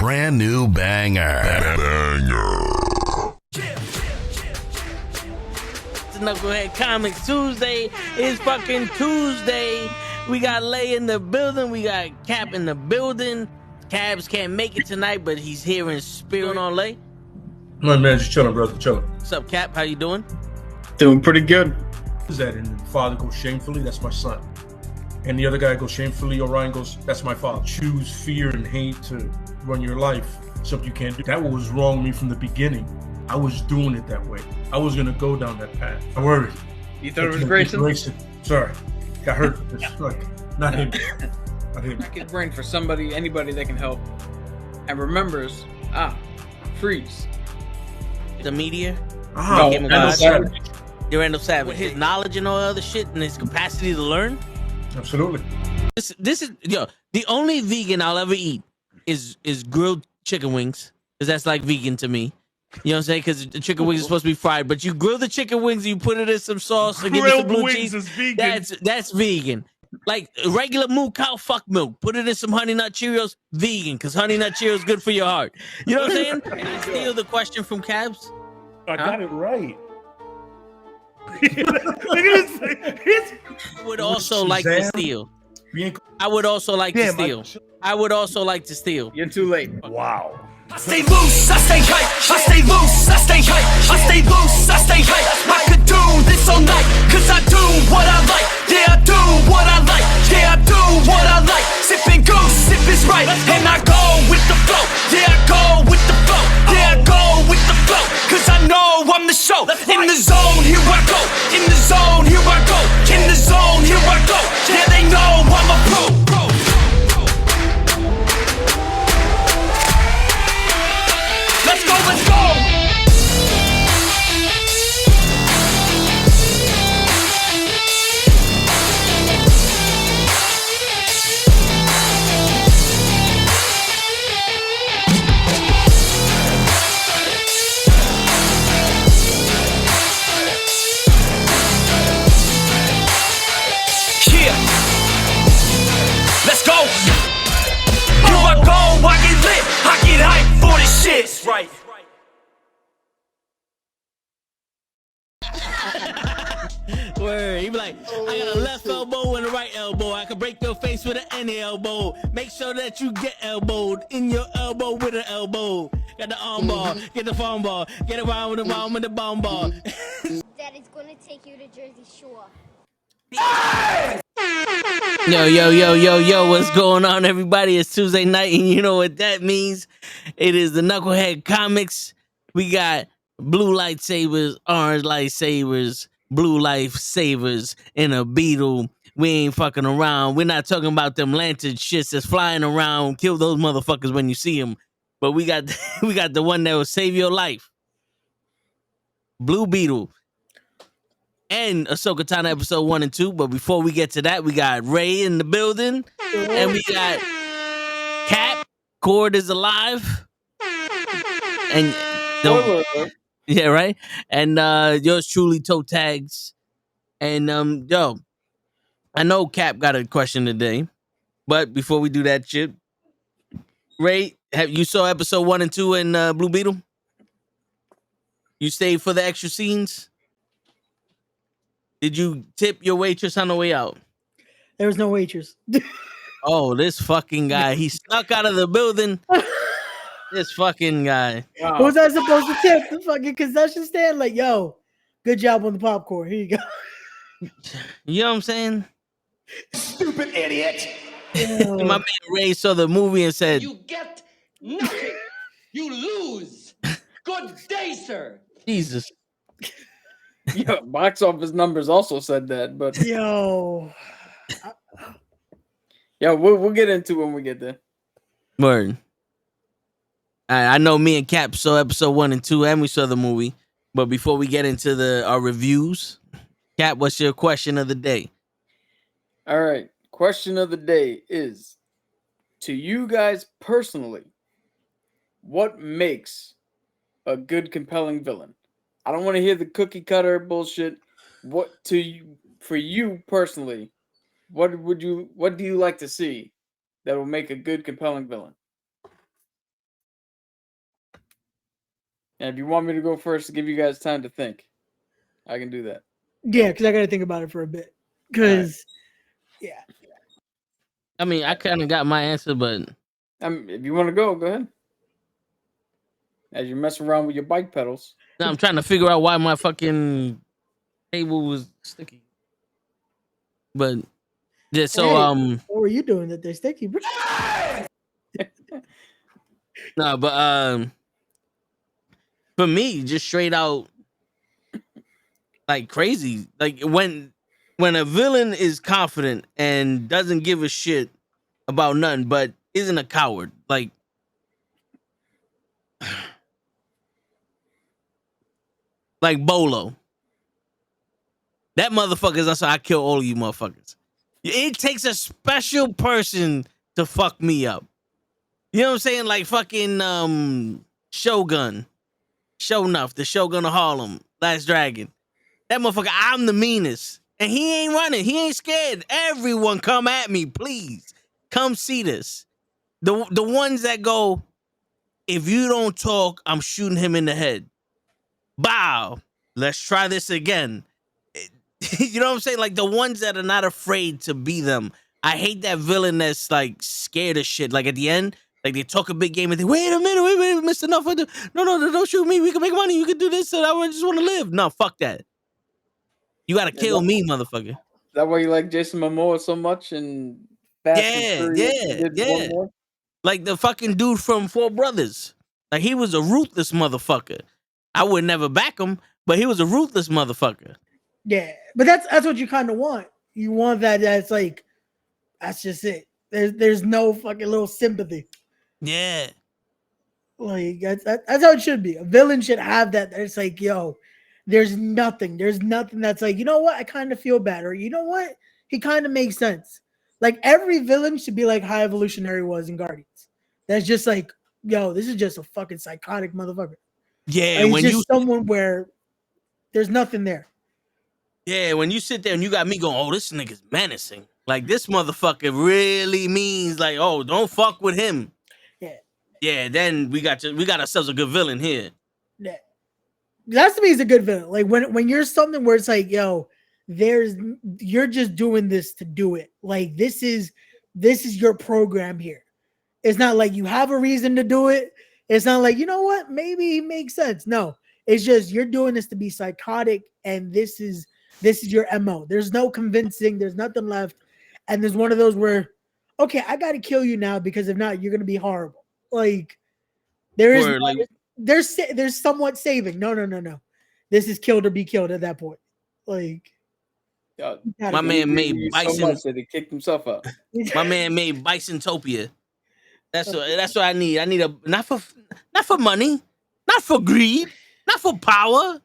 brand new banger. It's Knucklehead Comics Tuesday. It's fucking Tuesday. We got Lay in the building. We got Cap in the building. Cabs can't make it tonight, but he's here in spirit. On Lay. No, man, just chilling, brother, chilling. What's up, Cap? How you doing? Doing pretty good. Is that and the father goes shamefully? That's my son. And the other guy goes shamefully. Orion goes, that's my father. Choose fear and hate to run your life. Something you can't do. That was wrong with me from the beginning. I was doing it that way. I was gonna go down that path. I worried. You thought it was Grayson? Sorry, got hurt. It's like not him. Not him. Crack his brain for somebody, anybody that can help, and remembers. Freeze. The media. No, Randall Savage. Randall Savage. With his knowledge and all other shit and his capacity to learn. Absolutely. This is the only vegan I'll ever eat is grilled chicken wings, because that's like vegan to me. You know what I'm saying? Because the chicken wings are supposed to be fried, but you grill the chicken wings and you put it in some sauce and give it some blue cheese. Is vegan. That's vegan. Like regular moo cow fuck milk. Put it in some Honey Nut Cheerios. Vegan, because Honey Nut Cheerios is good for your heart. You know what I'm saying? Can I steal the question from Cabs? I got it right. Look at this. I would also like to steal. I would also like to steal. I would also like to steal. You're too late. Wow. I stay loose, I stay hype, I stay loose, I stay hype, I stay loose, I stay hype. I could do this all night, cause I do what I like. Yeah, I do what I like, yeah, I do what I like. Sipping goose, sip is right, and I go with the flow. Yeah, I go with the flow, yeah, I go with the flow. Cause I know I'm the show. In the zone, here I go. In the zone, here I go. In the zone, here I go. Yeah, they know I'm a pro. Let's go, let's go! Yeah! Let's go! Here I go, I get lit, I get hyped for this shit! That's right. Word. He be like, I got a left elbow and a right elbow. I can break your face with an any elbow. Make sure that you get elbowed in your elbow with an elbow. Got the arm ball, get the phone ball, get around with the bomb with the bomb ball. Daddy's gonna take you to Jersey Shore. Yo, what's going on, everybody? It's Tuesday night, and you know what that means. It is the Knucklehead Comics. We got blue lightsabers, orange lightsabers, blue lifesavers, and a Beetle. We ain't fucking around. We're not talking about them lantern shits that's flying around. Kill those motherfuckers when you see them. But we got the one that will save your life. Blue Beetle. And Ashoka Tana episode 1 and 2. But before we get to that, we got Ray in the building. And we got Cap. Cord is alive. And yeah, right. And yours truly, toe tags. And yo, I know Cap got a question today, but before we do that shit, Ray, you saw episode 1 and 2 in Blue Beetle? You stayed for the extra scenes? Did you tip your waitress on the way out? There was no waitress. Oh, this fucking guy. He snuck out of the building. This fucking guy. Wow. What was I supposed to tip? The fucking concession stand? Like, yo, good job on the popcorn. Here you go. You know what I'm saying? Stupid idiot! My man Ray saw the movie and said, You get nothing. You lose. Good day, sir. Jesus. Yeah, box office numbers also said that, but yo, yeah, we'll get into it when we get there. Word. I know me and Cap saw episode 1 and 2, and we saw the movie. But before we get into our reviews, Cap, what's your question of the day? All right, question of the day is, to you guys personally, what makes a good, compelling villain? I don't want to hear the cookie cutter bullshit. What to you, for you personally, what do you like to see that will make a good, compelling villain? And if you want me to go first to give you guys time to think, I can do that. Yeah, because I got to think about it for a bit. Because, yeah. I mean, I kind of got my answer, but If you want to go ahead. As you mess around with your bike pedals. now I'm trying to figure out why my fucking table was sticky. But yeah, so Hey, what were you doing that they're sticky, bro? no, but for me, just straight out like crazy. Like when a villain is confident and doesn't give a shit about nothing, but isn't a coward, like Bolo. That motherfucker's also I kill all of you motherfuckers. It takes a special person to fuck me up. You know what I'm saying? Like fucking Shogun. Shonuff, the Shogun of Harlem, Last Dragon. That motherfucker, I'm the meanest. And he ain't running. He ain't scared. Everyone come at me, please. Come see this. The ones that go, if you don't talk, I'm shooting him in the head. Bow. Let's try this again. You know what I'm saying? Like the ones that are not afraid to be them. I hate that villain that's like scared of shit. Like at the end, like they talk a big game and they wait a minute, wait, Mr. Nuff. No, don't shoot me. We can make money. You can do this. And I just want to live. No, fuck that. You gotta kill me, motherfucker. Is that why you like Jason Momoa so much and Fast and Furious? Yeah. Like the fucking dude from Four Brothers. Like he was a ruthless motherfucker. I would never back him, but he was a ruthless motherfucker. Yeah, but that's what you kind of want. You want that's like, that's just it. There's no fucking little sympathy. Yeah. Like that's how it should be. A villain should have that. It's like, yo, there's nothing that's like, you know what? I kind of feel bad, or you know what? He kind of makes sense. Like every villain should be like High Evolutionary was in Guardians. That's just like, yo, this is just a fucking psychotic motherfucker. Yeah, like, when it's just someone where there's nothing there. Yeah, when you sit there and you got me going, oh, this nigga's menacing. Like this motherfucker really means like, oh, don't fuck with him. Yeah. Yeah, then we got ourselves a good villain here. Yeah. That to me is a good villain. Like when you're something where it's like, yo, you're just doing this to do it. Like this is your program here. It's not like you have a reason to do it. It's not like, you know what, maybe it makes sense. No, it's just you're doing this to be psychotic, and this is your MO. There's no convincing, there's nothing left. And there's one of those where, okay, I gotta kill you now because if not, you're gonna be horrible. Like there is there's somewhat saving. No. This is killed or be killed at that point. Like my man made Bison so much that he kicked himself up. My man made Bisontopia. That's what I need. I need not for money, not for greed, not for power,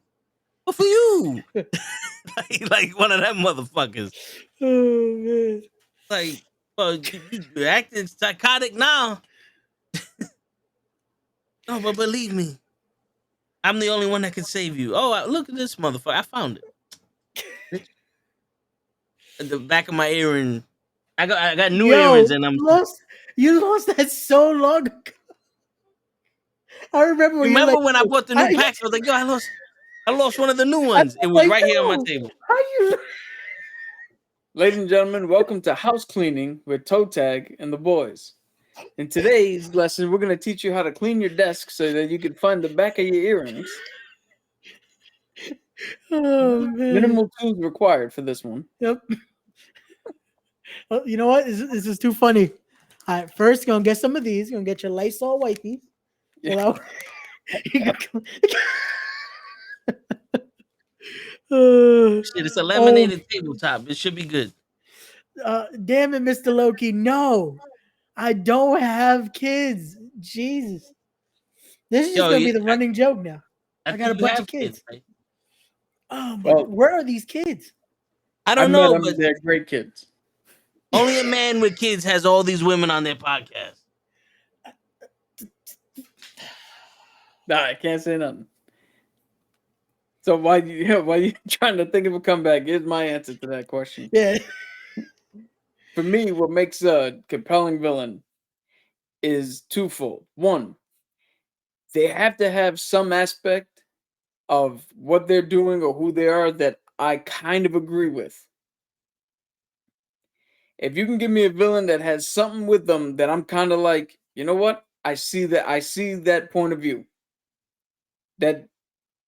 but for you. like one of them motherfuckers. Oh man. Like, well, you're acting psychotic now. No, but believe me, I'm the only one that can save you. Oh, look at this motherfucker. I found it. At the back of my earring. I got new earrings and you lost that so long ago. I remember when I bought the new packs. I was like, yo, I lost one of the new ones. It was like, right here on my table. Ladies and gentlemen, welcome to House Cleaning with Toe Tag and the boys. In today's lesson, we're going to teach you how to clean your desk so that you can find the back of your earrings. Oh, man. Minimal tools required for this one. Yep. Well, you know what? This is too funny. All right, first, gonna get some of these. Gonna get your Lysol wipes. Yeah. Shit, it's a laminated tabletop. It should be good. Damn it, Mr. Loki. No, I don't have kids. Jesus. This is just gonna be the running joke now. I got a bunch of kids. Right? Oh, but where are these kids? I don't know, but they're great kids. Only a man with kids has all these women on their podcast. Nah, I can't say nothing. So why you trying to think of a comeback? Here's my answer to that question. Yeah. For me, what makes a compelling villain is twofold. One, they have to have some aspect of what they're doing or who they are that I kind of agree with. If you can give me a villain that has something with them that I'm kind of like, you know what? I see that point of view. That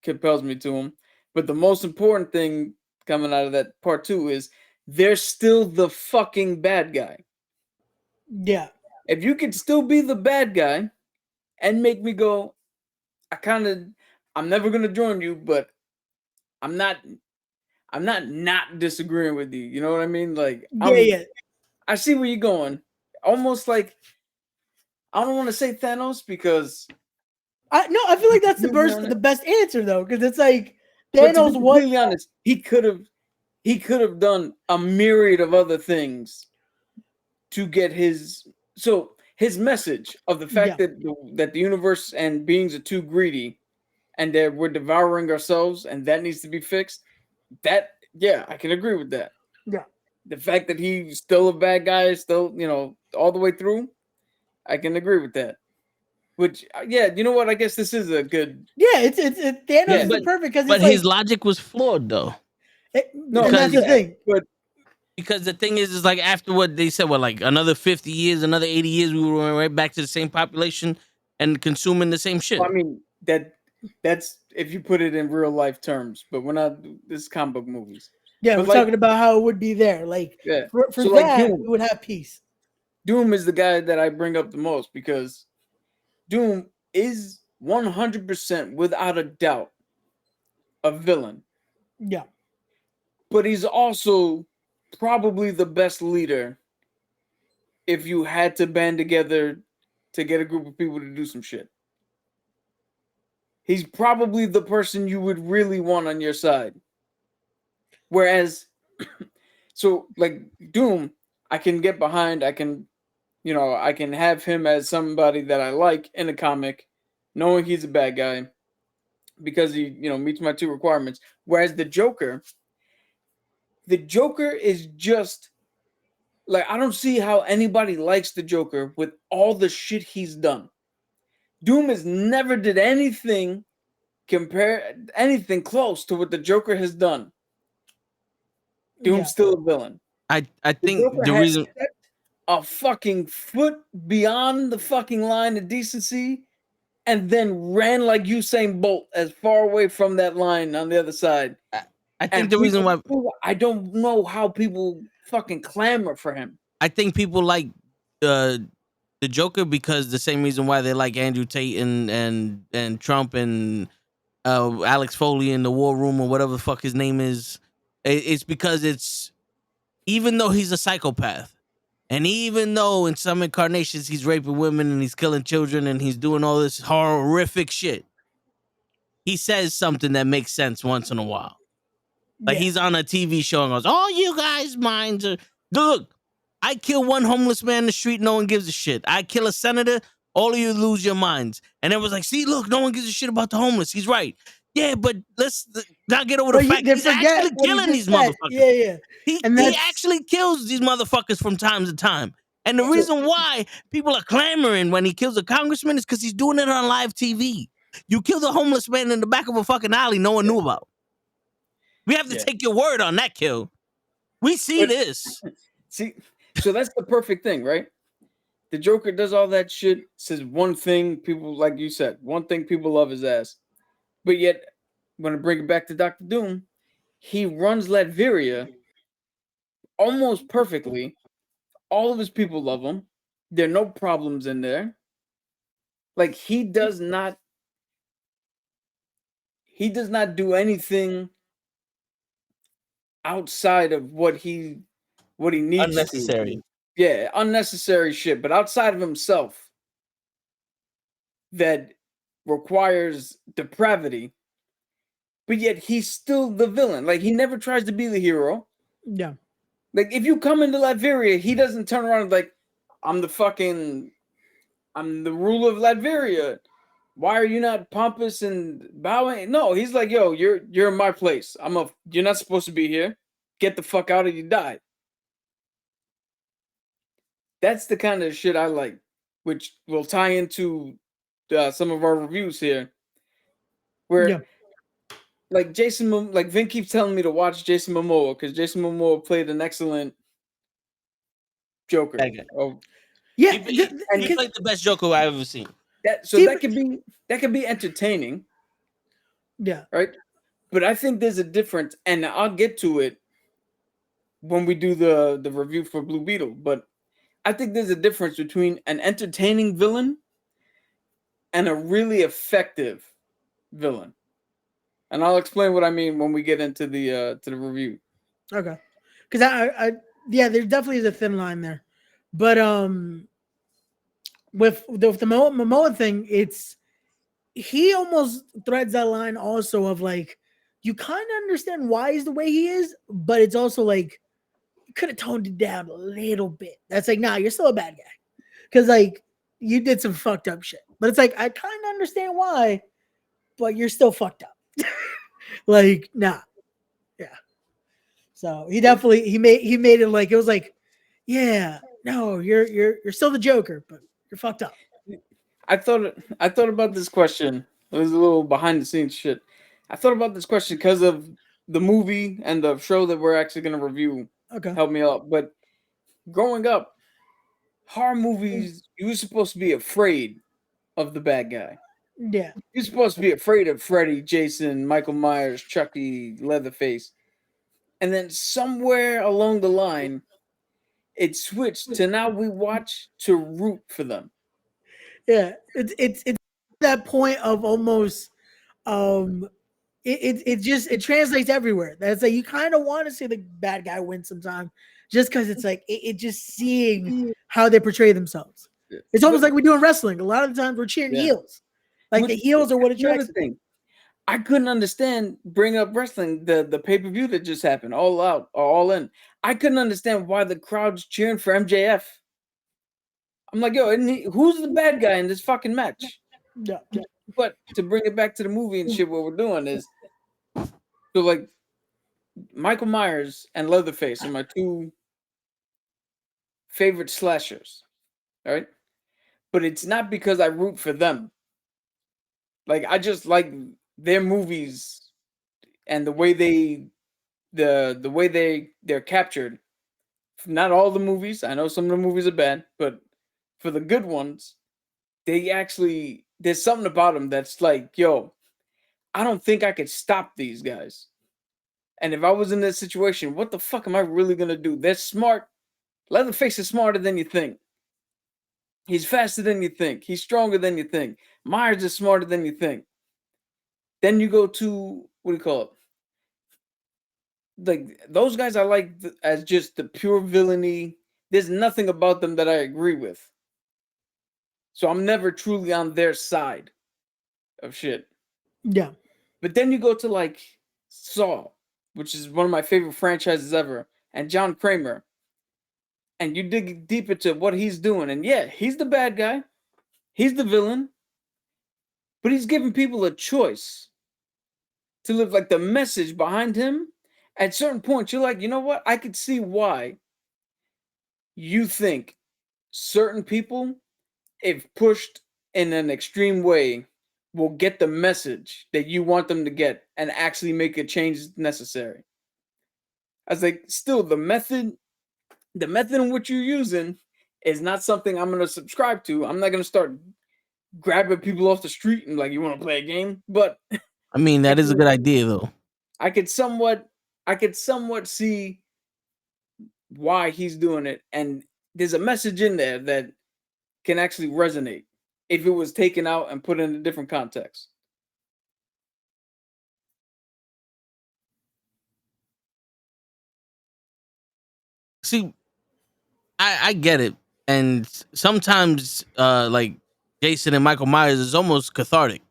compels me to him. But the most important thing coming out of that part 2 is they're still the fucking bad guy. Yeah. If you could still be the bad guy and make me go, I'm never gonna join you, but I'm not not disagreeing with you. You know what I mean? Like Yeah. I see where you're going. Almost like I don't want to say Thanos because I feel like that's completely honest, the best answer though, because it's like but to be Thanos was completely honest, he could have done a myriad of other things to get his message of the fact yeah. that the universe and beings are too greedy and that we're devouring ourselves and that needs to be fixed. That yeah, I can agree with that. Yeah. The fact that he's still a bad guy, still all the way through, I can agree with that. Which yeah, you know what? I guess this is a good Yeah, Thanos Yeah. is the perfect because But it's like his logic was flawed though. no, and that's the because- thing. but Because the thing is like after what they said, like another 50 years, another 80 years, we were right back to the same population and consuming the same shit. I mean that's if you put it in real life terms, but we're not this is comic book movies. Yeah, But we're like, talking about how it would be there. Like yeah. for So like that, Doom. we would have peace. Doom is the guy that I bring up the most because Doom is 100% without a doubt a villain, Yeah. but he's also probably the best leader if you had to band together to get a group of people to do some shit. He's probably the person you would really want on your side. Whereas, so like Doom, I can get behind, I can have him as somebody that I like in a comic, knowing he's a bad guy because he, meets my 2 requirements. Whereas the Joker is just like I don't see how anybody likes the Joker with all the shit he's done. Doom has never did anything close to what the Joker has done. Doom's still a villain. I The think Joker the has reason stepped a fucking foot beyond the fucking line of decency and then ran like Usain Bolt as far away from that line on the other side. I think the reason why I don't know how people fucking clamor for him. I think people like the Joker because the same reason why they like Andrew Tate and Trump and Alex Foley in the War Room or whatever the fuck his name is. It's because it's even though he's a psychopath, and even though in some incarnations he's raping women and he's killing children and he's doing all this horrific shit, he says something that makes sense once in a while. Like he's on a TV show and goes, "All you guys' minds are look. I kill one homeless man in the street, no one gives a shit. I kill a senator, all of you lose your minds." And it was like, "See, look, no one gives a shit about the homeless. He's right. Yeah, but let's not get over the fact they he's forget actually what he killing just these said. motherfuckers. Yeah. He And he that's actually kills these motherfuckers from time to time." And the reason why people are clamoring when he kills a congressman is because he's doing it on live TV. You killed a homeless man in the back of a fucking alley no one knew about. We have to take your word on that kill. We see this. See, so that's the perfect thing, right? The Joker does all that shit, says one thing people, like you said, one thing people love his ass. But yet, I'm going to bring it back to Dr. Doom. He runs Latveria almost perfectly. All of his people love him. There are no problems in there. Like he does not do anything outside of what he needs Unnecessary. to. Yeah, unnecessary shit, but outside of himself that requires depravity. But yet he's still the villain. Like he never tries to be the hero. yeah. Like if you come into Latveria, he doesn't turn around and like, I'm the ruler of Latveria. Why are you not pompous and bowing? No, he's like, yo, you're in my place. You're not supposed to be here. Get the fuck out or you die. That's the kind of shit I like, which will tie into some of our reviews here, where Yeah. like like Vin keeps telling me to watch Jason Momoa because Jason Momoa played an excellent Joker. That guy. Oh, Yeah. He played the best Joker I've ever seen. See, that could be entertaining, yeah. right? But I think there's a difference, and I'll get to it when we do the review for Blue Beetle. But I think there's a difference between an entertaining villain and a really effective villain. And I'll explain what I mean when we get into the review. Okay. Because I yeah, there definitely is a thin line there, but with the Momoa thing, he almost threads that line also of like you kind of understand why he's the way he is, but it's also like you could have toned it down a little bit. That's like, nah, you're still a bad guy because like you did some fucked up shit. But it's like I kind of understand why, but you're still fucked up. Like, nah, yeah. So he definitely he made it like it was like, yeah, no, you're still the Joker, but you're fucked up. I thought about this question. It was a little behind the scenes shit. I thought about this question because of the movie and the show that we're actually going to review. Okay. Help me out. But growing up, horror movies, you were supposed to be afraid of the bad guy. Yeah. You're supposed to be afraid of Freddy, Jason, Michael Myers, Chucky, Leatherface. And then somewhere along the line, it switched to now we watch to root for them. Yeah. It's that point of almost it translates everywhere. That's like you kind of want to see the bad guy win sometime, just because it's like it just seeing how they portray themselves. It's almost like we do in wrestling. A lot of the times we're cheering heels, like the heels are what attracts. Another thing, I couldn't understand. Bring up wrestling, the pay per view that just happened, All Out or All In. I couldn't understand why the crowd's cheering for MJF. I'm like, yo, who's the bad guy in this fucking match? Yeah. But to bring it back to the movie and shit, what we're doing is so like Michael Myers and Leatherface are my two favorite slashers, right? But it's not because I root for them. Like I just like their movies and the way they're captured. Not all the movies. I know some of the movies are bad, but for the good ones, there's something about them that's like, yo, I don't think I could stop these guys. And if I was in this situation, what the fuck am I really gonna do? They're smart. Leatherface is smarter than you think. He's faster than you think. He's stronger than you think. Myers is smarter than you think. Then you go to what do you call it? Like those guys, I like as just the pure villainy. There's nothing about them that I agree with. So I'm never truly on their side of shit. Yeah. But then you go to like Saw, which is one of my favorite franchises ever, and John Kramer. And you dig deep into what he's doing. And yeah, he's the bad guy. He's the villain. But he's giving people a choice to live like the message behind him. At certain points, you're like, you know what? I could see why you think certain people, if pushed in an extreme way, will get the message that you want them to get and actually make a change necessary. I was like, still, the method in which you're using is not something I'm going to subscribe to. I'm not going to start grabbing people off the street and like, you want to play a game? But I mean, that is a good idea, though. I could somewhat see why he's doing it, and there's a message in there that can actually resonate if it was taken out and put in a different context. See, I get it, and sometimes like Jason and Michael Myers is almost cathartic.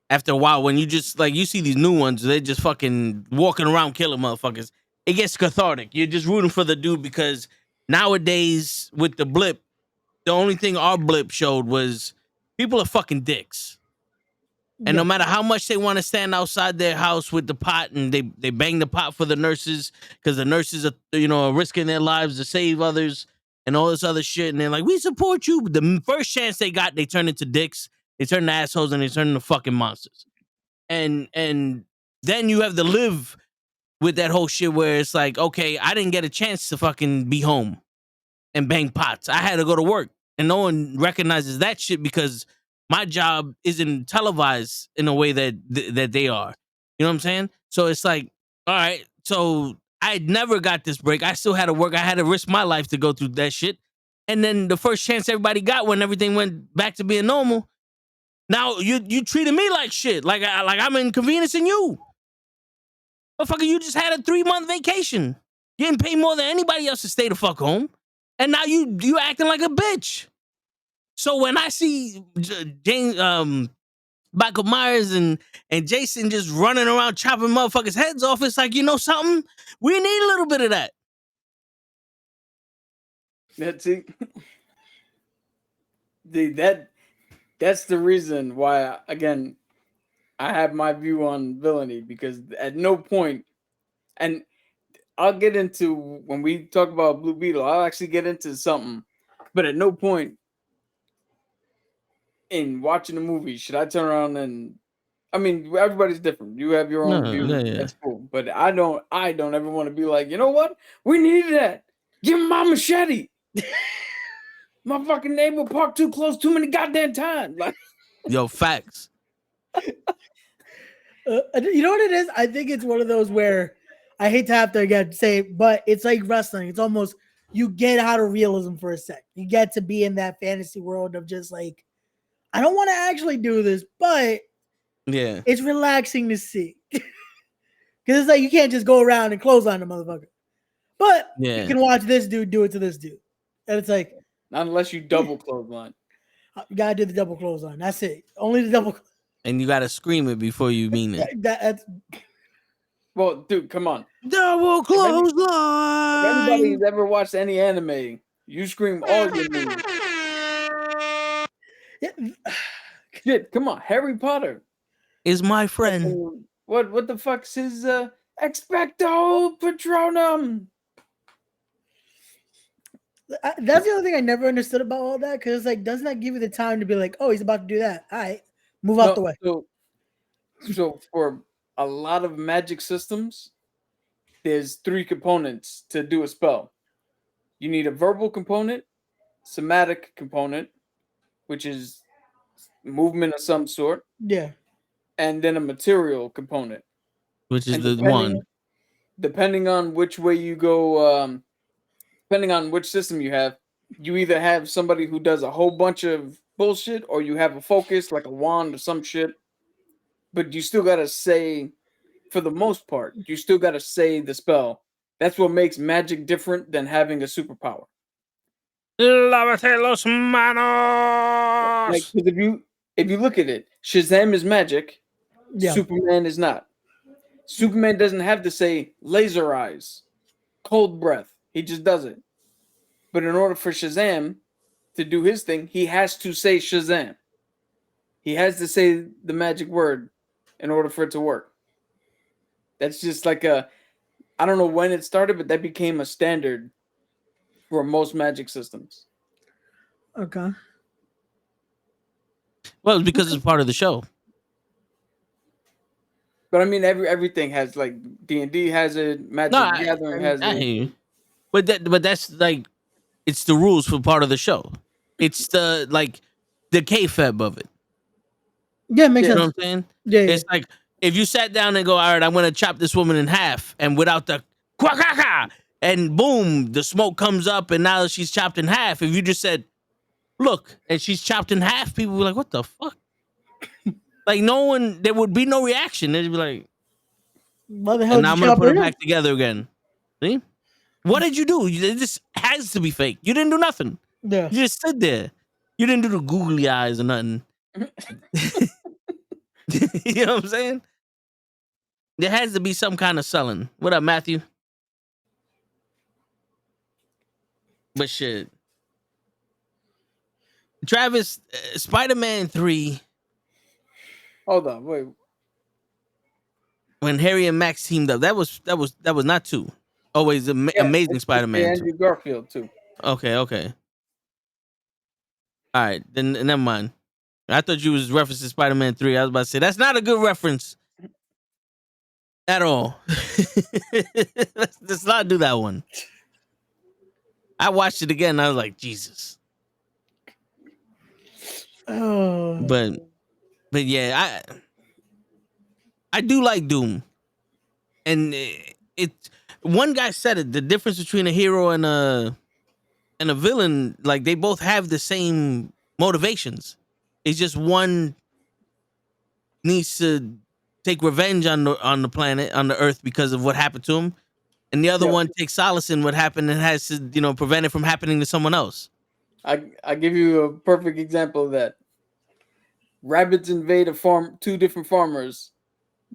After a while, when you just like you see these new ones, they're just fucking walking around killing motherfuckers. It gets cathartic. You're just rooting for the dude because nowadays with the blip, the only thing our blip showed was people are fucking dicks. And no matter how much they want to stand outside their house with the pot and they bang the pot for the nurses because the nurses are risking their lives to save others, and all this other shit. And they're like, we support you. But the first chance they got, they turn into dicks, they turn into assholes, and they turn into fucking monsters. And then you have to live with that whole shit where it's like, okay, I didn't get a chance to fucking be home and bang pots. I had to go to work, and no one recognizes that shit because my job isn't televised in a way that that they are. You know what I'm saying? So it's like, all right, so I never got this break. I still had to work. I had to risk my life to go through that shit. And then the first chance everybody got when everything went back to being normal, now you treated me like shit, like I'm inconveniencing you. Motherfucker, you just had a 3-month vacation, getting paid more than anybody else to stay the fuck home, and now you acting like a bitch. So when I see James, Michael Myers and Jason just running around chopping motherfuckers' heads off, it's like, you know something? We need a little bit of that. That's it. That's the reason why, again, I have my view on villainy, because at no point, and I'll get into when we talk about Blue Beetle, I'll actually get into something, but at no point in watching the movie should I turn around and, I mean, everybody's different. You have your own No, view. yeah. That's cool. But I don't ever want to be like, you know what? We needed that. Give him my machete. My fucking neighbor parked too close too many goddamn times. Like, Yo, facts. You know what it is? I think it's one of those where I hate to have to again say it, but it's like wrestling. It's almost, you get out of realism for a sec. You get to be in that fantasy world of just like, I don't want to actually do this, but yeah, it's relaxing to see. Because it's like you can't just go around and close on the motherfucker. But yeah, you can watch this dude do it to this dude. And it's like, not unless you double clothesline. You gotta do the double clothesline. That's it. Only the double. And you gotta scream it before you mean it. That's Well, dude, come on. Double If clothesline. anybody's ever watched any anime, you scream all your moves. Shit, come on, Harry Potter Is my friend. What the fuck's his expecto patronum? that's the other thing I never understood about all that, because it's like, doesn't that give you the time to be like, oh, he's about to do that? All right, move out the way. So for a lot of magic systems, there's 3 components to do a spell. You need a verbal component, somatic component, which is movement of some sort, Yeah. and then a material component, Which is and the one. Depending on which way you go, depending on which system you have, you either have somebody who does a whole bunch of bullshit, or you have a focus like a wand or some shit. But you still gotta say, for the most part, you still gotta say the spell. That's what makes magic different than having a superpower. Lávate los manos. Like, 'cause if you look at it, Shazam is magic, Yeah. Superman is not. Superman doesn't have to say laser eyes, cold breath. He just does it. But in order for Shazam to do his thing, he has to say Shazam. He has to say the magic word in order for it to work. That's just like I don't know when it started, but that became a standard for most magic systems. Okay. Well, it's because it's part of the show. But I mean, everything has, like, D&D has it, Magic the Gathering has I it. hear you. But that's like, it's the rules for part of the show. It's the kayfabe of it. Yeah, makes You sense. know what I'm saying? Yeah, It's like, if you sat down and go, all right, I'm gonna chop this woman in half, and without the quack, and boom, the smoke comes up, and now she's chopped in half. If you just said, look, and she's chopped in half, people would be like, what the fuck? Like, there would be no reaction. They'd be like, What the hell? and Did I'm you gonna chop put her it in? back together again. See? What did you do? It just has to be fake. You didn't do nothing. Yeah. You just stood there. You didn't do the googly eyes or nothing. You know what I'm saying? There has to be some kind of selling. What up, Matthew? But shit. Travis, Spider-Man 3, Hold on, wait. when Harry and Max teamed up, that was not 2. Always Amazing It's Spider-Man 2. Andrew Garfield too. Okay. All right, then never mind. I thought you was referencing Spider-Man 3. I was about to say that's not a good reference at all. Let's not do that one. I watched it again and I was like, Jesus. Oh, But yeah, I do like Doom. And it one guy said it, the difference between a hero and a villain, like they both have the same motivations. It's just one needs to take revenge on the planet, on the earth, because of what happened to him, and the other Yep. one takes solace in what happened and has to prevent it from happening to someone else. I give you a perfect example of that. Rabbits invade a farm, two different farmers,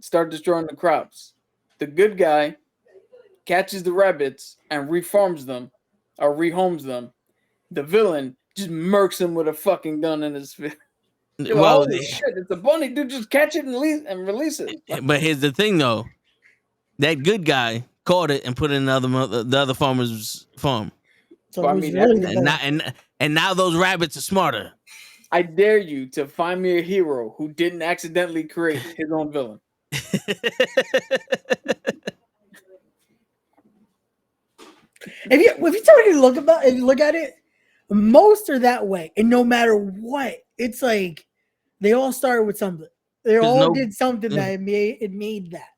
start destroying the crops. The good guy catches the rabbits and reforms them or rehomes them. The villain just murks him with a fucking gun in his face. You're like, Well, holy shit, it's a bunny, dude. Just catch it and release it. but here's the thing though, that good guy caught it and put it in the other farmer's farm, so Well, I who's mean, really that's- the and villain? now those rabbits are smarter. I dare you to find me a hero who didn't accidentally create his own villain. If you tell me to if you look at it, most are that way, and no matter what, it's like they all started with something. They 'Cause all no- did something that it made that.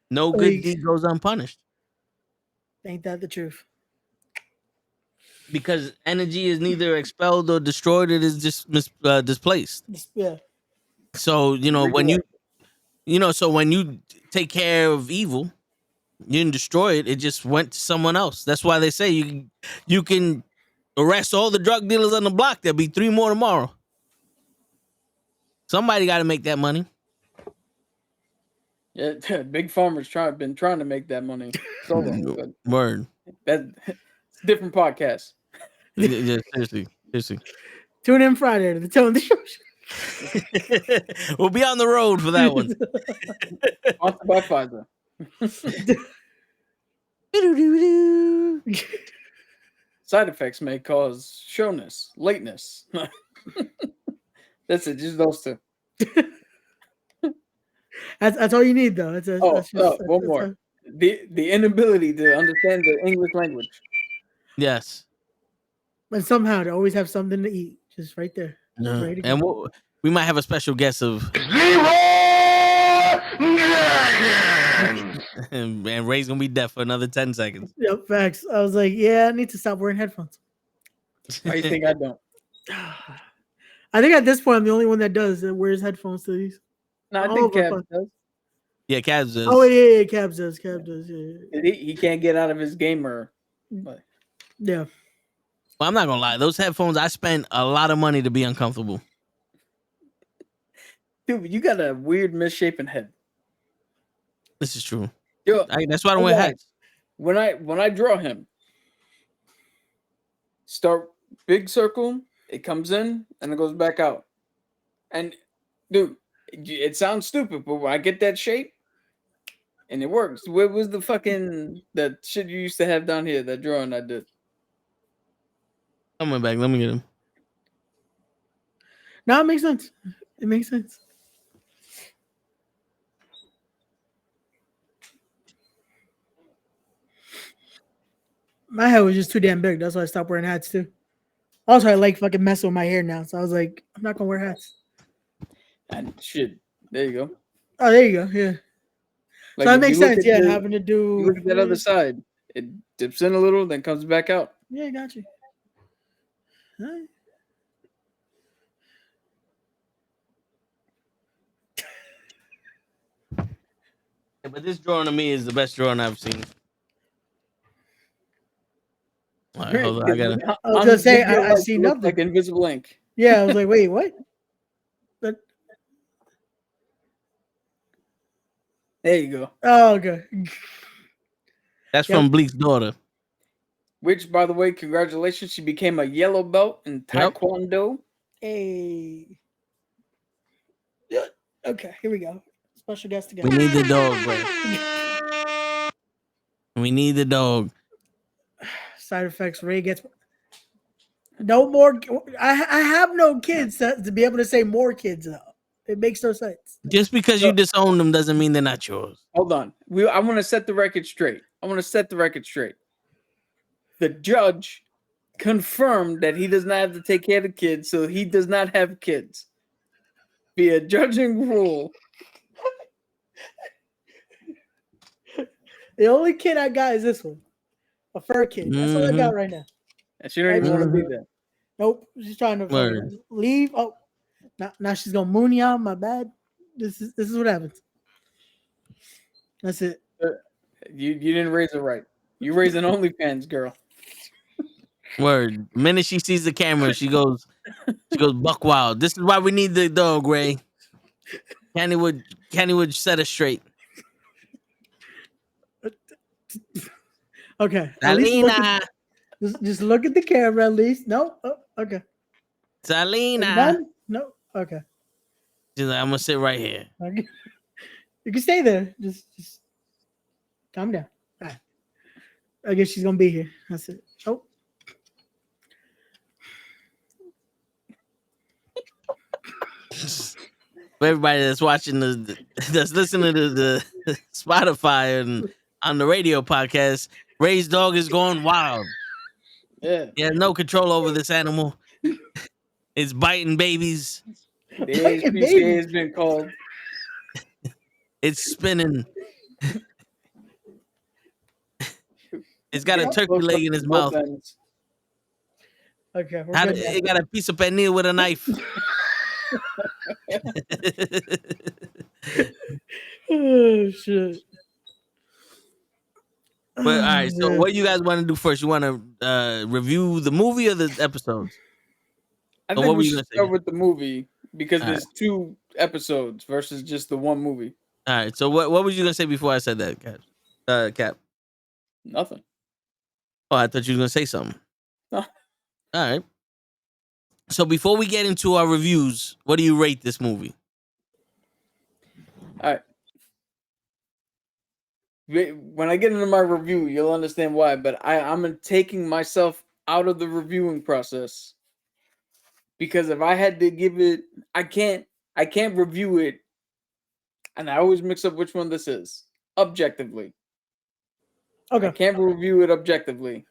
No good Like- deed goes unpunished, Ain't that the truth? because energy is neither expelled or destroyed; it is just displaced. Yeah. So when so when you take care of evil, you didn't destroy it; it just went to someone else. That's why they say you can arrest all the drug dealers on the block. There'll be 3 more tomorrow. Somebody got to make that money. Yeah, big farmers been trying to make that money so long, but Word. it's a different podcast. Yeah, seriously. Tune in Friday to the Telling the Show. We'll be on the road for that one. Sponsored by Pfizer. Side effects may cause showness, lateness. That's it, just those two. That's all you need, though. One more. The inability to understand the English language. Yes. But somehow they always have something to eat, just right there. Yeah. Ready to And go. we might have a special guest of and Ray's gonna be deaf for another 10 seconds. Yep, facts. I was like, yeah, I need to stop wearing headphones. Why do you think I don't? I think at this point I'm the only one that wears headphones to these. No, I All think of our Cab fun. does. Yeah, Cavs does. Oh yeah, Cabs does. Yeah. He can't get out of his gamer. But Yeah. Well, I'm not gonna lie. Those headphones, I spent a lot of money to be uncomfortable. dude, you got a weird misshapen head. This is true. Yo, That's why I don't wear hats. when I draw him, start big circle, it comes in and it goes back out. And dude, it sounds stupid, but when I get that shape and it works. Where was that shit you used to have down here, that drawing I did? Coming back. Let me get him. No, it makes sense. It makes sense. My head was just too damn big. That's why I stopped wearing hats too. Also, I like fucking messing with my hair now. So I was like, I'm not gonna wear hats. And shit, there you go. Oh, there you go. Yeah. Like, so that if makes you look sense. at Yeah, the- having to do. You look at that other side. It dips in a little, then comes back out. Yeah, got you. All right. Yeah, but this drawing to me is the best drawing I've seen. All right, hold on. I gotta. I was gonna say, I see nothing. Like invisible ink. Yeah, I was like, wait, what? But There you go. oh, okay. That's Yep. from Bleak's daughter. Which, by the way, congratulations, she became a yellow belt in Yep. Taekwondo. Hey. Yeah, okay, here we go. Special guest again. We need the dog, bro. We need the dog. Side effects. Ray gets. No more. I have no kids to be able to say more kids though. It makes no sense. Just because you disown them doesn't mean they're not yours. Hold on. I want to set the record straight. The judge confirmed that he does not have to take care of the kids, so he does not have kids. Via judging rule. The only kid I got is this one, a fur kid. That's all I got right now. And she don't even want to be there. Nope, she's trying to fucking leave. Oh, now she's gonna moon you out. My bad. This is what happens. That's it. You didn't raise it right. You raised an OnlyFans girl. Word. The minute she sees the camera, she goes buck wild. This is why we need the dog, Ray. Candy would set us straight. Okay. At least just look at the camera at least. No. Oh, okay. Salina. None? No. Okay. She's like, I'm gonna sit right here. Okay. You can stay there. Just calm down. All right. I guess she's gonna be here. That's it. Oh. For everybody that's watching that's listening to the Spotify and on the radio podcast, Ray's dog is going wild. Yeah. He has no control over this animal. It's biting babies. The ASPCA has been called. It's spinning. It's got a turkey leg in his mouth. Okay. It got a piece of pernil with a knife. Oh shit. But all right, so what do you guys want to do first? You want to review the movie or the episodes? I think we should start with the movie because there's 2 episodes versus just the one movie. All right. So what was you gonna say before I said that, Cap? Nothing. Oh, I thought you were gonna say something. No. All right. So before we get into our reviews, what do you rate this movie? All right. When I get into my review, you'll understand why. But I'm taking myself out of the reviewing process because if I had to give it, I can't review it, and I always mix up which one this is objectively. Okay. I can't review it objectively.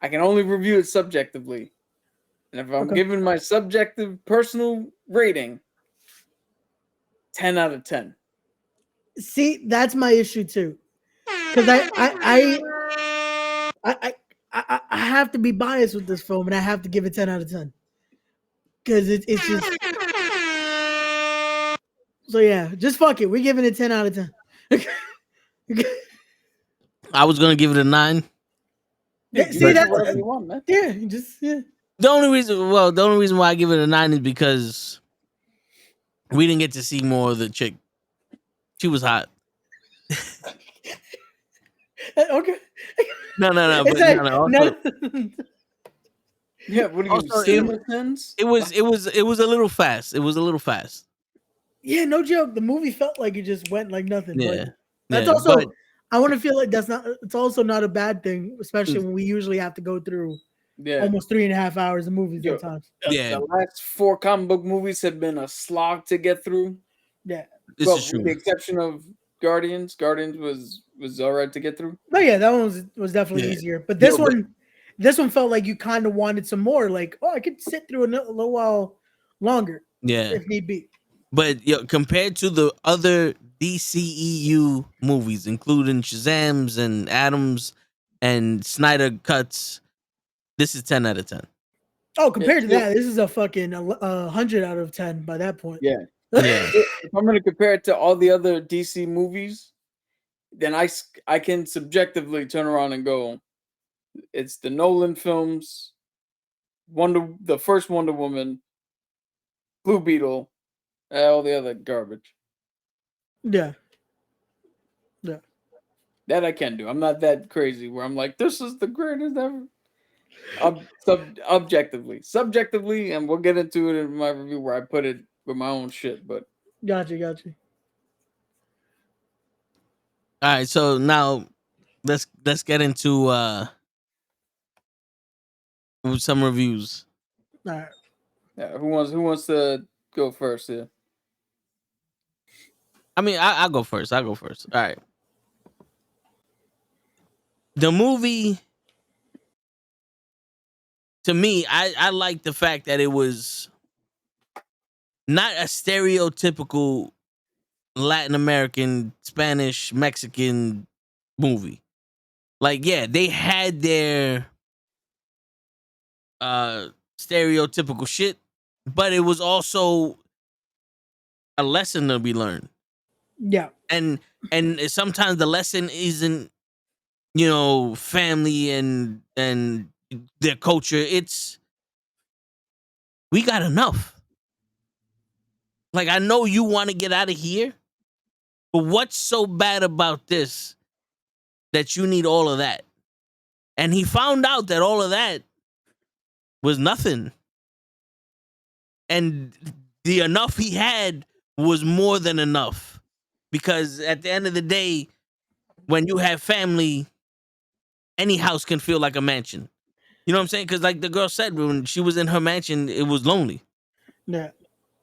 I can only review it subjectively. And if I'm giving my subjective personal rating, 10 out of 10. See, that's my issue too. Because I have to be biased with this film and I have to give it 10 out of 10. Because it's just so yeah, just fuck it. We're giving it 10 out of 10. I was gonna give it a 9. Yeah, see that's what you want, man. Yeah, The only reason why I give it a 9 is because we didn't get to see more of the chick. She was hot. Okay. No. Yeah, what are you saying? It was a little fast. It was a little fast. Yeah, no joke. The movie felt like it just went like nothing. Yeah. But that's also I want to feel like it's also not a bad thing, especially when we usually have to go through almost 3.5 hours of movies sometimes. The last 4 comic book movies have been a slog to get through. Yeah. With the exception of Guardians. Guardians was all right to get through. But yeah, that one was definitely easier. But this one felt like you kind of wanted some more. Like, I could sit through a little while longer. Yeah. If need be. But compared to the other DCEU movies, including Shazam's and Adams and Snyder cuts, this is 10 out of 10. Oh, compared to that, this is a fucking 100 out of 10 by that point. Yeah. If I'm going to compare it to all the other DC movies, then I can subjectively turn around and go, it's the Nolan films, the first Wonder Woman, Blue Beetle, all the other garbage. Yeah. That I can do. I'm not that crazy where I'm like, this is the greatest ever. Objectively. Subjectively, and we'll get into it in my review where I put it with my own shit, but Gotcha. All right, so now let's get into with some reviews. All right. Yeah, who wants to go first? Yeah. I mean, I'll go first. I'll go first. All right. The movie, to me, I like the fact that it was not a stereotypical Latin American, Spanish, Mexican movie. Like, yeah, they had their stereotypical shit, but it was also a lesson to be learned. Yeah. And sometimes the lesson isn't, family and their culture. It's, we got enough. Like, I know you want to get out of here, but what's so bad about this that you need all of that? And he found out that all of that was nothing. And the enough he had was more than enough. Because at the end of the day, when you have family, any house can feel like a mansion. You know what I'm saying? Because like the girl said, when she was in her mansion, it was lonely. Yeah.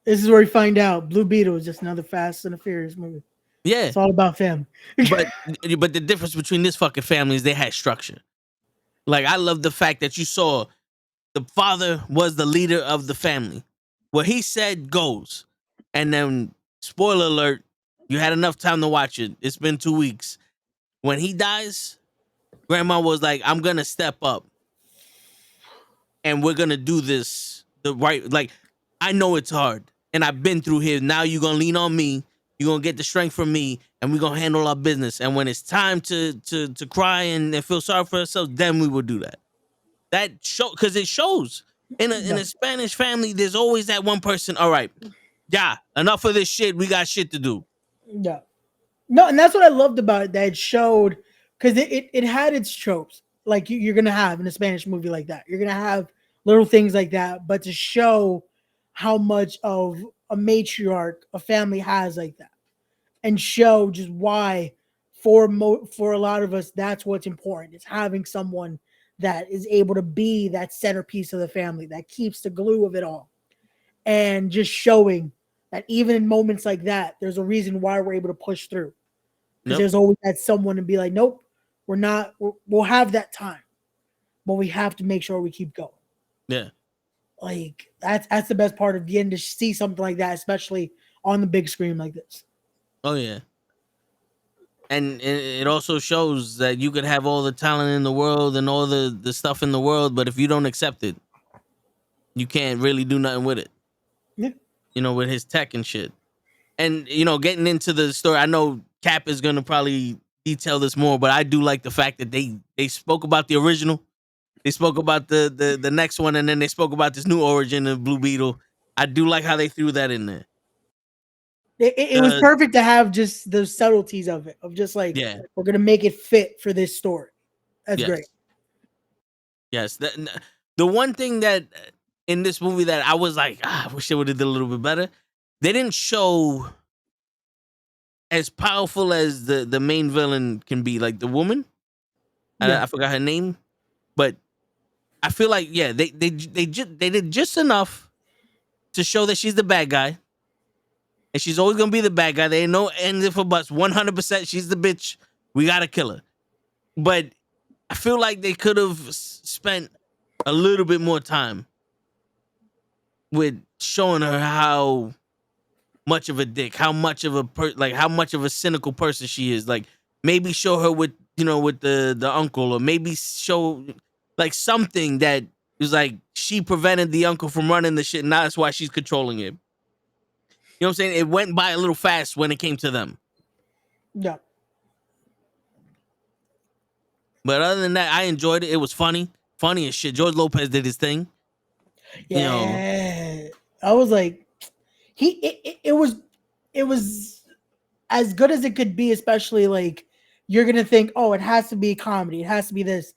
This is where we find out Blue Beetle is just another Fast and the Furious movie. Yeah. It's all about family. but the difference between this fucking family is they had structure. Like, I love the fact that you saw the father was the leader of the family. What he said goes. And then, spoiler alert, you had enough time to watch it. It's been 2 weeks. When he dies, grandma was like, I'm going to step up. And we're going to do this the right. Like, I know it's hard. And I've been through here. Now you're going to lean on me. You're going to get the strength from me. And we're going to handle our business. And when it's time to cry and feel sorry for ourselves, then we will do that. That show, because it shows in a Spanish family, there's always that one person. All right, yeah, enough of this shit. We got shit to do. Yeah. No, and that's what I loved about it, that it showed, because it had its tropes, like you're gonna have in a Spanish movie like that. You're gonna have little things like that, but to show how much of a matriarch a family has like that, and show just why for a lot of us that's what's important. It's having someone that is able to be that centerpiece of the family that keeps the glue of it all, and just showing that even in moments like that, there's a reason why we're able to push through. Because there's always that someone to be like, nope, we're not. We'll have that time, but we have to make sure we keep going. Yeah, like that's the best part of getting to see something like that, especially on the big screen like this. Oh yeah, and it also shows that you could have all the talent in the world and all the stuff in the world, but if you don't accept it, you can't really do nothing with it. Yeah. With his tech and shit. And getting into the story, I know Cap is gonna probably detail this more, but I do like the fact that they spoke about the original, they spoke about the next one, and then they spoke about this new origin of Blue Beetle. I do like how they threw that in there. It was perfect to have just the subtleties of it, of just like, yeah, we're gonna make it fit for this story. That's great. Yes, the one thing that in this movie that I was like, I wish they would have did a little bit better. They didn't show as powerful as the main villain can be, like the woman. Yeah. I forgot her name, but I feel like they did just enough to show that she's the bad guy, and she's always gonna be the bad guy. There ain't no ends if or buts. 100%, she's the bitch. We gotta kill her. But I feel like they could have spent a little bit more time with showing her how much of a dick, how much of a how much of a cynical person she is. Like, maybe show her with with the uncle, or maybe show like something that is like she prevented the uncle from running the shit, and now that's why she's controlling it. You know what I'm saying? It went by a little fast when it came to them. Yeah. But other than that, I enjoyed it. It was funny as shit. George Lopez did his thing. Yeah. I was like, it was as good as it could be, especially like you're gonna think, oh, it has to be comedy, it has to be this,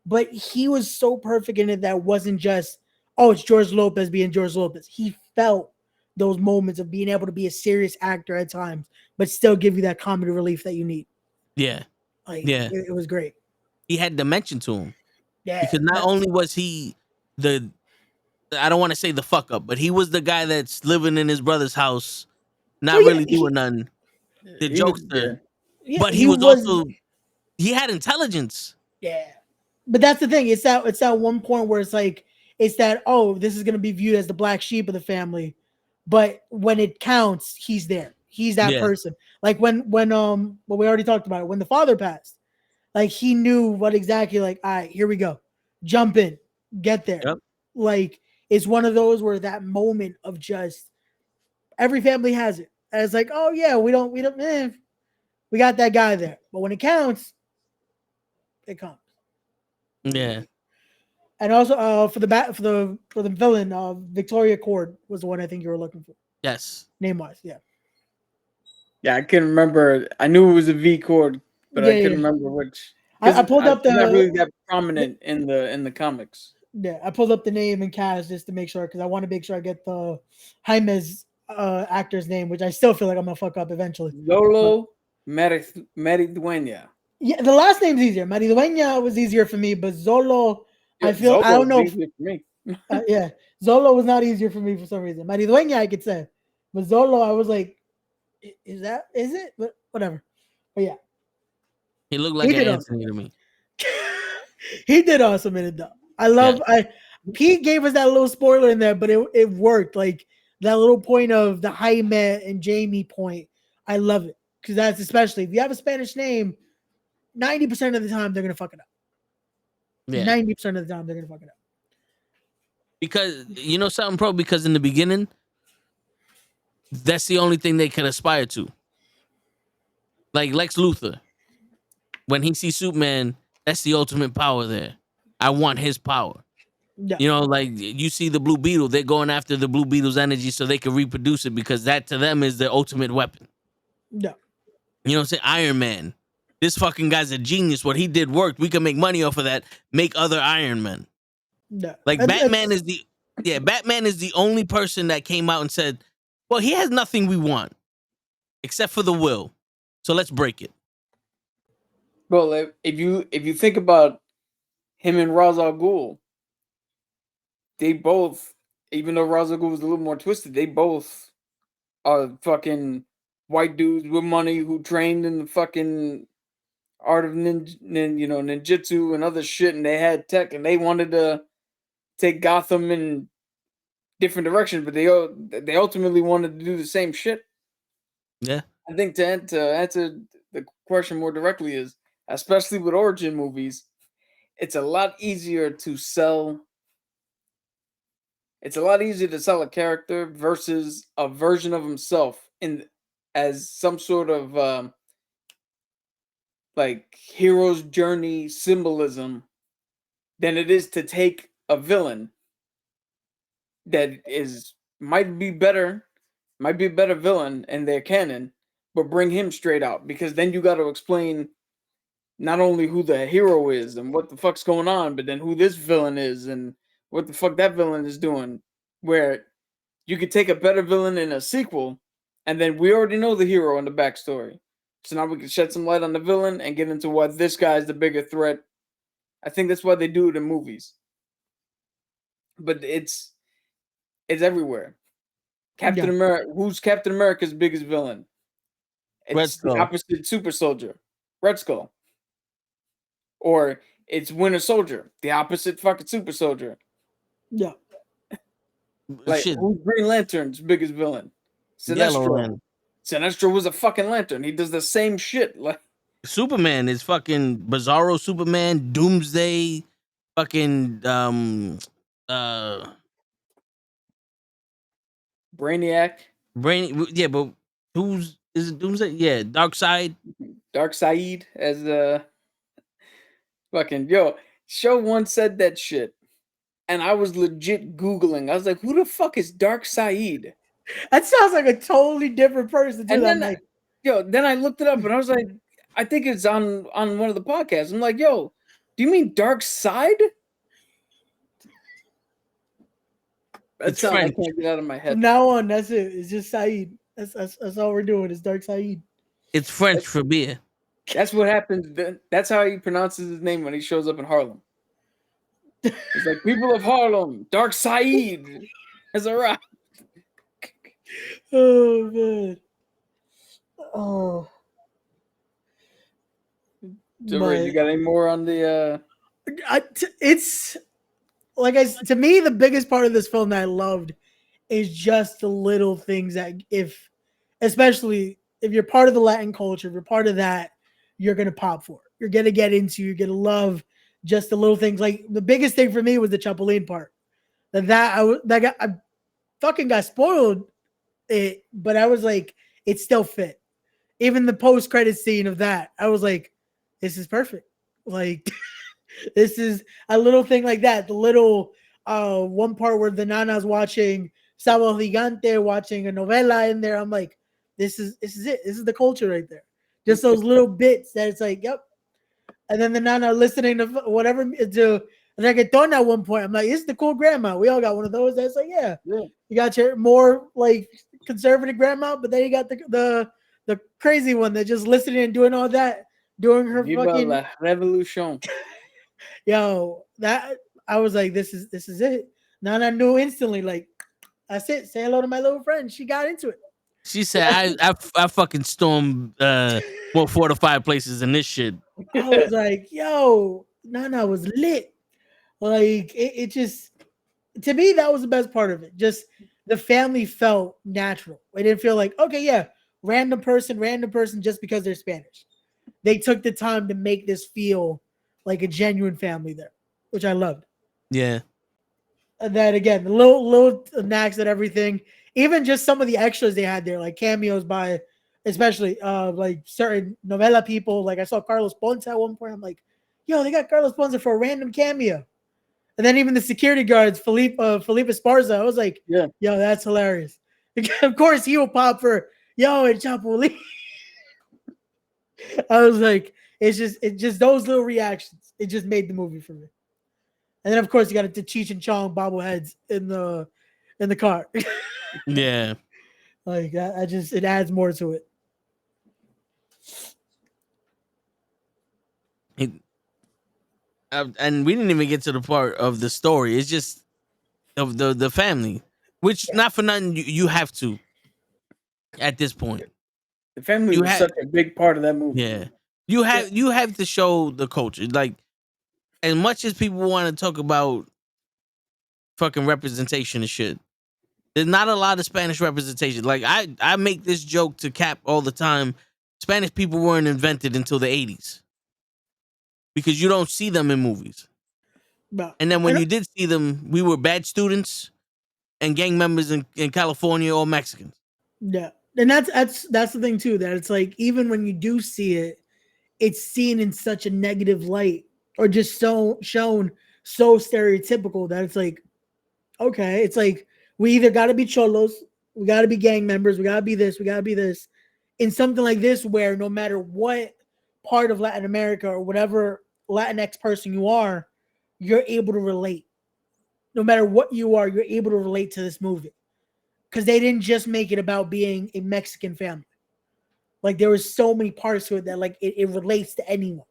but he was so perfect in it that wasn't just, oh, it's George Lopez being George Lopez. He felt those moments of being able to be a serious actor at times, but still give you that comedy relief that you need. Yeah, it was great. He had dimension to him. Yeah, because not only was he the I don't want to say the fuck up, but he was the guy that's living in his brother's house, not Oh, yeah, really doing nothing. The He was, jokester, Yeah, but he he was was. also he had intelligence. Yeah, but that's the thing. It's that one point where it's like it's that, oh, this is gonna be viewed as the black sheep of the family, but when it counts, he's there. He's that Yeah. person. Like when well, we already talked about it. When the father passed, like he knew what exactly. Like, all right, here we go, jump in, get there. Yep. Like it's one of those where that moment of just every family has it. And it's like, oh yeah, we got that guy there, but when it counts, it counts. Yeah. And also for the villain, Victoria Cord was the one I think you were looking for. Yes. Name wise, yeah. yeah, I couldn't remember. I knew it was a V chord, but Yeah, I couldn't yeah. remember which. I pulled up It's not really the that prominent in the comics. yeah, I pulled up the name and cast just to make sure because I want to make sure I get the Jaime's actor's name, which I still feel like I'm gonna fuck up eventually. Lolo Maridueña. Yeah, the last name's easier. Maridueña was easier for me, but Zolo, I feel I Zolo don't know. is easier for me. Yeah, Zolo was not easier for me for some reason. Maridueña I could say, but Zolo I was like, is it? But whatever. But yeah, He looked like He an did Anthony to me. he did awesome in it though. Pete gave us that little spoiler in there, but it worked. Like that little point of the Jaime and Jamie point. I love it because that's especially if you have a Spanish name, 90% of the time they're gonna fuck it up. Yeah. 90% of the time they're gonna fuck it up. Because you know something, bro? Because in the beginning, that's the only thing they could aspire to. Like Lex Luthor, when he sees Superman, that's the ultimate power there. I want his power. Yeah. You know, like you see the Blue Beetle, they're going after the Blue Beetle's energy so they can reproduce it because that to them is their ultimate weapon. Yeah. You know what I'm saying? Iron Man. This fucking guy's a genius. What he did worked. We can make money off of that. Make other Iron Men. Yeah. Like Batman is the only person that came out and said, well, he has nothing we want except for the will. So let's break it. Well, if you think about him and Ra's al Ghul, they both, even though Ra's al Ghul was a little more twisted, they both are fucking white dudes with money who trained in the fucking art of ninjutsu and other shit, and they had tech, and they wanted to take Gotham in different directions, but they ultimately wanted to do the same shit. Yeah. I think to answer the question more directly is, especially with origin movies, it's a lot easier to sell. It's a lot easier to sell a character versus a version of himself as some sort of like hero's journey symbolism than it is to take a villain that might be a better villain in their canon, but bring him straight out, because then you got to explain not only who the hero is and what the fuck's going on, but then who this villain is and what the fuck that villain is doing. Where you could take a better villain in a sequel, and then we already know the hero and the backstory. So now we can shed some light on the villain and get into why this guy's the bigger threat. I think that's why they do it in movies. But it's everywhere. Captain America. Who's Captain America's biggest villain? Red It's Skull. the opposite Super Soldier, Red Skull. Or it's Winter Soldier, the opposite fucking Super Soldier. Yeah. Like, Shit. who's Green Lantern's biggest villain? Yellow Sinestro. Man. Sinestro was a fucking lantern. He does the same shit. Like Superman is fucking Bizarro Superman, Doomsday, fucking Brainiac, Brain. Yeah, but is it Doomsday? Yeah, Darkseid. Darkseid as fucking Show once said that shit, and I was legit Googling. I was like, who the fuck is Darkseid? That sounds like a totally different person too. And I'm then like, then I looked it up and I was like, I think it's on one of the podcasts. I'm like, do you mean Darkseid? That It's sound I French. can't get out of my from head. now on, that's it. It's just Saeed. That's all we're doing is Dark Saeed. It's French for beer. That's what happens. That's how he pronounces his name when he shows up in Harlem. It's like people of Harlem, Dark Saeed has arrived. Oh man. Oh. So, Ray, you got any more on the? It's like to me, the biggest part of this film that I loved is just the little things that, especially if you're part of the Latin culture, if you're part of that, you're gonna pop for it. You're gonna get into. You're gonna love just the little things. Like the biggest thing for me was the Chapulín part. I fucking got spoiled it, but I was like, it still fit. Even the post credit scene of that, I was like, this is perfect. Like, this is a little thing like that. The little one part where the Nana's watching Sábado Gigante, watching a novela in there. I'm like, this is it. This is the culture right there. Just those little bits that it's like, yep. And then the Nana listening to whatever to reggaeton at one point. I'm like, this is the cool grandma. We all got one of those. That's like, yeah. You got your more like conservative grandma, but then you got the crazy one that just listening and doing all that, doing her Viva fucking la revolution. Yo, that I was like, this is it. Nana knew instantly, like, that's it. Say hello to my little friend. She got into it. She said, I fucking stormed more 4 to 5 places in this shit. I was like, yo, Nana was lit. Like, it just, to me, that was the best part of it. Just the family felt natural. It didn't feel like, okay, yeah, random person, just because they're Spanish. They took the time to make this feel like a genuine family there, which I loved. Yeah. And then again, the little knacks at everything, even just some of the extras they had there, like cameos by, especially like certain novela people. Like I saw Carlos Ponce at one point. I'm like, yo, they got Carlos Ponce for a random cameo. And then even the security guards, Felipe Esparza. I was like, yeah, yo, that's hilarious. Of course, he will pop for yo and Chapulín. I was like, it's just those little reactions. It just made the movie for me. And then of course you got the Cheech and Chong bobbleheads in the car. Yeah. Like that, it adds more to it. And we didn't even get to the part of the story. It's just of the family, which not for nothing you have to at this point. The family was such a big part of that movie. Yeah, you have to show the culture. Like, as much as people want to talk about fucking representation and shit, there's not a lot of Spanish representation. Like I make this joke to Cap all the time. Spanish people weren't invented until the 80s because you don't see them in movies. And then when you did see them, we were bad students and gang members in California or Mexicans. Yeah. And that's the thing too, that it's like, even when you do see it, it's seen in such a negative light or just shown so stereotypical that it's like, okay, it's like, we either got to be cholos, we got to be gang members, we got to be this, we got to be this. In something like this, where no matter what part of Latin America or whatever Latinx person you are, you're able to relate. No matter what you are, you're able to relate to this movie. Because they didn't just make it about being a Mexican family. Like, there was so many parts to it that, like, it relates to anyone.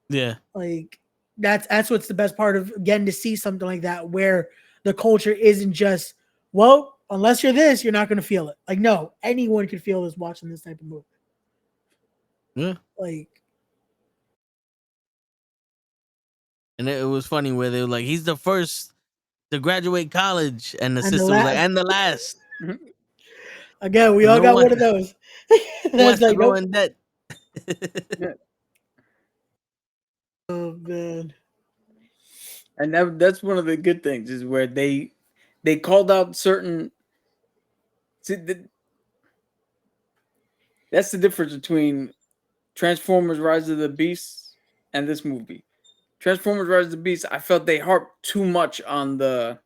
Yeah. Like, that's what's the best part of, again, to see something like that, where the culture isn't just, well, unless you're this, you're not going to feel it. Like, no, anyone can feel this watching this type of movie. Yeah. Like, and it was funny where they were like, he's the first to graduate college, and the sister was like, and the last. Again, we all got one of those. That's like, go in debt. Oh man. And that's one of the good things, is where they called out certain. That's the difference between Transformers: Rise of the Beast and this movie. Transformers: Rise of the Beast, I felt they harped too much on the.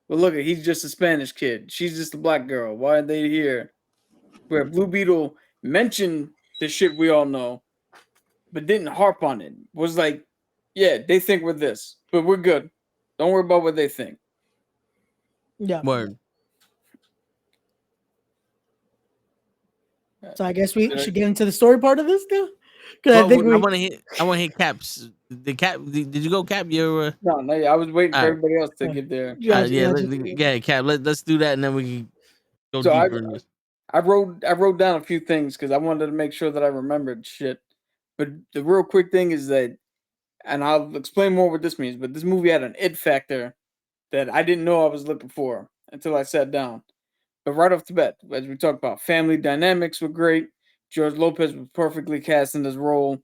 Well, look, he's just a Spanish kid. She's just a black girl. Why are they here? Where Blue Beetle mentioned the shit we all know, but didn't harp on it. Was like, yeah, they think we're this, but we're good. Don't worry about what they think. Yeah. Word. So I guess we should get into the story part of this now. Well, I want to hit Cap's the Cap. Did you go Cap? Your No, I was waiting for Alright. everybody else to Yeah. give their. Yeah, yeah, just- yeah, Cap. Let's do that, and then we can go So deeper in this. I wrote down a few things because I wanted to make sure that I remembered shit. But the real quick thing is that, and I'll explain more what this means. But this movie had an it factor that I didn't know I was looking for until I sat down. But right off the bat, as we talked about, family dynamics were great. George Lopez was perfectly cast in his role.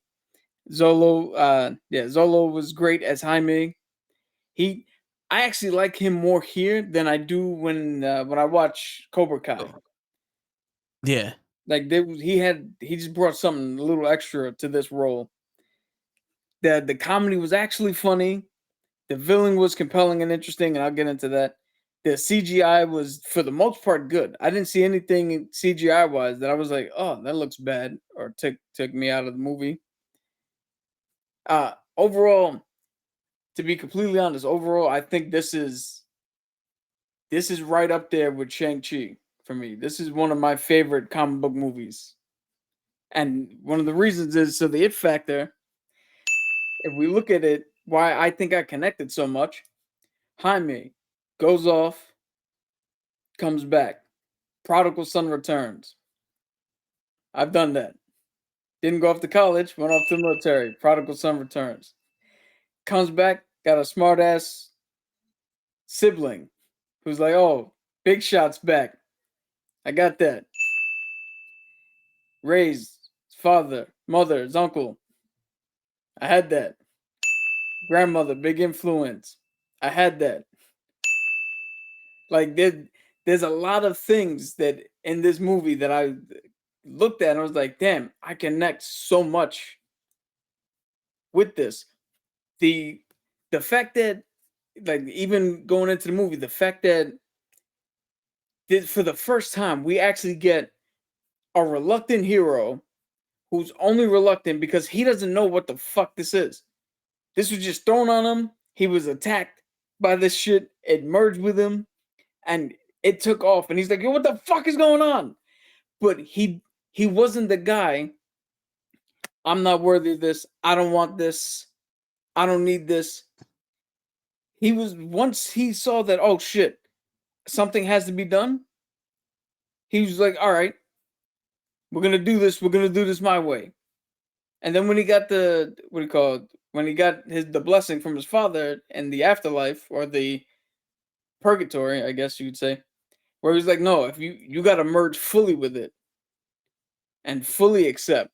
Zolo was great as Jaime. I actually like him more here than I do when I watch Cobra Kai. Yeah, Like he just brought something a little extra to this role. The comedy was actually funny. The villain was compelling and interesting, and I'll get into that. The CGI was for the most part good. I didn't see anything CGI wise that I was like, oh, that looks bad, or took me out of the movie. Overall, to be completely honest, I think this is right up there with Shang-Chi for me. This is one of my favorite comic book movies. And one of the reasons is so the it factor, if we look at it, why I think I connected so much, Jaime goes off, comes back, prodigal son returns. I've done that. Didn't go off to college, went off to the military, prodigal son returns. Comes back, got a smart ass sibling who's like, oh, big shot's back. I got that. Raised his father, mother, his uncle. I had that. Grandmother, big influence. I had that. Like there's a lot of things that in this movie that I looked at and I was like, damn, I connect so much with this. The fact that, like, even going into the movie, the fact that for the first time we actually get a reluctant hero who's only reluctant because he doesn't know what the fuck this is. This was just thrown on him. He was attacked by this shit. It merged with him, and it took off. And he's like, "Yo, what the fuck is going on?" But he wasn't the guy. I'm not worthy of this. I don't want this. I don't need this. He was, once he saw that, oh shit, something has to be done. He was like, all right, we're gonna do this. We're gonna do this my way. And then when he got the, what do you call it? When he got the blessing from his father in the afterlife, or the purgatory, I guess you could say, where he was like, no, if you got to merge fully with it and fully accept.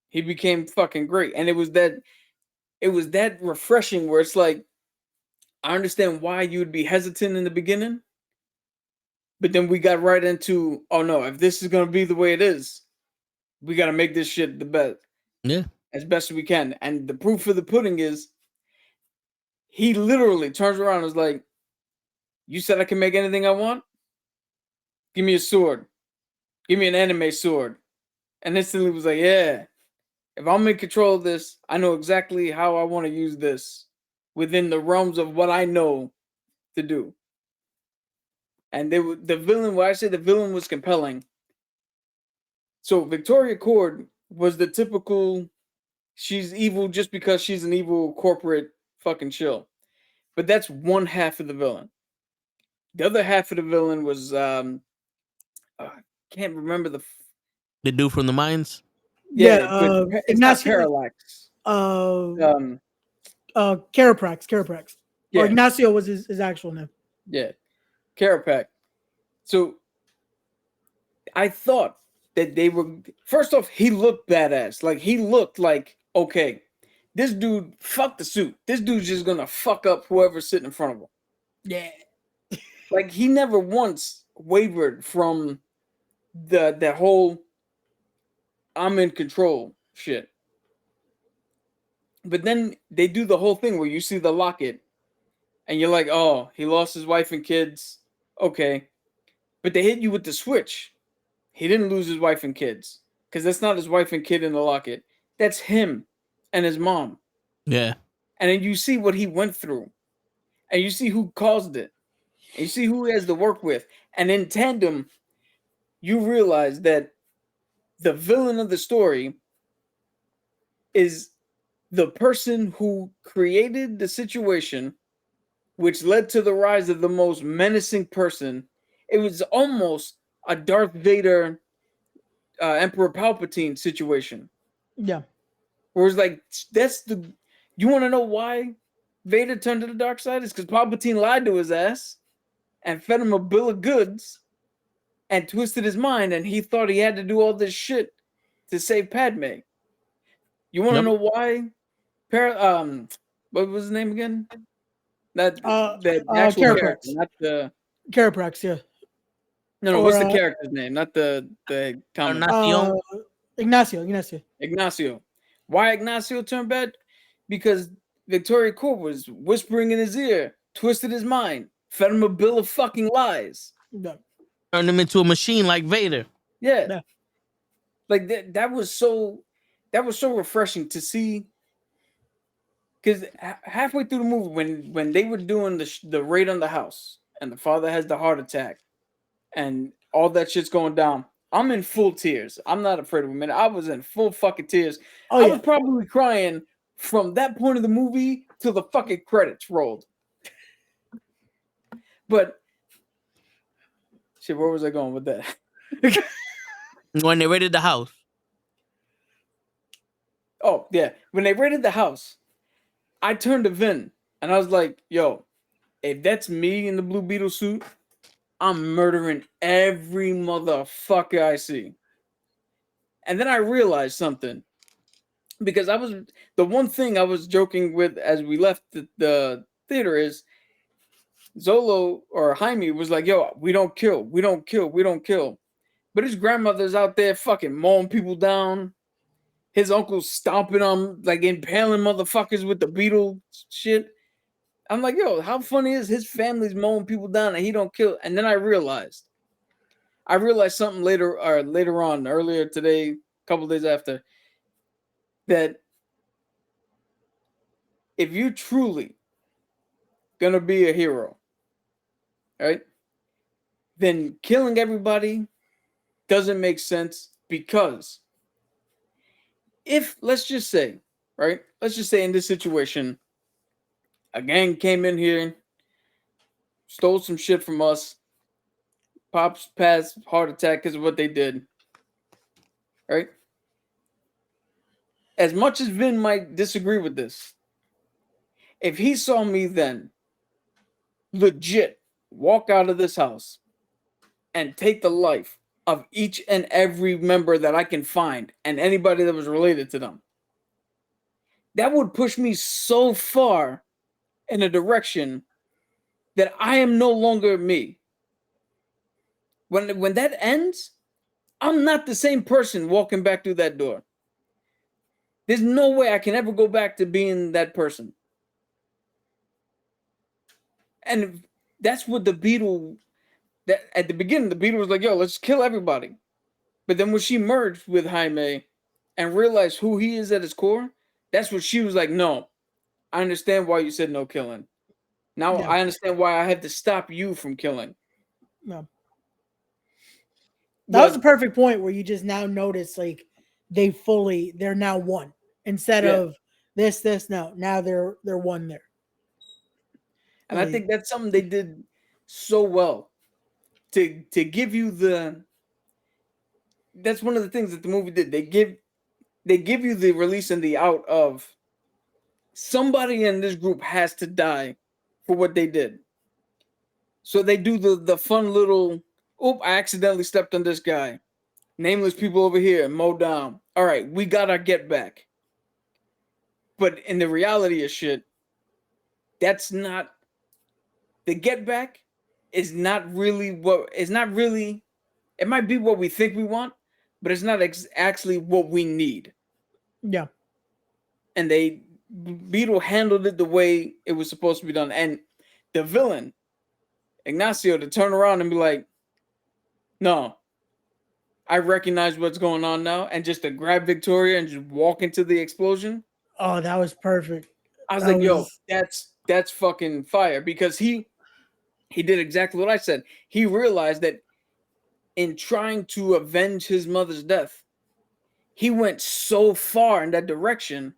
He became fucking great, and it was that refreshing where it's like, I understand why you would be hesitant in the beginning, but then we got right into, oh no, if this is gonna be the way it is, we got to make this shit the best. yeah, As best as we can. And the proof of the pudding is he literally turns around and is like, you said I can make anything I want? Give me a sword. Give me an anime sword. And instantly was like, yeah, if I'm in control of this, I know exactly how I want to use this within the realms of what I know to do. And the villain, when I say the villain was compelling. So Victoria Cord was the typical, she's evil just because she's an evil corporate fucking shill. But that's one half of the villain. The other half of the villain was I can't remember the dude from the mines. but it's not Ignacio, Parallax. Caraprax, Yeah. or Ignacio was his actual name. Yeah, Carapac. So I thought that they were, first off, he looked badass. Like, he looked like, okay, this dude, fuck the suit. This dude's just gonna fuck up whoever's sitting in front of him. Yeah. Like, he never once wavered from that whole I'm in control shit. But then they do the whole thing where you see the locket and you're like, oh, he lost his wife and kids. Okay. But they hit you with the switch. He didn't lose his wife and kids, because that's not his wife and kid in the locket. That's him and his mom. Yeah, And then you see what he went through, and you see who caused it, and you see who he has to work with. And in tandem, you realize that the villain of the story is the person who created the situation, which led to the rise of the most menacing person. It was almost a Darth Vader, Emperor Palpatine situation. Yeah. Where it's like, that's the. You want to know why Vader turned to the dark side? It's because Palpatine lied to his ass and fed him a bill of goods and twisted his mind, and he thought he had to do all this shit to save Padme. You want to know why? What was his name again? The actual Caraprax. character, not the Caraprax, yeah. no. What's the character's name? Not the comic. Ignacio. Ignacio. Why Ignacio turned bad? Because Victoria Court was whispering in his ear, twisted his mind, fed him a bill of fucking lies. Yeah. Turned him into a machine like Vader. Yeah. Like that was so refreshing to see. Because halfway through the movie, when they were doing the raid on the house, and the father has the heart attack, and all that shit's going down, I'm in full tears. I'm not afraid of a minute. I was in full fucking tears. I was probably crying from that point of the movie till the fucking credits rolled. But shit, where was I going with that? When they raided the house. Oh yeah, when they raided the house, I turned to Vin and I was like, yo, if that's me in the blue Beetle suit, I'm murdering every motherfucker I see. And then I realized something. Because the one thing I was joking with as we left the theater is Zolo or Jaime was like, yo, we don't kill. But his grandmother's out there fucking mowing people down. His uncle's stomping on, like impaling motherfuckers with the Beetle shit. I'm like, yo, how funny is his family's mowing people down and he don't kill? And then I realized something later on, earlier today, a couple days after, that if you truly gonna be a hero, right, then killing everybody doesn't make sense, because if, let's just say in this situation, a gang came in here, stole some shit from us, Pops passed heart attack because of what they did, right? As much as Vin might disagree with this, if he saw me then legit walk out of this house and take the life of each and every member that I can find and anybody that was related to them, that would push me so far in a direction that I am no longer me. When that ends, I'm not the same person walking back through that door. There's no way I can ever go back to being that person. And that's what the Beetle, that at the beginning, the Beetle was like, yo, let's kill everybody. But then when she merged with Jaime and realized who he is at his core, that's what she was like, no, I understand why you said no killing. Now I understand why I had to stop you from killing. No. That was the perfect point where you just now notice, like, they're now one instead of this. No, now they're one there. And I think that's something they did so well to give you that's one of the things that the movie did. They give you the release and the out of somebody in this group has to die for what they did. So they do the fun little, I accidentally stepped on this guy. Nameless people over here, mow down. All right, we got our get back. But in the reality of shit, that's not, the get back is not really it might be what we think we want, but it's not actually what we need. Yeah. And Beetle handled it the way it was supposed to be done. And the villain, Ignacio, to turn around and be like, no, I recognize what's going on now, and just to grab Victoria and just walk into the explosion. Oh, that was perfect. I was like, yo, that's fucking fire, because he did exactly what I said. He realized that in trying to avenge his mother's death, he went so far in that direction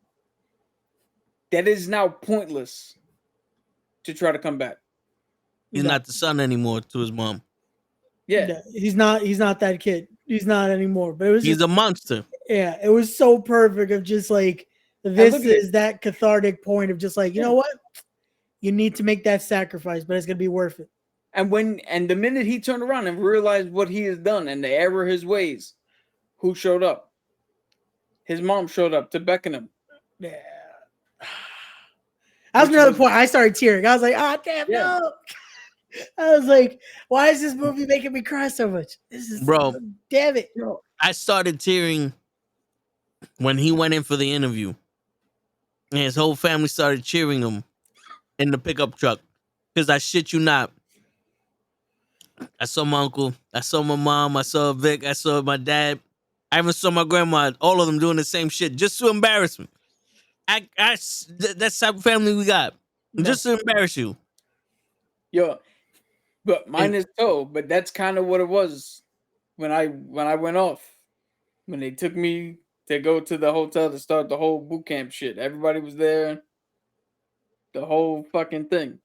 that is now pointless to try to come back. He's not the son anymore to his mom. Yeah. Yeah, he's not that kid. He's not anymore. But it was He's just, a monster. yeah, it was so perfect of just like this is that cathartic point of just like, you know what? You need to make that sacrifice, but it's gonna be worth it. And the minute he turned around and realized what he has done and the error of his ways, who showed up? His mom showed up to beckon him. Yeah. That was another point. I started tearing. I was like, ah, damn, no. I was like, why is this movie making me cry so much? This is Bro. Damn it. I started tearing when he went in for the interview. And his whole family started cheering him in the pickup truck. Because I shit you not. I saw my uncle. I saw my mom. I saw Vic. I saw my dad. I even saw my grandma. All of them doing the same shit just to embarrass me. That's the type of family we got. Just to embarrass you. Yo, but mine is so. But that's kind of what it was when I went off. When they took me to go to the hotel to start the whole boot camp shit. Everybody was there. The whole fucking thing.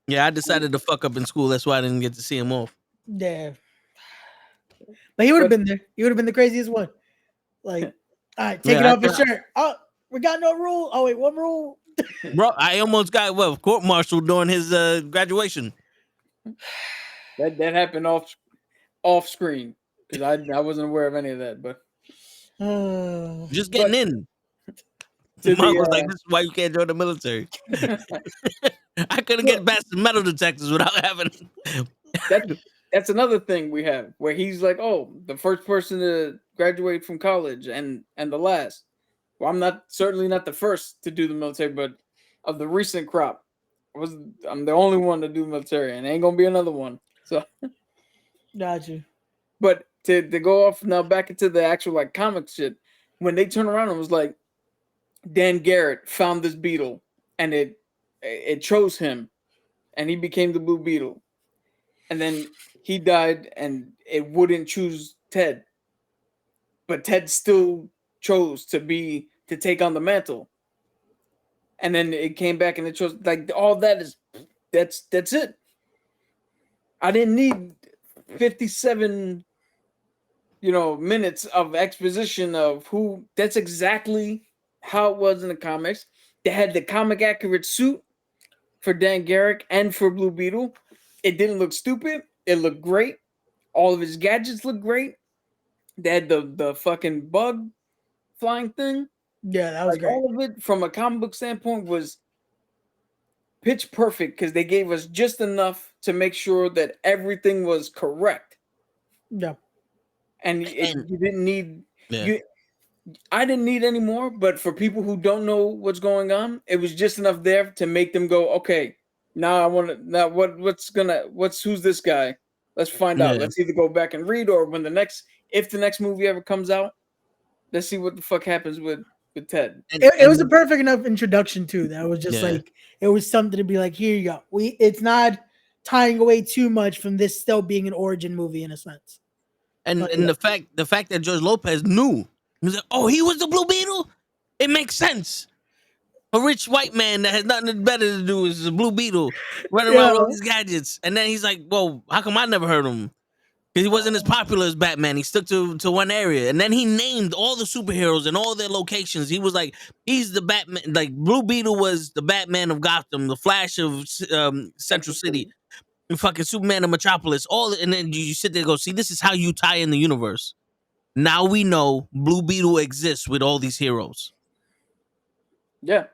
Yeah, I decided to fuck up in school. That's why I didn't get to see him off. Yeah. But he would have been there. He would have been the craziest one. Like, all right, take it off your shirt. Oh, we got no rule. Oh, wait, one rule. Bro, I almost got court-martialed during his graduation. That happened off screen because I wasn't aware of any of that. But just getting in. Mom was like, "This is why you can't join the military." I couldn't get past the metal detectors without having. That's another thing we have where he's like, "Oh, the first person to graduate from college and the last." Well, I'm certainly not the first to do the military, but of the recent crop, I'm the only one to do military, and ain't gonna be another one. So, got you. But to go off now back into the actual like comic shit, when they turn around and was like, Dan Garrett found this beetle, and it chose him, and he became the Blue Beetle, and then he died, and it wouldn't choose Ted, but Ted still chose to take on the mantle, and then it came back and it chose like all that's it. I didn't need 57 minutes of exposition of who. That's exactly how it was in the comics. They had the comic accurate suit for Dan Garrett and for Blue Beetle. It didn't look stupid. It looked great. All of his gadgets looked great. They had the fucking bug flying thing. Yeah, that was great. All of it from a comic book standpoint was pitch perfect because they gave us just enough to make sure that everything was correct. Yeah. And you didn't need I didn't need any more, but for people who don't know what's going on, it was just enough there to make them go, okay, now I want to now who's this guy? Let's find out. Let's either go back and read, or if the next movie ever comes out, let's see what the fuck happens with Ted. It was a perfect enough introduction too. That was just like it was something to be like, here you go. It's not tying away too much from this still being an origin movie in a sense. And the fact that George Lopez knew, he was like, oh, he was the Blue Beetle? It makes sense. A rich white man that has nothing better to do is a Blue Beetle running around with all these gadgets. And then he's like, well, how come I never heard of him? Because he wasn't as popular as Batman. He stuck to one area. And then he named all the superheroes and all their locations. He was like, he's the Batman. Like, Blue Beetle was the Batman of Gotham, the Flash of Central City, and fucking Superman of Metropolis. And then you sit there and go, see, this is how you tie in the universe. Now we know Blue Beetle exists with all these heroes. Yeah.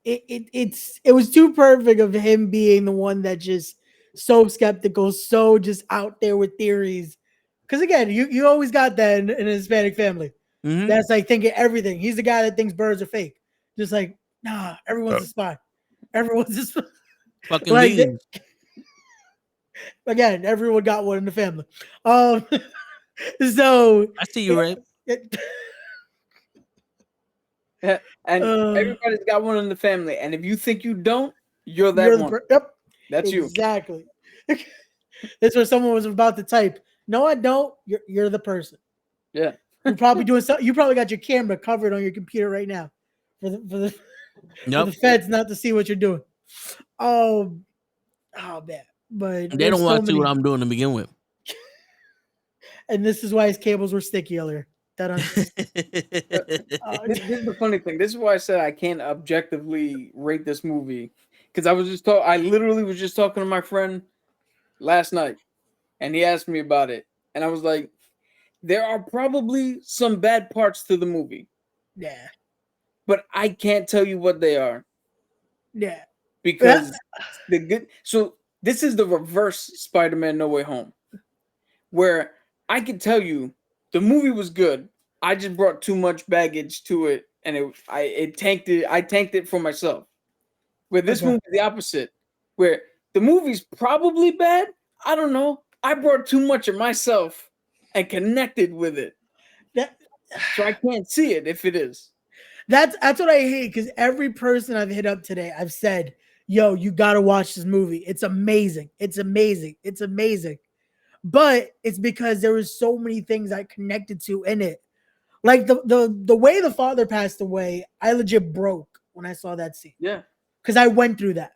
It was too perfect of him being the one that just so skeptical, so just out there with theories. Because again, you always got that in a Hispanic family. Mm-hmm. That's like thinking everything. He's the guy that thinks birds are fake. Just like, nah, everyone's a spy. Everyone's a spy. Fucking like, again, everyone got one in the family. So I see you, Ray. And everybody's got one in the family. And if you think you don't, you're that one. Yep. That's you. Exactly. That's where someone was about to type. No, I don't. You're the person. Yeah. You're probably doing something. You probably got your camera covered on your computer right now for Yep. the feds not to see what you're doing. Oh man. But They there's don't want so to see many, what I'm doing to begin with. and this is why his cables were sticky earlier. This is the funny thing. This is why I said I can't objectively rate this movie, because I literally was just talking to my friend last night, and he asked me about it, and I was like, there are probably some bad parts to the movie, yeah. but I can't tell you what they are Yeah. because the good. So this is the reverse Spider-Man No Way Home, where I can tell you the movie was good. I just brought too much baggage to it, and it tanked it. I tanked it for myself. Where this movie is the opposite, where the movie's probably bad. I don't know. I brought too much of myself and connected with it, so I can't see it if it is. That's what I hate, because every person I've hit up today, I've said, "Yo, you gotta watch this movie. It's amazing. It's amazing. It's amazing." But it's because there was so many things I connected to in it. Like the way the father passed away, I legit broke when I saw that scene. Yeah, because I went through that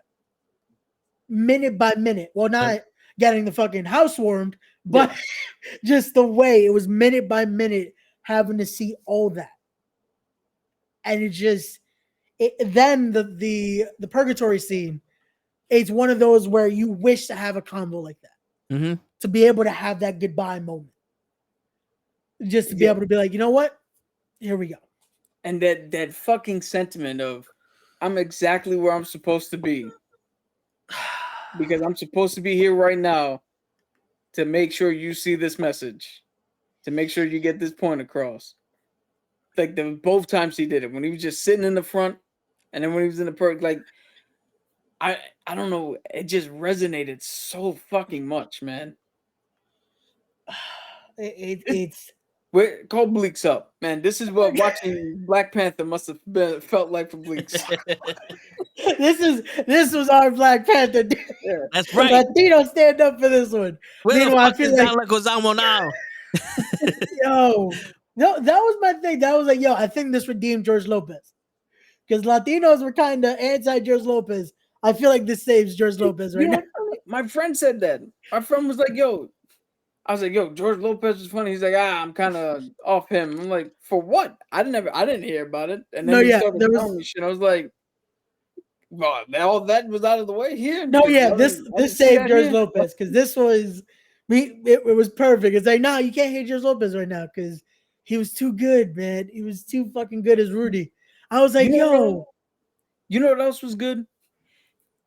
minute by minute. Well, not getting the fucking house warmed, but just the way it was minute by minute having to see all that. And it just then the purgatory scene, it's one of those where you wish to have a combo like that. Mm-hmm. To be able to have that goodbye moment. Just to be able to be like, you know what? Here we go. And that fucking sentiment of I'm exactly where I'm supposed to be. Because I'm supposed to be here right now to make sure you see this message. To make sure you get this point across. Like both times he did it. When he was just sitting in the front and then when he was in the perk, like I don't know, it just resonated so fucking much, man. It's call Bleaks up, man. This is what watching Black Panther must have felt like for Bleaks. this was our Black Panther. Yeah. That's right. Latino stand up for this one. Where Meanwhile, the fuck is Don Leguizamo now? Yo, no, that was my thing. That was like, yo, I think this redeemed George Lopez. Because Latinos were kind of anti George Lopez. I feel like this saves George Lopez right now. My friend said that. My friend was like, yo, I was like, yo, George Lopez is funny. He's like, I'm kind of off him. I'm like, for what? I didn't hear about it. And then he started telling me shit. I was like, well, all that was out of the way here. No, yeah, this saved George Lopez, because this was it was perfect. It's like, no, you can't hate George Lopez right now because he was too good, man. He was too fucking good as Rudy. I was like, yo. You know what else was good?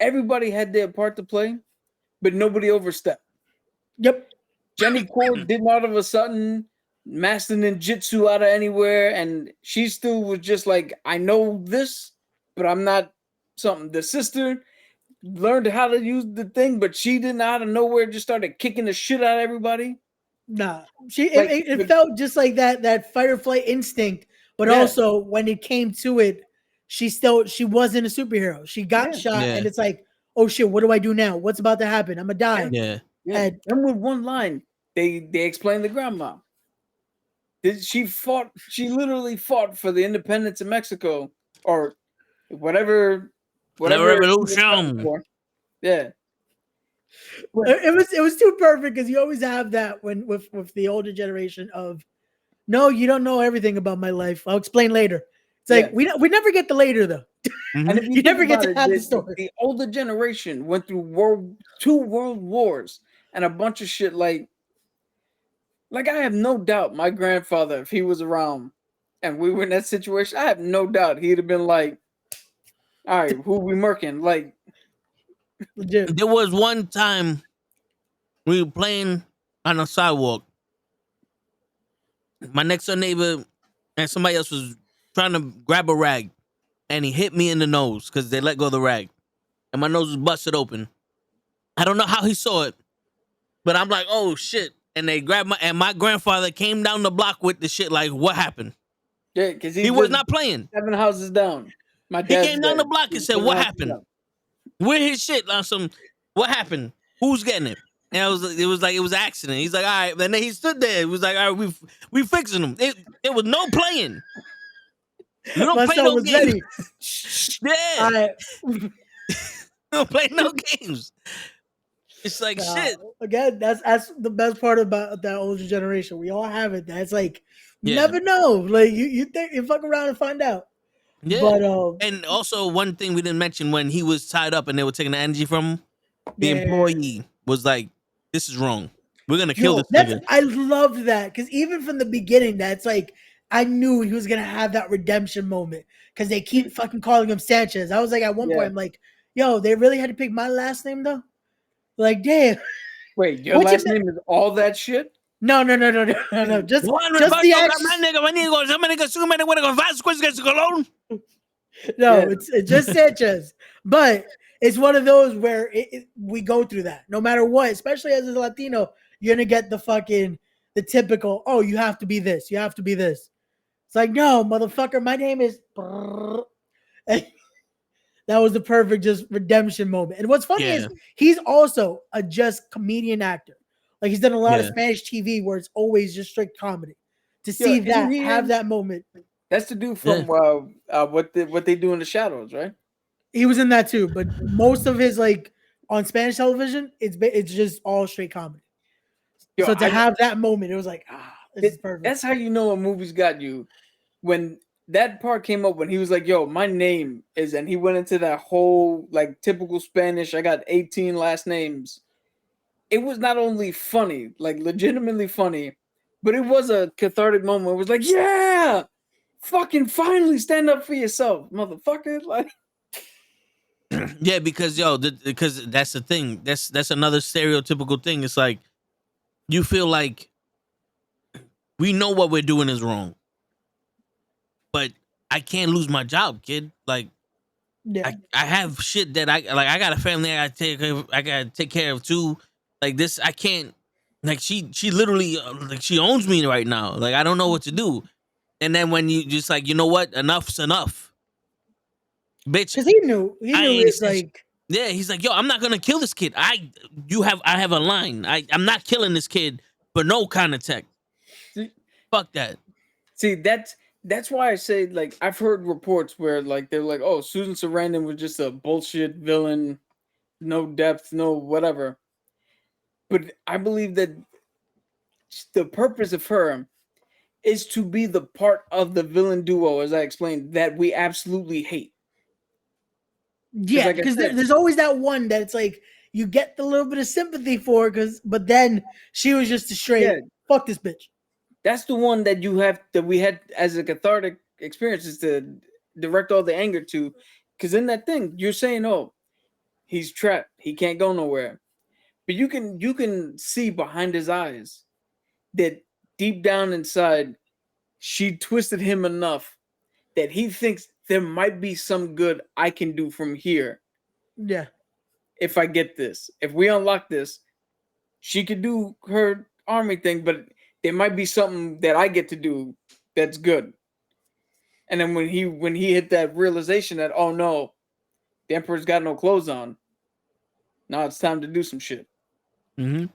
Everybody had their part to play, but nobody overstepped. Yep. Jenny Cord didn't all of a sudden master ninjutsu out of anywhere, and she still was just like, I know this, but I'm not something. The sister learned how to use the thing, but she didn't out of nowhere just started kicking the shit out of everybody. Nah, it felt just like that fight or flight instinct, but also when it came to it, she wasn't a superhero. She got shot, and it's like, oh shit, what do I do now? What's about to happen? I'm gonna die. Yeah. And with one line, they explained the grandma. She literally fought for the independence of Mexico or whatever revolution. Yeah. It was too perfect because you always have that when with the older generation of, no, you don't know everything about my life. I'll explain later. It's like we never get the later though. And if you never get to have the story. The older generation went through two world wars and a bunch of shit. Like I have no doubt my grandfather, if he was around and we were in that situation, I have no doubt he'd have been like, all right, who we murking? Like, legit. There was one time we were playing on a sidewalk. My next door neighbor and somebody else was trying to grab a rag, and he hit me in the nose because they let go of the rag, and my nose was busted open. I don't know how he saw it, but I'm like, oh shit. And they grabbed my grandfather came down the block with the shit like, what happened? Yeah, because he was not playing. 7 houses down. He came down the block and said, what happened? Where his shit on some, what happened? Who's getting it? And it was like it was an accident. He's like, all right. And then he stood there. He was like, all right, we fixing him. It was no playing. You don't My play son no was games. ready. Yeah, I, you don't play no games. It's like shit. again, that's the best part about that older generation. We all have it. That's like you Yeah. never know. Like you think you fuck around and find out. Yeah. But And also one thing we didn't mention, when he was tied up and they were taking the energy from him, the yeah. employee was like, "This is wrong. We're gonna kill Yo, this nigga." I loved that because even from the beginning, that's like I knew he was gonna have that redemption moment because they keep fucking calling him Sanchez. I was like, at one point, Yeah. I'm like, yo, they really had to pick my last name though. Like, damn. Wait, your What's your last name is all that shit? No. Just Juan just the Reparto, X. my nigga, somebody got so many wanna go fast questions Cologne. No, Yeah. it's just Sanchez. But it's one of those where we go through that no matter what, especially as a Latino. You're gonna get the typical. Oh, you have to be this. You have to be this. It's like, no, motherfucker, my name is. That was the perfect just redemption moment. And what's funny is Yeah. he's also a just comedian actor. Like he's done a lot of Yeah. Spanish TV where it's always just straight comedy. To Yo, see isn't that, he have in- that moment. That's the dude from what they do in the shadows, right? He was in that too, but most of his like on Spanish television, it's just all straight comedy. Yo, So to have that moment, it was like, this is perfect. That's how you know a movie's got you. When that part came up, when he was like, "Yo, my name is," and he went into that whole like typical Spanish. I got 18 last names. It was not only funny, like legitimately funny, but it was a cathartic moment. It was like, "Yeah, fucking finally stand up for yourself, motherfucker!" Like, Yeah, because because that's the thing. That's another stereotypical thing. It's like you feel like we know what we're doing is wrong, but I can't lose my job, kid. Like yeah. I have shit that I got a family I gotta take care of too. Like this, I can't. Like she literally like she owns me right now. Like I don't know what to do. And then when you just like, you know what, enough's enough, bitch. Because he knew I ain't it's said like Yeah, he's like, yo, I'm not gonna kill this kid. I have a line. I'm not killing this kid for no kind of tech. Fuck that. see, that's why I say, like, I've heard reports where like they're like, "Oh, Susan Sarandon was just a bullshit villain, no depth, no whatever." But I believe that the purpose of her is to be the part of the villain duo, as I explained, that we absolutely hate. yeah, like I because said- there's always that one that's like you get the little bit of sympathy for but then she was just a straight Yeah. fuck this bitch. That's the one that we had as a cathartic experience, is to direct all the anger to, because in that thing you're saying, "Oh, he's trapped, he can't go nowhere," but you can see behind his eyes that deep down inside she twisted him enough that he thinks there might be some good I can do from here Yeah. if I get this. If we unlock this, she could do her army thing, but there might be something that I get to do that's good. And then when he hit that realization that, oh no, the Emperor's got no clothes on, now it's time to do some shit. Mm-hmm.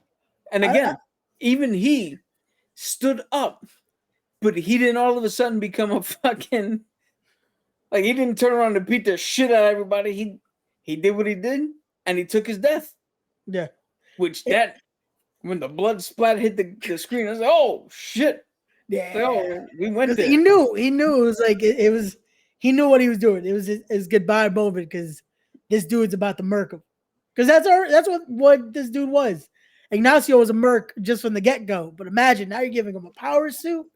And again, even he stood up, but he didn't all of a sudden become a fucking, like, he didn't turn around and beat the shit out of everybody. He did what he did, and he took his death. Yeah. Which when the blood splat hit the screen, I was like, oh shit. Yeah. Like, oh, we went there. He knew it was like it was he knew what he was doing. It was his goodbye moment because this dude's about to murk him. Because that's what this dude was. Ignacio was a merc just from the get-go. But imagine now you're giving him a power suit.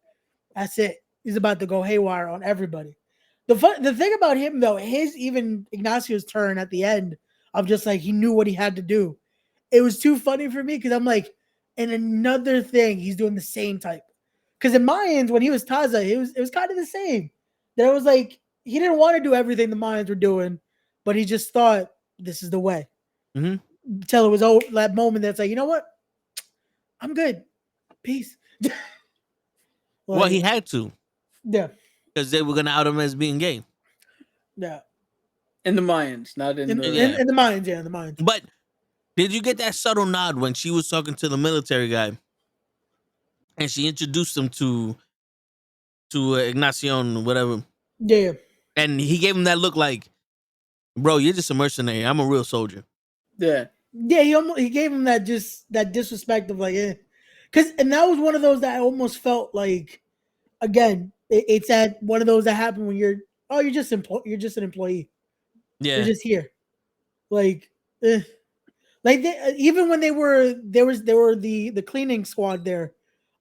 That's it. He's about to go haywire on everybody. The thing about him though, even Ignacio's turn at the end of just like he knew what he had to do. It was too funny for me because I'm like, and another thing, he's doing the same type. Because in Mayans, when he was Taza, it was kind of the same. That it was like he didn't want to do everything the Mayans were doing, but he just thought this is the way. Mm-hmm. Till it was that moment that's like, you know what? I'm good. Peace. Well, he had to. Yeah. Because they were gonna out him as being gay. Yeah. In the Mayans, not in the in the Mayans, yeah, in the Mayans. But did you get that subtle nod when she was talking to the military guy and she introduced him to Ignacion, whatever? Yeah. And he gave him that look like, bro, you're just a mercenary. I'm a real soldier. Yeah. Yeah, he gave him that disrespect of like, and that was one of those that I almost felt like, again, it's at one of those that happen when you're just you're just an employee, you're Yeah. just here, like, like even when they were the cleaning squad there,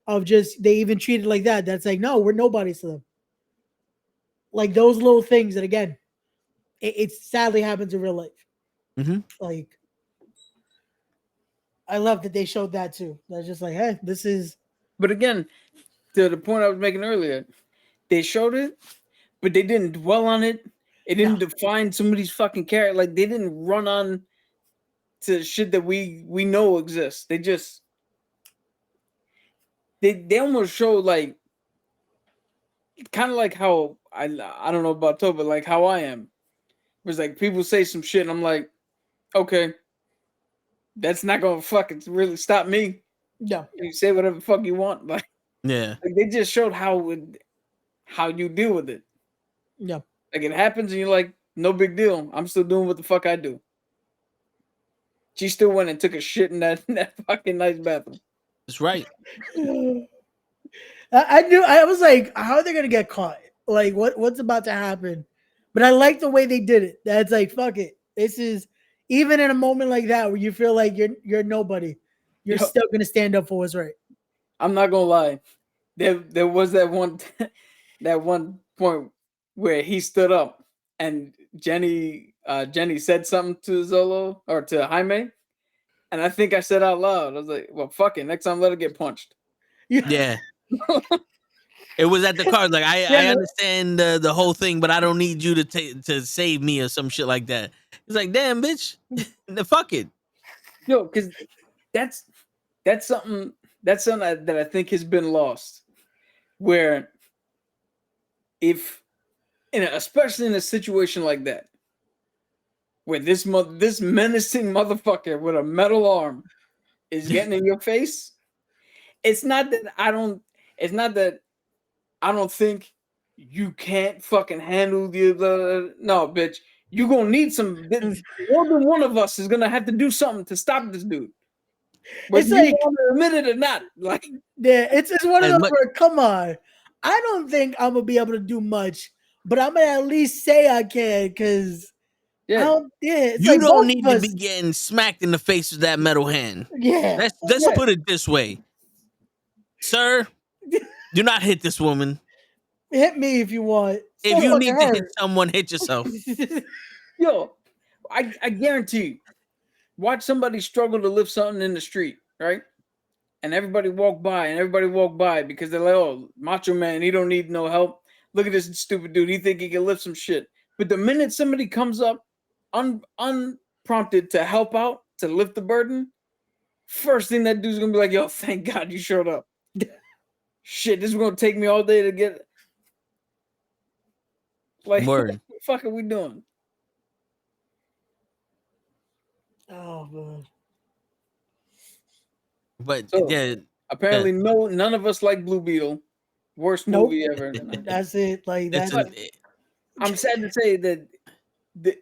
of just they even treated like that. That's like, no, we're nobodies to them. Like those little things that again, it sadly happens in real life. Mm-hmm. Like, I love that they showed that too. That's just like, hey, this is. But again, to the point I was making earlier, they showed it, but they didn't dwell on it. It didn't define somebody's fucking character. Like they didn't run on to shit that we know exists. They just they almost showed like kind of like how I don't know about Toby, but like how I am. It was like people say some shit and I'm like, okay, that's not gonna fucking really stop me. No. You say whatever the fuck you want. Like they just showed how you deal with it. Yeah. Like it happens and you're like, no big deal. I'm still doing what the fuck I do. She still went and took a shit in that fucking nice bathroom. That's right. I knew. I was like, how are they gonna get caught? Like, what's about to happen? But I like the way they did it. That's like, fuck it. This is even in a moment like that where you feel like you're nobody, you're still gonna stand up for what's right. I'm not gonna lie. There was that one that one point where he stood up and Jenny said something to Zolo or to Jaime, and I think I said out loud, I was like, well, fuck it, next time let her get punched. Yeah. It was at the card. Like I understand the whole thing, but I don't need you to save me or some shit like that. It's like, damn, bitch, fuck it. Yo, because that's something that I think has been lost. Where if especially in a situation like that, where this menacing motherfucker with a metal arm is getting in your face, it's not that I don't think you can't fucking handle the no, bitch. You gonna need some more than one of us is gonna have to do something to stop this dude. Whether It's like, you want to admit it or not. Like, yeah, it's one of those where, come on, I don't think I'm gonna be able to do much, but I'm gonna at least say I can, because it's you like don't need to be getting smacked in the face with that metal hand. Yeah, let's put it this way, sir. Do not hit this woman. Hit me if you want. If you need to hit someone, hit yourself. Yo, I guarantee you, watch somebody struggle to lift something in the street, right? And everybody walk by because they're like, oh, Macho Man, he don't need no help. Look at this stupid dude. He think he can lift some shit. But the minute somebody comes up unprompted to help out, to lift the burden, first thing that dude's gonna be like, yo, thank God you showed up. Shit, this is gonna take me all day to get it. Like, what the fuck are we doing? Oh man. But so, apparently none of us like Blue Beetle. Worst movie ever. That's it. Like that's. I'm sad to say that.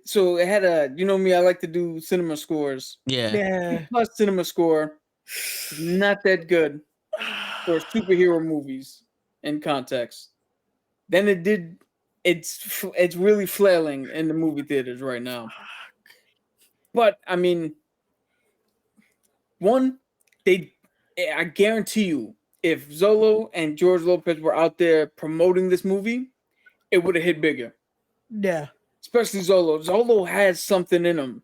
So it had you know me, I like to do cinema scores. Yeah. Plus cinema score, not that good for superhero movies in context. Then it's really flailing in the movie theaters right now. But I mean, I guarantee you, if Zolo and George Lopez were out there promoting this movie, it would have hit bigger. Yeah. Especially Zolo. Zolo has something in him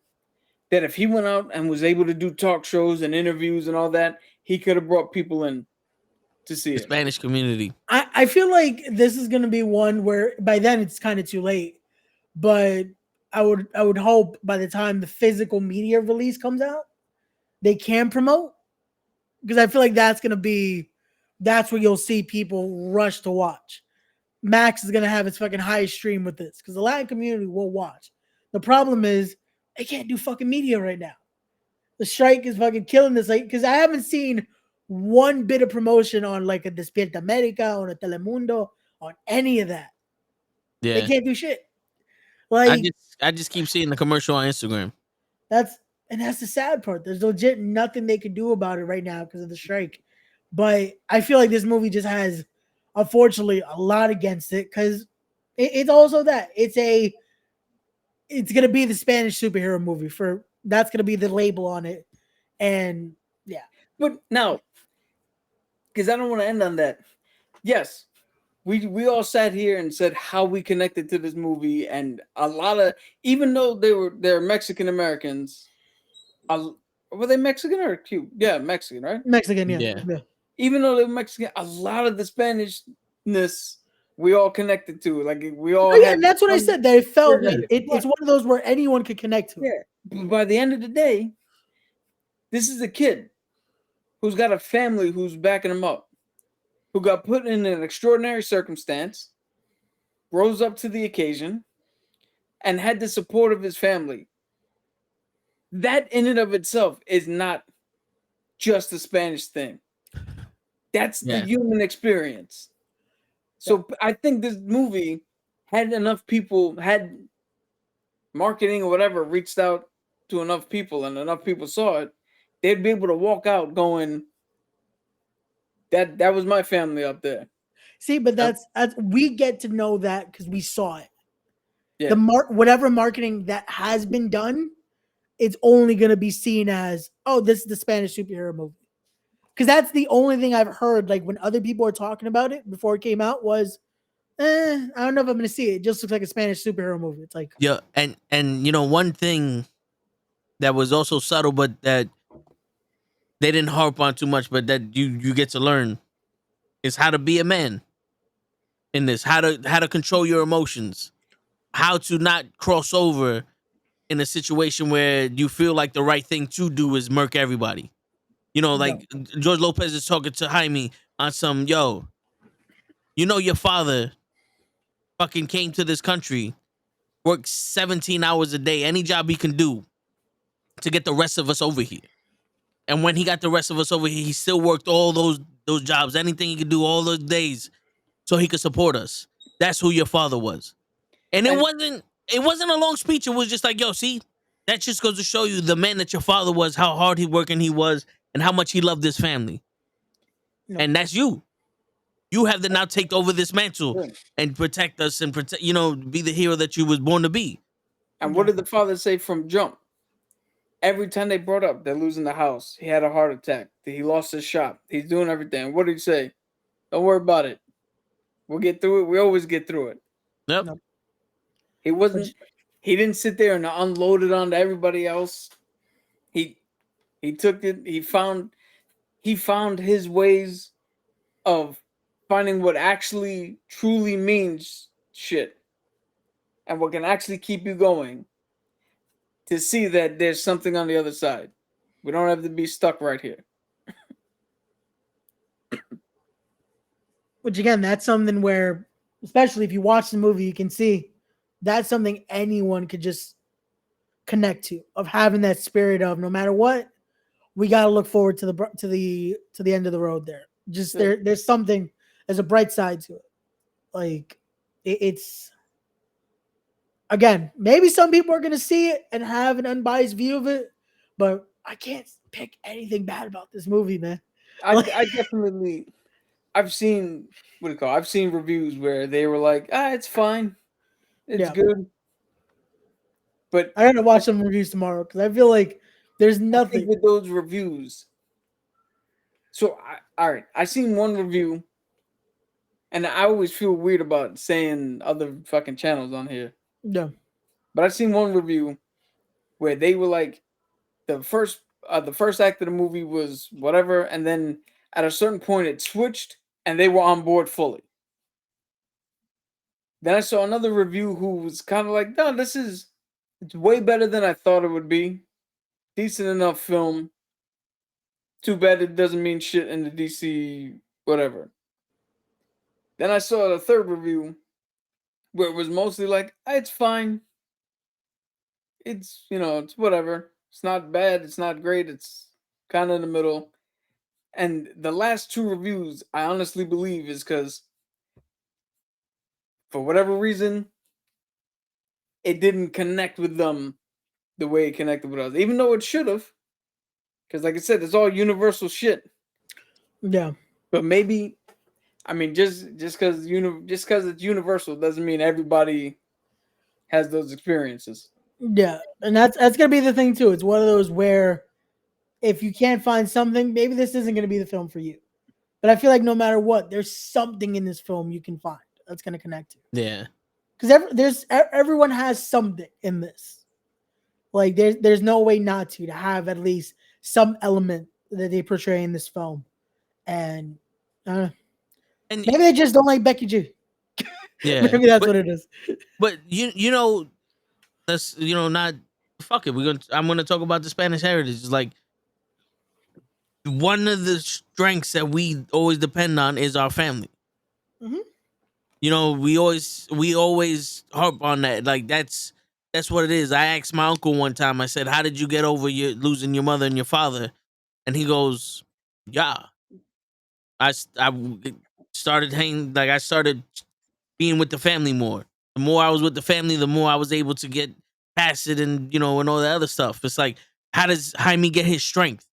that if he went out and was able to do talk shows and interviews and all that, he could have brought people in to see it. Spanish community. I feel like this is going to be one where by then it's kind of too late, but I would hope by the time the physical media release comes out, they can promote, because I feel like that's where you'll see people rush to watch. Max is going to have its fucking highest stream with this because the Latin community will watch. The problem is they can't do fucking media right now. The strike is fucking killing this. Like, because I haven't seen one bit of promotion on like a Despierta America or a Telemundo on any of that. Yeah. They can't do shit. I Like just keep seeing the commercial on Instagram. that's the sad part. There's legit nothing they can do about it right now because of the strike. But I feel like this movie just has, unfortunately, a lot against it because it's also that it's gonna be the Spanish superhero movie for that's gonna be the label on it, and yeah. But now, because I don't want to end on that. Yes, we all sat here and said how we connected to this movie, and a lot of, even though they're Mexican Americans, were they Mexican or Cuban? Yeah, Mexican, right? Mexican, yeah. Yeah. Yeah. Even though they're Mexican, a lot of the Spanishness we all connected to. Like we all Oh, yeah, had and that's what I some said. That it felt weird it's one of those where anyone could connect to it. Yeah. But by the end of the day, this is a kid who's got a family who's backing him up, who got put in an extraordinary circumstance, rose up to the occasion, and had the support of his family. That in and of itself is not just a Spanish thing. That's the Yeah. human experience. So I think this movie had enough people, had marketing or whatever reached out to enough people and enough people saw it, they'd be able to walk out going, that was my family up there. See, but that's we get to know that because we saw it. Yeah. Whatever marketing that has been done, it's only going to be seen as, oh, this is the Spanish superhero movie. Because that's the only thing I've heard. Like when other people are talking about it before it came out, was, I don't know if I'm going to see it. It just looks like a Spanish superhero movie. It's like, Yeah, and you know, one thing that was also subtle, but that they didn't harp on too much, but that you get to learn is how to be a man in this, how to control your emotions, how to not cross over in a situation where you feel like the right thing to do is murk everybody. You know, like George Lopez is talking to Jaime on some, yo, you know, your father fucking came to this country, worked 17 hours a day, any job he can do to get the rest of us over here. And when he got the rest of us over here, he still worked all those jobs, anything he could do, all those days, so he could support us. That's who your father was. And it wasn't a long speech. It was just like, yo, see, that just goes to show you the man that your father was, how hard he working he was, and how much he loved his family. no. And that's you. You have to now take over this mantle and protect us and protect, you know, be the hero that you was born to be. And what did the father say from jump? Every time they brought up they're losing the house, he had a heart attack, he lost his shop, he's doing everything. What did he say? Don't worry about it. We'll get through it. We always get through it. Yep. No. He didn't sit there and unload it onto everybody else. He took it, he found his ways of finding what actually truly means shit and what can actually keep you going, to see that there's something on the other side. We don't have to be stuck right here. Which again, that's something where, especially if you watch the movie, you can see that's something anyone could just connect to, of having that spirit of no matter what, we got to look forward to the end of the road there. Just there's something, there's a bright side to it. Like it's, again, maybe some people are going to see it and have an unbiased view of it, but I can't pick anything bad about this movie, man. I definitely, I've seen, I've seen reviews where they were like, it's fine. It's good. But I gotta watch some reviews tomorrow because I feel like there's I nothing think with those reviews. So all right, I seen one review, and I always feel weird about saying other fucking channels on here. No. But I seen one review where they were like, the first act of the movie was whatever, and then at a certain point it switched, and they were on board fully. Then I saw another review who was kind of like, no, it's way better than I thought it would be. Decent enough film. Too bad it doesn't mean shit in the DC whatever. Then I saw the third review where it was mostly like, it's fine. It's, it's whatever. It's not bad. It's not great. It's kind of in the middle. And the last two reviews, I honestly believe, is because for whatever reason, it didn't connect with them the way it connected with us, even though it should have. Because, like I said, it's all universal shit. Yeah. But maybe, I mean, just because it's universal doesn't mean everybody has those experiences. Yeah, and that's gonna be the thing too. It's one of those where if you can't find something, maybe this isn't gonna be the film for you. But I feel like no matter what, there's something in this film you can find that's gonna connect to. Yeah. Because everyone has something in this. Like there's no way not to have at least some element that they portray in this film, and And maybe they just don't like Becky G. yeah, Maybe that's what it is. But you know, that's not fuck it. I'm gonna talk about the Spanish heritage. It's like one of the strengths that we always depend on is our family. Mhm. You know, we always harp on that. Like that's what it is. I asked my uncle one time. I said, "How did you get over losing your mother and your father?" And he goes, "Yeah, I started hanging. Like I started being with the family more. The more I was with the family, the more I was able to get past it, and and all the other stuff. It's like, how does Jaime get his strength?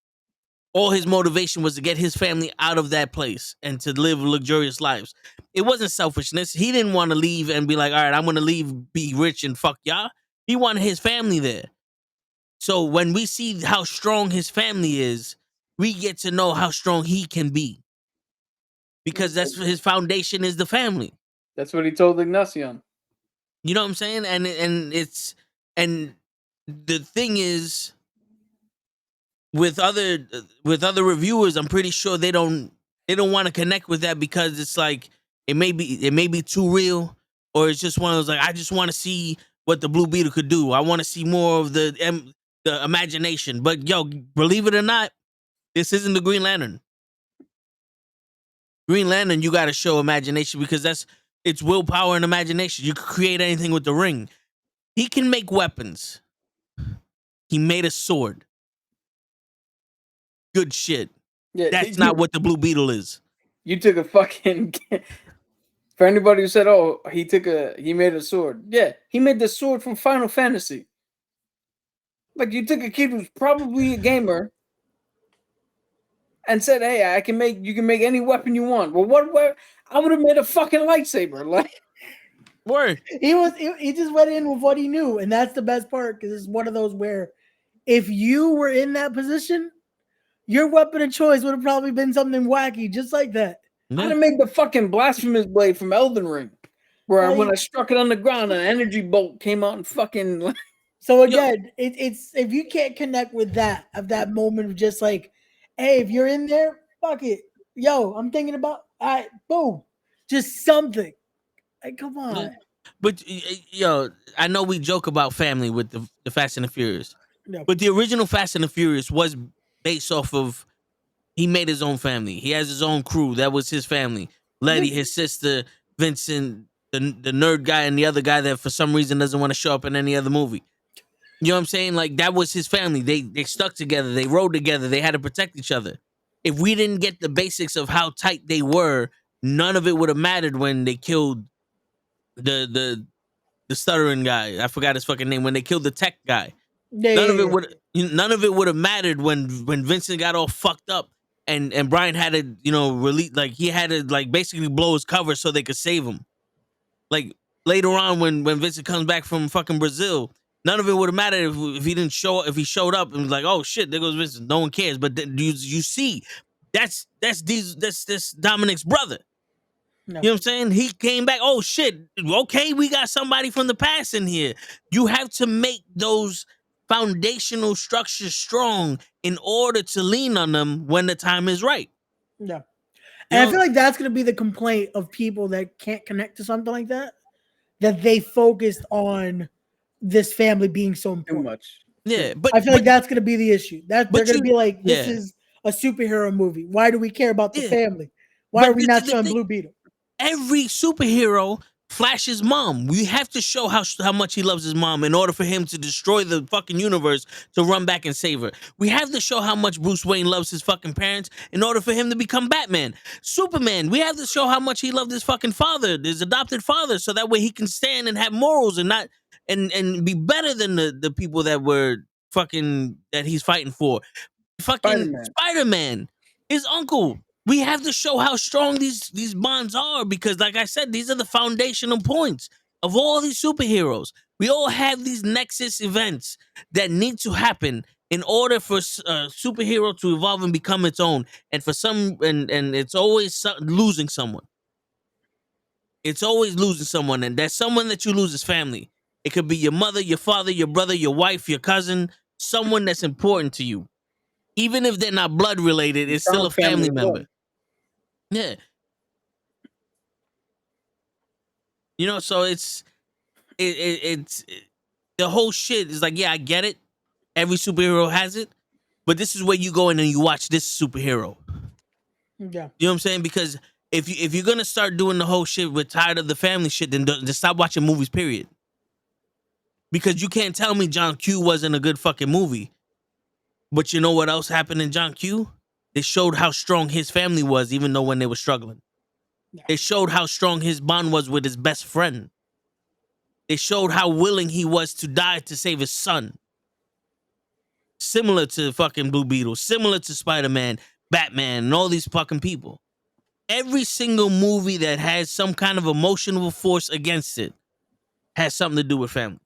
All his motivation was to get his family out of that place and to live luxurious lives. It wasn't selfishness. He didn't want to leave and be like, all right, I'm going to leave, be rich and fuck y'all. He wanted his family there. So when we see how strong his family is, we get to know how strong he can be. Because that's his foundation is the family. That's what he told Ignacion. You know what I'm saying? And the thing is, with other reviewers, I'm pretty sure they don't want to connect with that because it's like it may be too real, or it's just one of those like I just want to see what the Blue Beetle could do. I want to see more of the imagination. But yo, believe it or not, this isn't the Green Lantern. Green Lantern, you got to show imagination because it's willpower and imagination. You can create anything with the ring. He can make weapons. He made a sword. Good shit. Yeah, That's not what the Blue Beetle is. You took a fucking. For anybody who said, "Oh, he made a sword," yeah, he made the sword from Final Fantasy. Like you took a kid who's probably a gamer and said, "Hey, you can make any weapon you want." Well, what I would have made a fucking lightsaber. Like, word. He just went in with what he knew, and that's the best part because it's one of those where if you were in that position, your weapon of choice would have probably been something wacky, just like that. I'd have made the fucking blasphemous blade from Elden Ring, where Like- when I struck it on the ground, an energy bolt came out and fucking. So again, it's if you can't connect with that of that moment of just like, hey, if you're in there, fuck it, yo, I'm thinking about, all right, boom, just something. Like, come on. Yeah. But yo, I know we joke about family with the Fast and the Furious, No. but the original Fast and the Furious was based off of he made his own family. He has his own crew. That was his family. Letty, his sister, Vincent, the nerd guy, and the other guy that for some reason doesn't want to show up in any other movie. You know what I'm saying? Like that was his family. They stuck together. They rode together. They had to protect each other. If we didn't get the basics of how tight they were, none of it would have mattered when they killed the stuttering guy. I forgot his fucking name. When they killed the tech guy, none of it would have mattered when Vincent got all fucked up and Brian had to release, like he had to like basically blow his cover so they could save him. Like later on when Vincent comes back from fucking Brazil, none of it would have mattered if he didn't show, if he showed up and was like, oh shit, there goes Vincent. No one cares. But then you see, that's Dominic's brother. No. You know what I'm saying? He came back. Oh shit. Okay, we got somebody from the past in here. You have to make those foundational structures strong in order to lean on them when the time is right. Yeah. And I feel like that's going to be the complaint of people that can't connect to something like that, that they focused on this family being so important. Too much. Yeah, but I feel like that's going to be the issue. That they're going to be like, this yeah. is a superhero movie. Why do we care about the Yeah. family? Why But are we this not is the showing thing. Blue Beetle? Every superhero Flash's mom. We have to show how much he loves his mom in order for him to destroy the fucking universe to run back and save her. We have to show how much Bruce Wayne loves his fucking parents in order for him to become Batman. Superman, we have to show how much he loved his fucking father, his adopted father, so that way he can stand and have morals and and be better than the people that were fucking that he's fighting for. Fucking Spider-Man. Spider-Man, his uncle. We have to show how strong these bonds are because, like I said, these are the foundational points of all these superheroes. We all have these nexus events that need to happen in order for a superhero to evolve and become its own. And for some, and it's always losing someone. It's always losing someone, and that someone that you lose is family. It could be your mother, your father, your brother, your wife, your cousin, someone that's important to you. Even if they're not blood related, it's still a family member. Yeah. You know, so it's the whole shit is like, yeah, I get it. Every superhero has it, but this is where you go in and you watch this superhero. Yeah. You know what I'm saying? Because if you're gonna start doing the whole shit, we're tired of the family shit, then stop watching movies. Period. Because you can't tell me John Q wasn't a good fucking movie. But you know what else happened in John Q? They showed how strong his family was, even though when they were struggling. Yeah. They showed how strong his bond was with his best friend. They showed how willing he was to die to save his son. Similar to fucking Blue Beetle, similar to Spider-Man, Batman, and all these fucking people. Every single movie that has some kind of emotional force against it has something to do with family.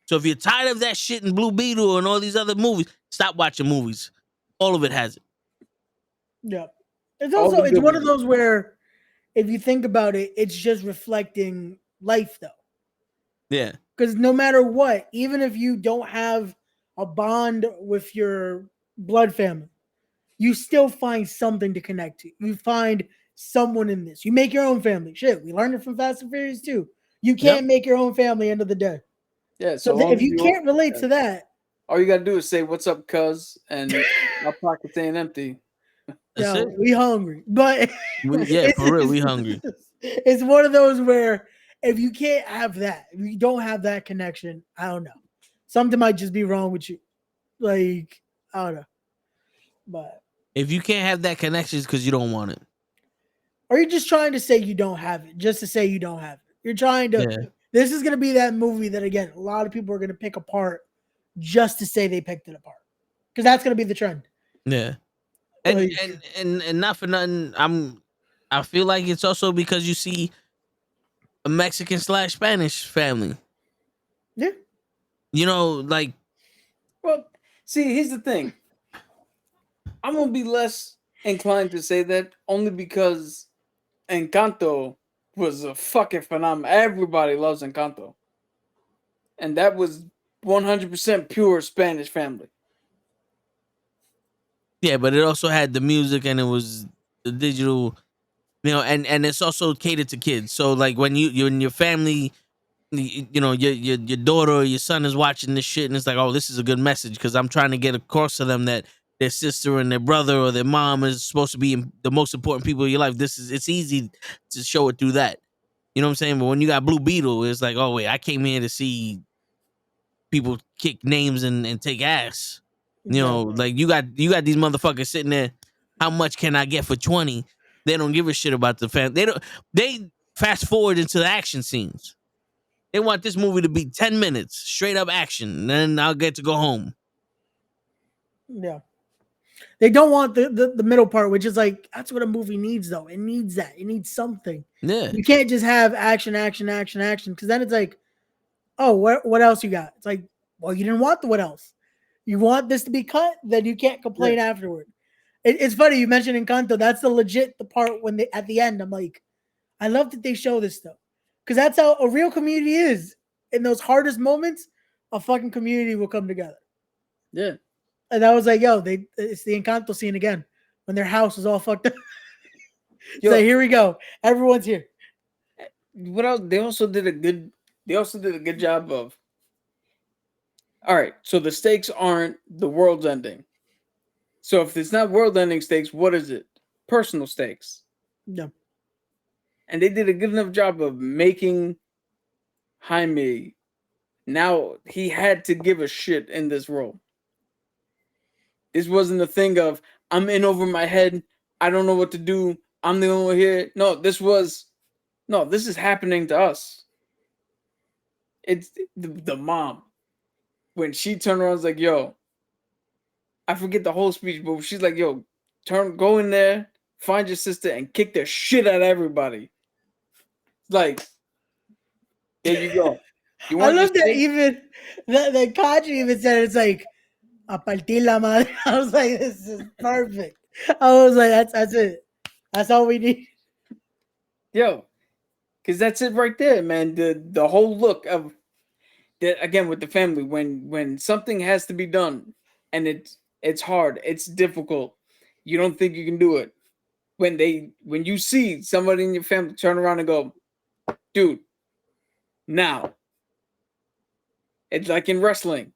So if you're tired of that shit in Blue Beetle and all these other movies, stop watching movies. All of it has it. Yeah. It's All also the it's good one of ones. those where if you think about it, it's just reflecting life though. Yeah. Because no matter what, even if you don't have a bond with your blood family, you still find something to connect to. You find someone in this. You make your own family. Shit, we learned it from Fast and Furious too. You can't make your own family end of the day. Yeah, So if you can't relate to that, all you gotta do is say "What's up, cuz," and my pockets ain't empty. That's yo, it. we hungry. But Yeah, for real, we hungry. It's one of those where if you can't have that, if you don't have that connection, I don't know. Something might just be wrong with you. Like, I don't know. But If you can't have that connection, it's because you don't want it. or you're just trying to say you don't have it, just to say you don't have it. You're trying to. Yeah. This is gonna be that movie that again, a lot of people are gonna pick apart just to say they picked it apart. Because that's gonna be the trend. Yeah. And, Like, and not for nothing, I feel like it's also because you see a Mexican / Spanish family. yeah. You know, like Well, see, here's the thing. I'm gonna be less inclined to say that only because Encanto was a fucking phenomenon. Everybody loves Encanto, and that was 100% pure Spanish family. yeah, but it also had the music and it was the digital, you know, and it's also catered to kids. So like when you're in your family, you know, your daughter or your son is watching this shit and it's like, oh, this is a good message because I'm trying to get across to them that their sister and their brother or their mom is supposed to be the most important people in your life. It's easy to show it through that. You know what I'm saying? But when you got Blue Beetle, it's like, oh wait, I came here to see people kick names and take ass. You know, like you got these motherfuckers sitting there. How much can I get for 20? They don't give a shit about the family. They fast forward into the action scenes. They want this movie to be 10 minutes, straight up action, and then I'll get to go home. Yeah. They don't want the middle part, which is like that's what a movie needs, though. It needs that. It needs something. Yeah. You can't just have action, action, action, action, because then it's like, oh, what else you got? It's like, well, you didn't want the what else. You want this to be cut, then you can't complain afterward. It's funny you mentioned Encanto. That's the part when they at the end. I'm like, I love that they show this stuff because that's how a real community is. In those hardest moments, a fucking community will come together. Yeah. And I was like, yo, it's the Encanto scene again when their house is all fucked up. Yo, So here we go. Everyone's here. what else? They also did a good job of. All right, so the stakes aren't the world's ending. So if it's not world-ending stakes, what is it? Personal stakes. No. And they did a good enough job of making Jaime. Now he had to give a shit in this role. This wasn't a thing of I'm in over my head. I don't know what to do. I'm the only one here. No, this is happening to us. It's the mom. When she turned around, was like, "Yo," I forget the whole speech, but she's like, "Yo, go in there, find your sister, and kick the shit out of everybody." Like, there you go. You I want your love that steak? even the Kaji even said it's like a partir la madre. I was like, this is perfect. I was like, that's it. That's all we need. Yo, because that's it right there, man. The whole look of that again with the family when something has to be done and it's hard, it's difficult. You don't think you can do it. When you see somebody in your family turn around and go, dude, now. It's like in wrestling.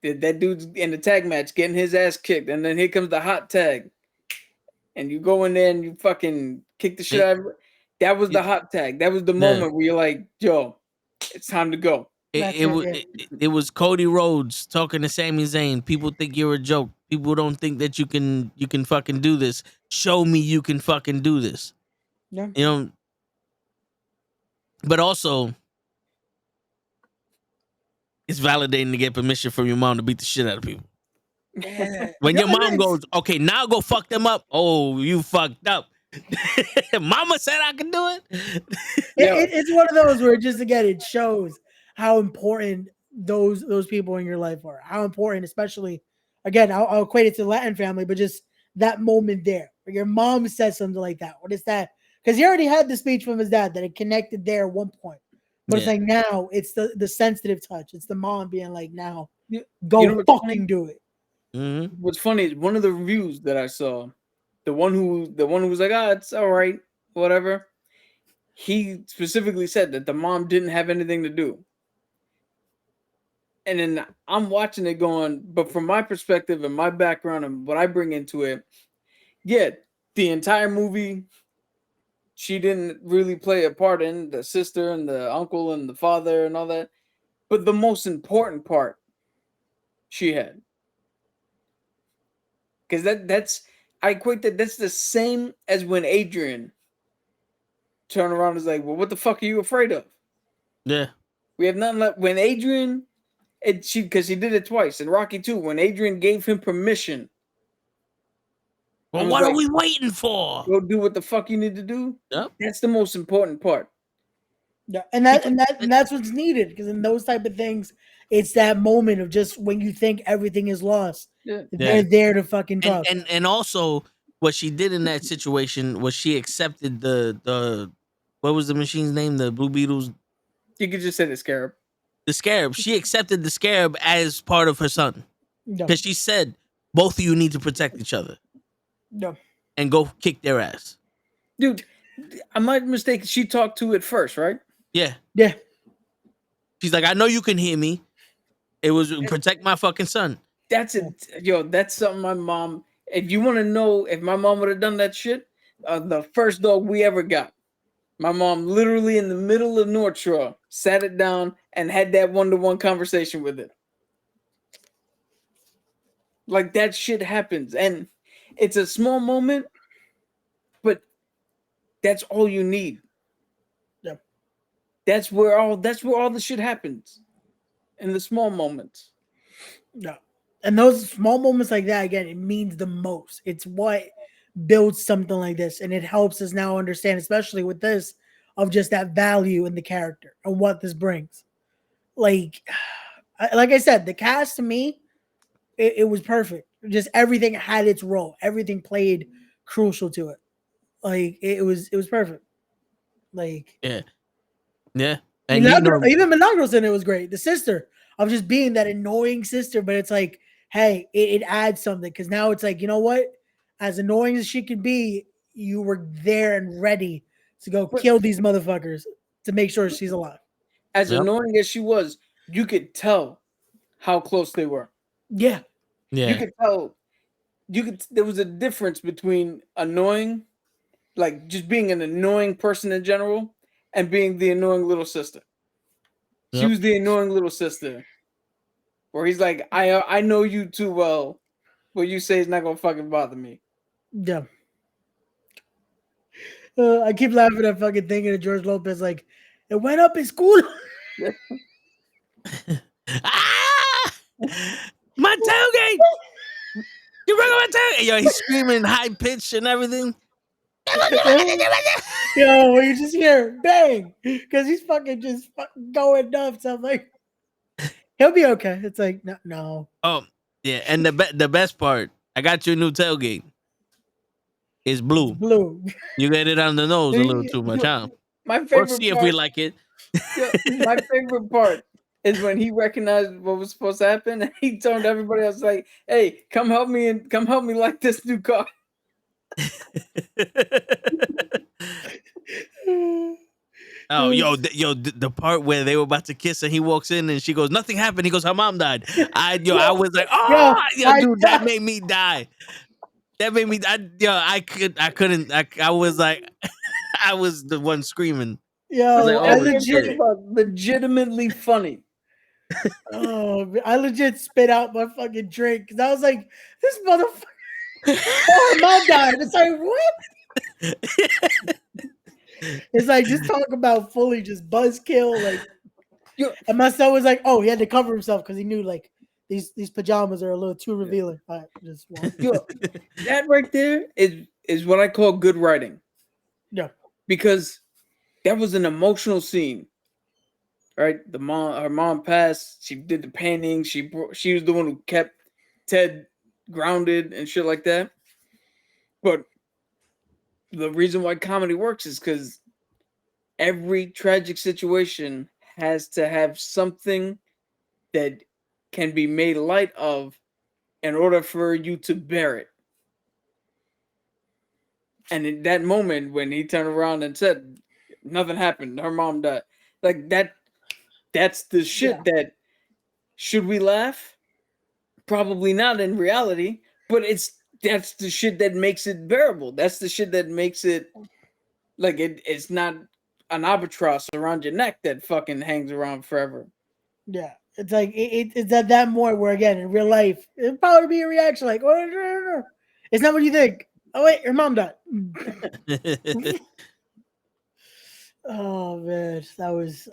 That dude's in the tag match getting his ass kicked, and then here comes the hot tag. And you go in there and you fucking kick the shit out of it. That was the hot tag. That was the moment where you're like, yo, it's time to go. It was Cody Rhodes talking to Sami Zayn. People think you're a joke. People don't think that you can fucking do this. Show me you can fucking do this. Yeah. You know. But also, it's validating to get permission from your mom to beat the shit out of people. Yeah. When No, your mom it's- goes, okay, now go fuck them up. Oh, you fucked up. Mama said I can do it. it's one of those where just again it shows how important those people in your life are. How important, especially again, I'll equate it to the Latin family, but just that moment there where your mom says something like that. What is that? Because he already had the speech from his dad that it connected there at one point. But it's like now it's the sensitive touch. It's the mom being like, now go You know what's fucking funny? do it. Mm-hmm. What's funny is one of the reviews that I saw, the one who was like, it's all right, whatever. He specifically said that the mom didn't have anything to do. And then I'm watching it going, but from my perspective and my background and what I bring into it, yeah, the entire movie, she didn't really play a part in the sister and the uncle and the father and all that. But the most important part, she had. Because that's I equate that's the same as when Adrian turned around and was like, well, what the fuck are you afraid of? Yeah. We have nothing left. When Adrian, because he did it twice in Rocky 2, when Adrian gave him permission. Well, what are we waiting for? Go do what the fuck you need to do. Yep. That's the most important part. Yeah, and that's what's needed because in those type of things, it's that moment of just when you think everything is lost, they're there to fucking talk. And also what she did in that situation was she accepted the what was the machine's name? The Blue Beetles. You could just say the Scarab. The Scarab. She accepted the Scarab as part of her son because she said both of you need to protect each other. No. And go kick their ass. Dude, I might mistake. She talked to it first, right? Yeah. Yeah. She's like, I know you can hear me. It was protect my fucking son. That's it. Yo, that's something my mom, if you want to know if my mom would have done that shit, the first dog we ever got, my mom literally in the middle of North Shore sat it down and had that one-to-one conversation with it. Like that shit happens. And it's a small moment, but that's all you need. Yeah. That's where all the shit happens. In the small moments. Yeah. And those small moments like that, again, it means the most. It's what builds something like this. And it helps us now understand, especially with this, of just that value in the character and what this brings. Like I said, the cast to me, it was perfect. Just everything had its role. Everything played crucial to it. Like it was perfect. Like yeah. And even Milagros in it was great. The sister of just being that annoying sister, but it's like, hey, it adds something because now it's like, you know what? As annoying as she could be, you were there and ready to go kill these motherfuckers to make sure she's alive. As annoying as she was, you could tell how close they were. Yeah. You could tell. There was a difference between annoying, like just being an annoying person in general, and being the annoying little sister. She was the annoying little sister. Where he's like, I know you too well. What you say is not gonna fucking bother me. Yeah. I keep laughing at fucking thinking of George Lopez like, it went up in school. Ah! My tailgate! You bring my tailgate! Yo, he's screaming high pitch and everything. Yo, when you just hear bang, because he's fucking just going nuts. I'm like, he'll be okay. It's like, no. Oh, yeah, and the best part, I got you a new tailgate. It's blue. Blue. You get it on the nose a little too much, huh? My We'll favorite see if part. we like it. My favorite part is when he recognized what was supposed to happen, and he told everybody else, like, "Hey, come help me like this new car." Oh, the part where they were about to kiss and he walks in and she goes, "Nothing happened." He goes, "Her mom died." I was like, "Oh, dude, that made me die." That made me. I couldn't. I was like, I was the one screaming. Yo, like, I oh, legit, legitimately funny. oh, I legit spit out my fucking drink because I was like, this motherfucker. Oh, her mom died. It's like, what? It's like, just talk about fully just buzzkill. Like, and my son was like, oh, he had to cover himself because he knew, like, these pajamas are a little too revealing. All right, just that right there is what I call good writing. Yeah. Because that was an emotional scene. Right? Her mom passed. She did the painting. She was the one who kept Ted grounded and shit like that. But the reason why comedy works is because every tragic situation has to have something that can be made light of in order for you to bear it. And in that moment when he turned around and said, nothing happened, her mom died. Like that's the shit that, should we laugh? Probably not in reality, but that's the shit that makes it bearable. That's the shit that makes it like it's not an albatross around your neck that fucking hangs around forever. Yeah. It's like it's that more where, again, in real life, it'd probably be a reaction like, oh, no. It's not what you think. Oh wait, your mom died. Oh man, that was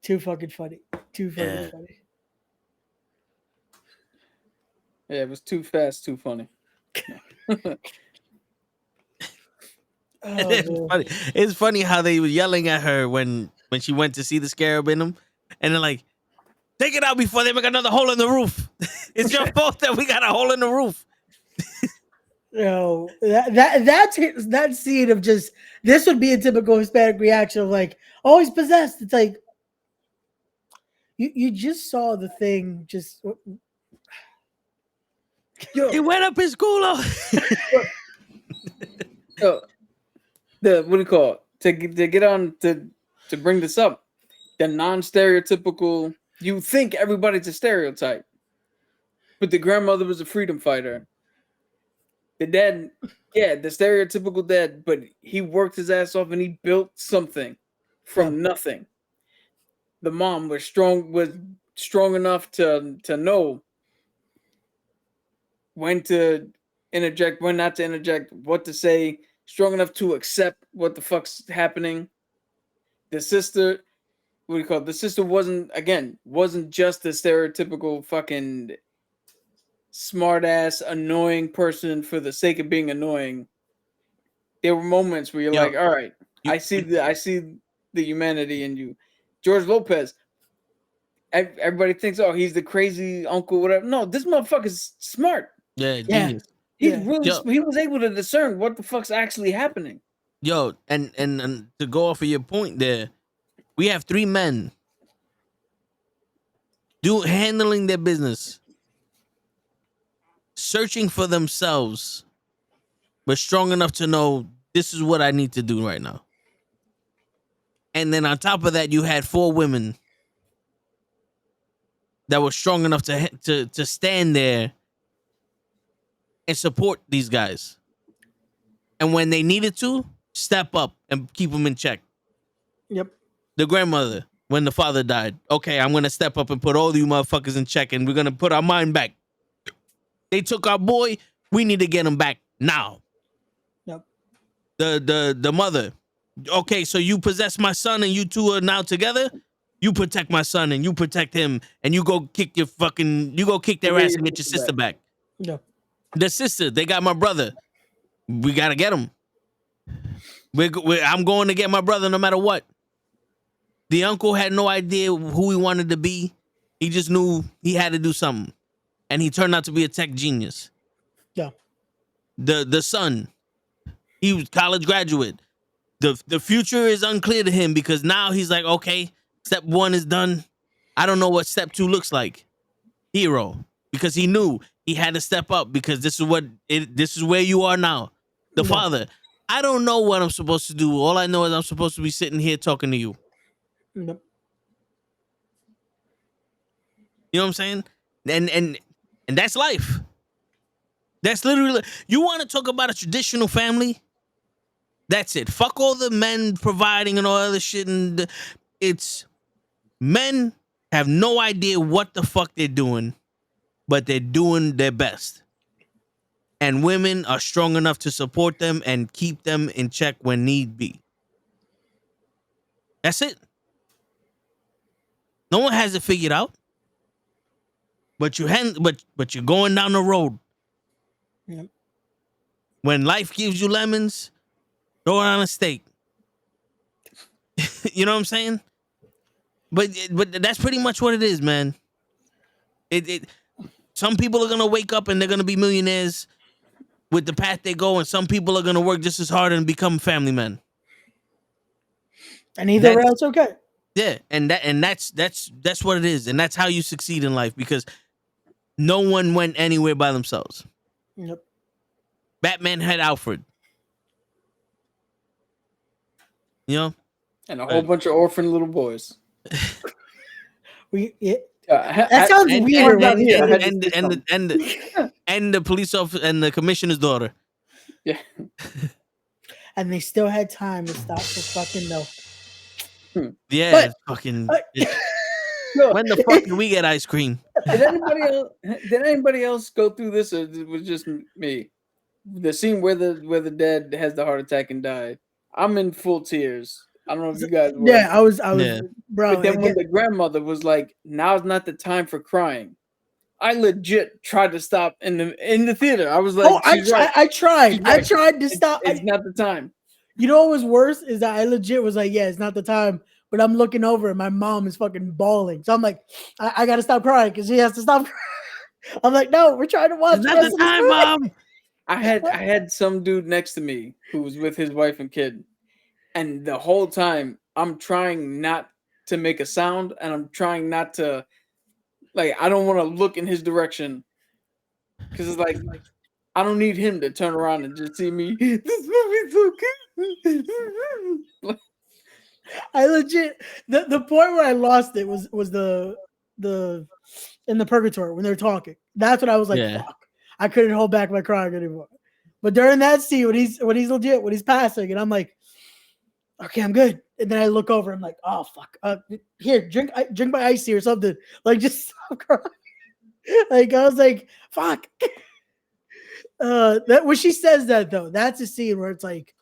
too fucking funny. Too fucking funny. Yeah, it was too fast, too funny. Funny. It's funny how they were yelling at her when she went to see the scarab in them, and they're like, "Take it out before they make another hole in the roof." It's your fault that we got a hole in the roof. No, that scene of just, this would be a typical Hispanic reaction of like, oh, he's possessed. It's like you just saw the thing just. He went up his cooler. What do you call it? To get on to bring this up, the non-stereotypical. You think everybody's a stereotype, but the grandmother was a freedom fighter. The dad, the stereotypical dad, but he worked his ass off and he built something from nothing. The mom was strong enough to know when to interject, when not to interject, what to say, strong enough to accept what the fuck's happening. The sister, what do you call it? The sister wasn't just a stereotypical fucking smart ass, annoying person for the sake of being annoying. There were moments where you're like, all right, I see the humanity in you. George Lopez, everybody thinks, oh, he's the crazy uncle, whatever. No, this motherfucker's smart. Yeah, genius. He's really he was able to discern what the fuck's actually happening. Yo, and to go off of your point there, we have 3 men handling their business, searching for themselves, but strong enough to know this is what I need to do right now. And then on top of that, you had 4 women that were strong enough to stand there and support these guys. And when they needed to, step up and keep them in check. Yep. The grandmother, when the father died, okay, I'm going to step up and put all you motherfuckers in check, and we're going to put our mind back. They took our boy. We need to get him back now. Yep. The mother, Okay, so you possess my son and you two are now together. You protect my son and you protect him and you go kick their ass and get your sister back. No. The sister, they got my brother. We gotta get him. I'm going to get my brother no matter what. The uncle had no idea who he wanted to be. He just knew he had to do something. And he turned out to be a tech genius. Yeah. The son, he was college graduate. The future is unclear to him because now he's like, okay, step 1 is done. I don't know what step 2 looks like. Hero. Because he knew he had to step up because this is where you are now. The father. I don't know what I'm supposed to do. All I know is I'm supposed to be sitting here talking to you. Nope. You know what I'm saying? And that's life. That's literally, you want to talk about a traditional family? That's it. Fuck all the men providing and all other shit. And it's men have no idea what the fuck they're doing, but they're doing their best. And women are strong enough to support them and keep them in check when need be. That's it. No one has it figured out. But you're going down the road. Yep. When life gives you lemons, throw it on a steak. You know what I'm saying? But that's pretty much what it is, man. Some people are gonna wake up and they're gonna be millionaires with the path they go, and some people are gonna work just as hard and become family men. And either way, it's okay. Yeah, and that's what it is, and that's how you succeed in life because no one went anywhere by themselves. Yep. Batman had Alfred. You know? And a whole bunch of orphan little boys. That sounds weird. And the police officer and the commissioner's daughter. Yeah. And they still had time to stop the fucking milk. Yeah, But- fucking. When the fuck can we get ice cream? Did anybody else go through this, or it was just me? The scene where the dad has the heart attack and died. I'm in full tears. I don't know if you guys were. Yeah, I was, Yeah. bro. But then when the grandmother was like, "Now's not the time for crying," I legit tried to stop in the theater. I was like, I tried. She's I right. tried to stop. It's not the time. You know what was worse is that I legit was like, yeah, it's not the time. But I'm looking over and my mom is fucking bawling. So I'm like, I gotta stop crying because she has to stop crying. I'm like, no, we're trying to watch. It's not the time, Mom. I had some dude next to me who was with his wife and kid, and the whole time I'm trying not to make a sound, and I'm trying not to, like, I don't want to look in his direction because it's like I don't need him to turn around and just see me. This movie's so good. I legit the point where I lost it was the in the purgatory when they're talking. That's when I was like, Yeah. fuck. I couldn't hold back my crying anymore. But during that scene when he's legit, when he's passing, and I'm like, okay, I'm good. And then I look over, I'm like, oh fuck. Here, drink my icy or something. Like, just stop crying. Like, I was like, fuck. That when she says that though, that's a scene where it's like,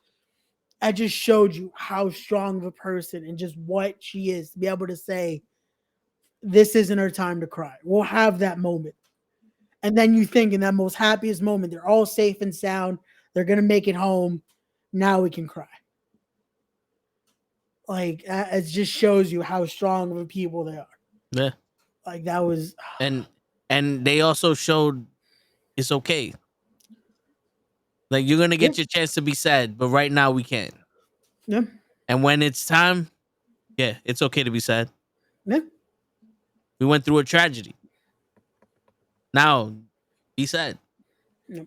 I just showed you how strong of a person and just what she is to be able to say, this isn't her time to cry. We'll have that moment. And then you think in that most happiest moment, they're all safe and sound. They're going to make it home. Now we can cry. Like, it just shows you how strong of a people they are. Yeah. Like, that was. And they also showed it's okay. Like, you're going to get your chance to be sad, but right now we can't. Yeah. And when it's time, yeah, it's okay to be sad. Yeah. We went through a tragedy. Now, be sad. Yep.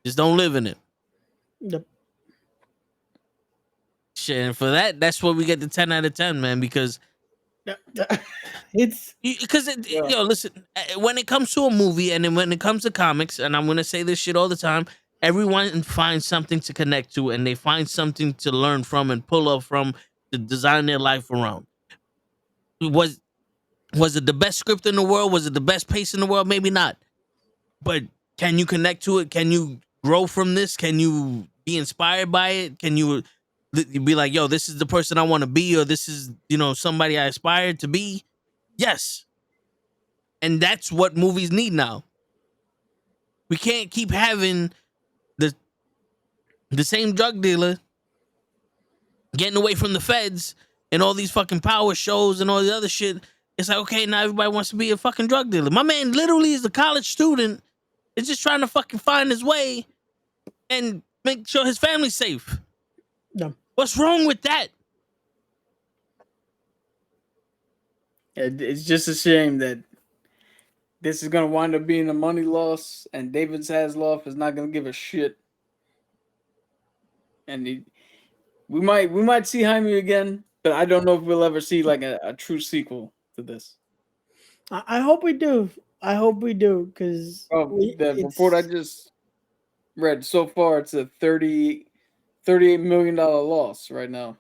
Just don't live in it. Yep. Shit, and for that's what we get the 10 out of 10, man, because It's yo, listen, when it comes to a movie and then when it comes to comics, and I'm gonna say this shit all the time, everyone finds something to connect to and they find something to learn from and pull up from to design their life around. Was it the best script in the world? Was it the best pace in the world? Maybe not. But can you connect to it? Can you grow from this? Can you be inspired by it? Can you you'd be like, yo, this is the person I want to be, or this is, somebody I aspired to be. Yes. And that's what movies need now. We can't keep having the same drug dealer getting away from the feds and all these fucking power shows and all the other shit. It's like, okay, now everybody wants to be a fucking drug dealer. My man literally is a college student. Is just trying to fucking find his way and make sure his family's safe. No. What's wrong with that? It's just a shame that this is gonna wind up being a money loss, and David Zasloff is not gonna give a shit. And we might see Jaime again, but I don't know if we'll ever see like a true sequel to this. I hope we do. I hope we do, because the report I just read so far, it's a $38 million loss right now.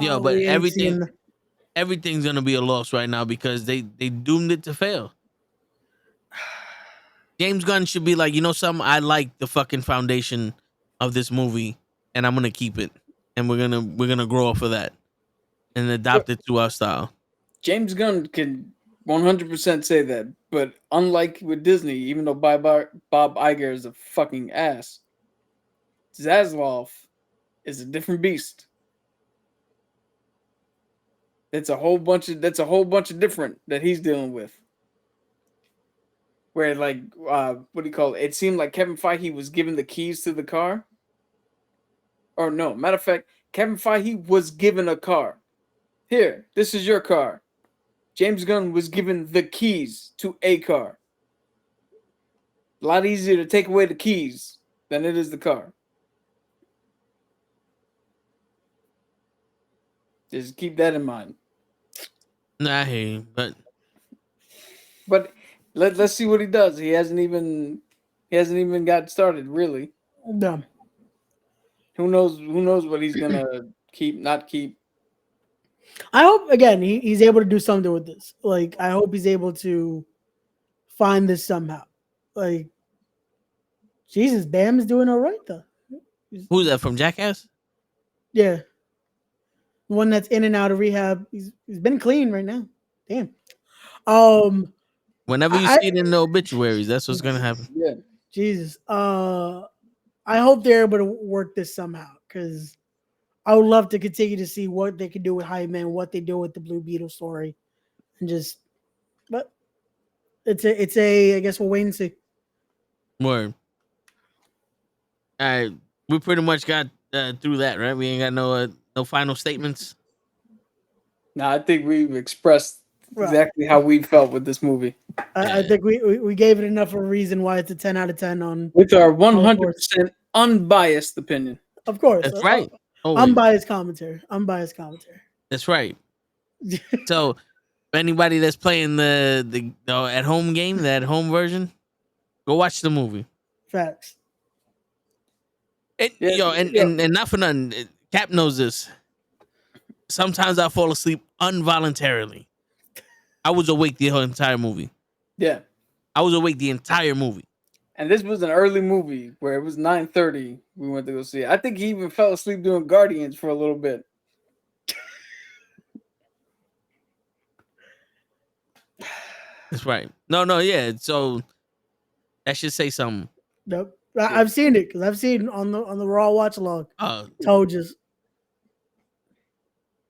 Yo, but everything's gonna be a loss right now because they doomed it to fail. James Gunn should be like, something, I like the fucking foundation of this movie, and I'm gonna keep it, and we're gonna grow off of that and adopt it to our style. James Gunn can 100% say that, but unlike with Disney, even though Bob Iger is a fucking ass, Zasloff is a different beast. That's a whole bunch of different that he's dealing with. Where like what do you call it? It seemed like Kevin Feige was given the keys to the car. Or no, matter of fact, Kevin Feige was given a car. Here, this is your car. James Gunn was given the keys to a car. A lot easier to take away the keys than it is the car. Just keep that in mind. Nah, I hear you, but let's see what he does. He hasn't even got started, really. No. Who knows what he's gonna keep, not keep. I hope again he's able to do something with this. Like, I hope he's able to find this somehow. Like, Jesus, Bam's doing all right though. Who's that, from Jackass? Yeah. The one that's in and out of rehab. He's been clean right now. Damn. Whenever you see it in the obituaries, that's what's gonna happen. Yeah. Jesus. I hope they're able to work this somehow, because I would love to continue to see what they can do with Jaime and what they do with the Blue Beetle story, and but it's a I guess we'll wait and see. Word. All right, we pretty much got through that, right? We ain't got no final statements. No, I think we've expressed exactly how we felt with this movie. I think we gave it enough of a reason why it's a 10 out of 10 on with our 100% unbiased opinion. Of course, that's right. Unbiased commentary. That's right. So, anybody that's playing the at home game, the at home version, go watch the movie. Facts. And not for nothing, Cap knows this. Sometimes I fall asleep involuntarily. I was awake the whole entire movie. Yeah. I was awake the entire movie. And this was an early movie where it was 9:30. We went to go see it. I think he even fell asleep doing Guardians for a little bit. That's right. No, yeah. So that should say something. Nope. I've seen it, because I've seen on the Raw watch along. Told you.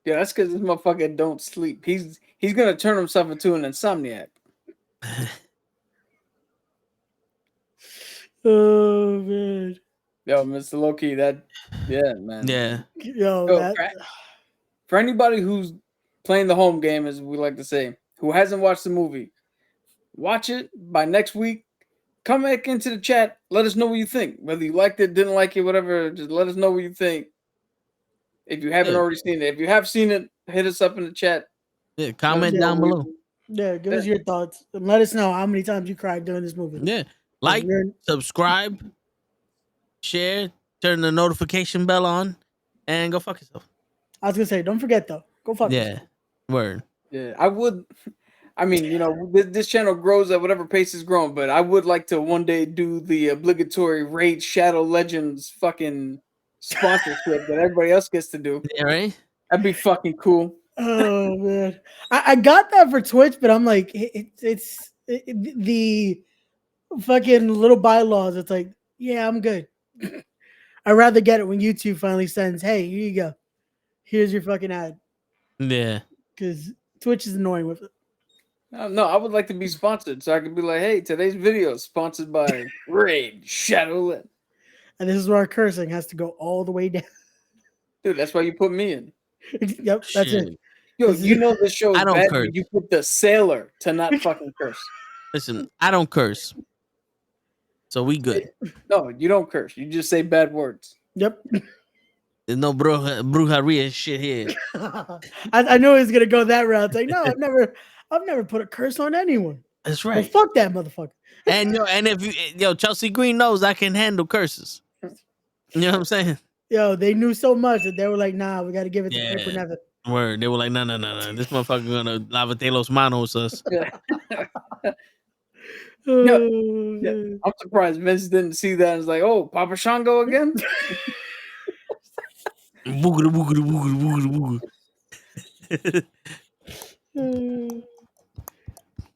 Yeah, that's because this motherfucker don't sleep. He's gonna turn himself into an insomniac. Oh man. Yo, Mr. Loki, man. Yeah. Yo, for anybody who's playing the home game, as we like to say, who hasn't watched the movie, watch it by next week. Come back into the chat. Let us know what you think. Whether you liked it, didn't like it, whatever. Just let us know what you think. If you haven't already seen it. If you have seen it, hit us up in the chat. Yeah, comment down below. Yeah, give us your thoughts. And let us know how many times you cried during this movie. Yeah. Like, subscribe, share, turn the notification bell on, and go fuck yourself. I was going to say, don't forget, though. Go fuck yourself. Word. Yeah, I would. I mean, this channel grows at whatever pace it's growing, but I would like to one day do the obligatory Raid Shadow Legends fucking sponsorship that everybody else gets to do. Yeah, right. That'd be fucking cool. Oh man, I got that for Twitch, but I'm like, the fucking little bylaws. It's like, yeah, I'm good. I'd rather get it when YouTube finally sends, hey, here you go, here's your fucking ad, Yeah. because Twitch is annoying with it. No, I would like to be sponsored so I could be like, hey, today's video is sponsored by Raid Shadowland. And this is where our cursing has to go all the way down. Dude, that's why you put me in. Yep, that's Shit. it. Yo, This is- you know this show is I don't bad curse. when you put the sailor to not fucking curse. Listen, I don't curse, so we good. No, you don't curse. You just say bad words. Yep. There's no brujeria shit here. I knew he was gonna go that route. It's like, no, I've never put a curse on anyone. That's Well, right. fuck that motherfucker. And if you Chelsea Green knows I can handle curses. You know what I'm saying? Yo, they knew so much that they were like, nah, we got to give it to Yeah. Paper Never. Word. They were like, no. This motherfucker gonna lavate los manos us. Yeah, I'm surprised Vince didn't see that and was like, oh, Papa Shango again? Woogity, woogity, woogity, woogity, woogity.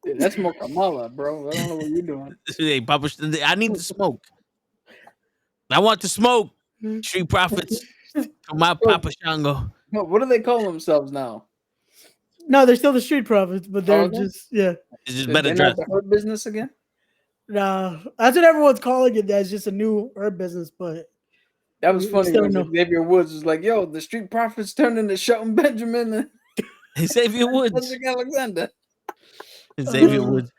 Dude, that's Mokamala, bro. I don't know what you're doing. Hey, Papa, I need to smoke. I want to smoke. Street Profits. My Papa Shango. What do they call themselves now? No, they're still the Street Profits, but they're okay. just, yeah. It's just better They're dressed. not the herb business again? No, that's what everyone's calling it. That's just a new herb business, but That was we funny still when know. Xavier Woods was like, yo, the Street Profits turned into Shelton Benjamin and Hey, Xavier Woods. Cedric Alexander. Xavier Woods.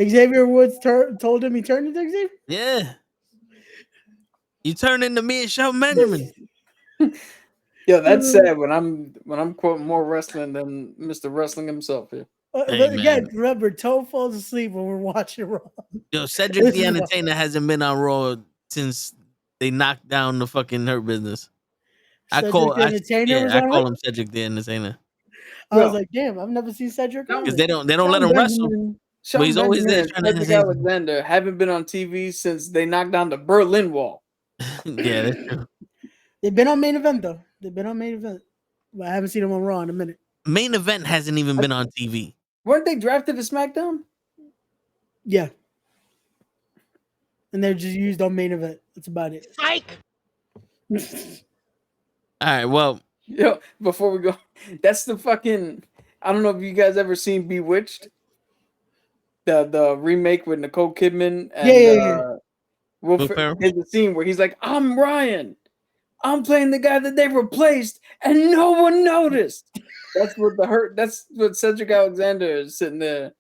Xavier Woods told him he turned into Xavier? Yeah. You turn into me and Shelton Benjamin. Yo, that's sad when I'm quoting more wrestling than Mr. Wrestling himself here. Hey, But again, man. remember, Toe falls asleep when we're watching Raw. Yo, Cedric This the is why. Entertainer hasn't been on Raw since they knocked down the fucking Hurt Business. Cedric the Entertainer was on call it? him Cedric the Entertainer. I was Yo. like, damn, I've never seen Cedric on Because it. they don't let him wrestle. But he's always there trying to Cedric entertain. Alexander haven't been on TV since they knocked down the Berlin Wall. Yeah, that's true. They've been on main event though. They've been on main event. But I haven't seen them on Raw in a minute. Main Event hasn't even been on TV. Weren't they drafted to SmackDown? Yeah. And they're just used on main event. That's about it. Psych! All right, well, Yo, before we go, that's the fucking. I don't know if you guys ever seen Bewitched, the remake with Nicole Kidman and Yeah. Will Ferrell? There's a scene where he's like, "I'm Ryan, I'm playing the guy that they replaced, and no one noticed." That's what That's what Cedric Alexander is sitting there.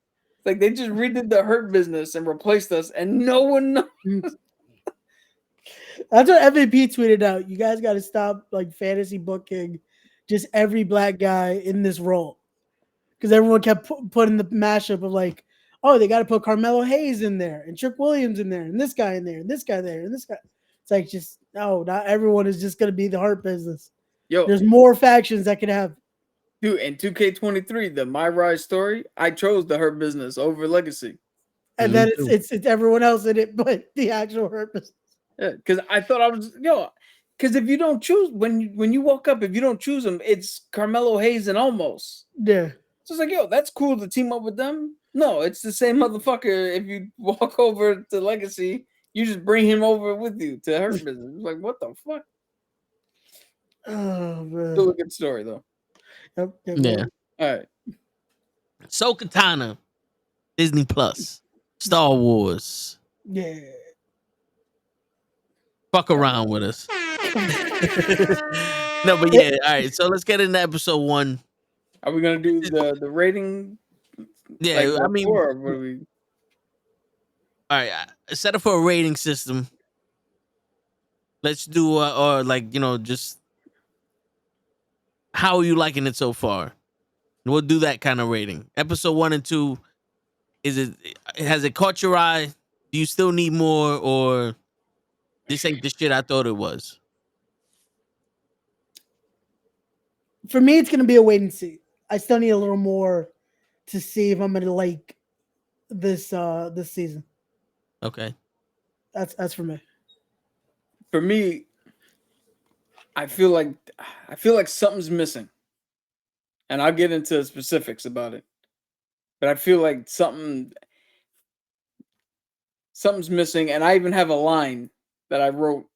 Like they just redid the Hurt Business and replaced us, and no one knows. That's what MVP tweeted out. You guys got to stop like fantasy booking just every black guy in this role. Because everyone kept putting the mashup of like, oh, they got to put Carmelo Hayes in there and Trick Williams in there and this guy in there and this guy there and this guy. It's like, just, no, not everyone is just going to be the Hurt Business. Yo, There's more factions that could have. dude, in 2K23, the My Rise story, I chose the Hurt Business over Legacy. And Me then too. it's everyone else in it but the actual Hurt Business. Yeah, because I thought I was because if you don't choose when you woke up, if you don't choose them, it's Carmelo Hayes and Almost. Yeah. So it's like, yo, that's cool to team up with them. No, it's the same motherfucker. If you walk over to Legacy, you just bring him over with you to Hurt Business. It's like, what the fuck? Oh, man. Still a good story though. Yep, yep, yeah. yep. All right. So Katana, Disney Plus, Star Wars. Yeah. Fuck around with us. No, but yeah, all right. So let's get into episode 1. Are we gonna do the rating? Yeah, like, I mean, or what do we? all right. Set up for a rating system. Let's do, or like, just how are you liking it so far? We'll do that kind of rating. Episode 1 and 2. Has it caught your eye? Do you still need more, or this ain't the shit I thought it was? For me, it's gonna be a wait and see. I still need a little more to see if I'm gonna like this this season. Okay. That's for me. for me, I feel like something's missing, and I'll get into specifics about it. But I feel like something's missing, and I even have a line that I wrote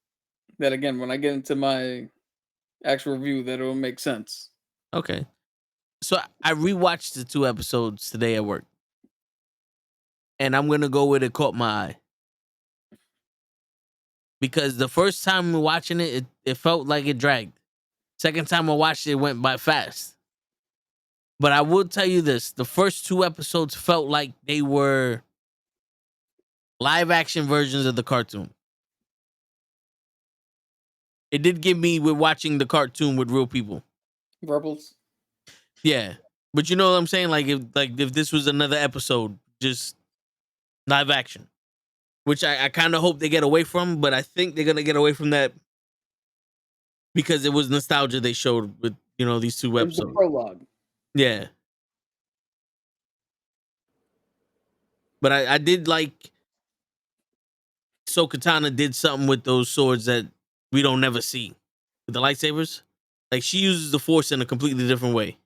that again when I get into my actual review that it'll make sense. Okay. So I rewatched the 2 episodes today at work. And I'm gonna go with it caught my eye. Because the first time watching it felt like it dragged. Second time I watched it, it went by fast. But I will tell you this: the first 2 episodes felt like they were live action versions of the cartoon. It did give me with watching the cartoon with real people. Rebels. Yeah, but you know what I'm saying? Like if this was another episode, just live action, which I kind of hope they get away from, but I think they're gonna get away from that because it was nostalgia they showed with these 2 It was the episodes. prologue. Yeah, but I did like So Katana did something with those swords that we don't never see with the lightsabers. Like she uses the Force in a completely different way,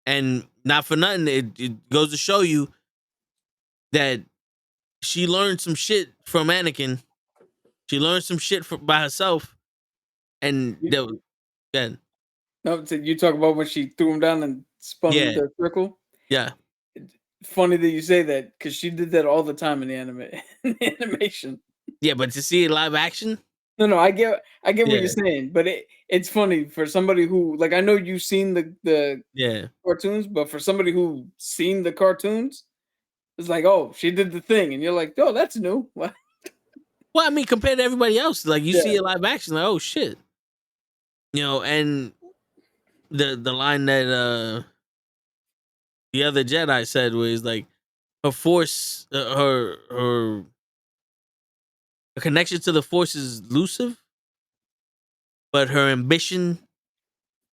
and not for nothing, it goes to show you that she learned some shit from Anakin. She learned some shit by herself, and yeah, No, so you talk about when she threw him down and spun yeah, into a circle. yeah, Funny that you say that because she did that all the time in the in the animation. yeah. But to see it live action, No, I get what yeah, you're saying, but it's funny for somebody who like I know you've seen the yeah. cartoons, but for somebody who seen the cartoons, it's like, oh, she did the thing, and you're like, oh, that's new. What? Well, I mean, compared to everybody else, like you see Yeah. it live action, like oh shit, and the line that the other Jedi said was like her force, her connection to the force is elusive, but her ambition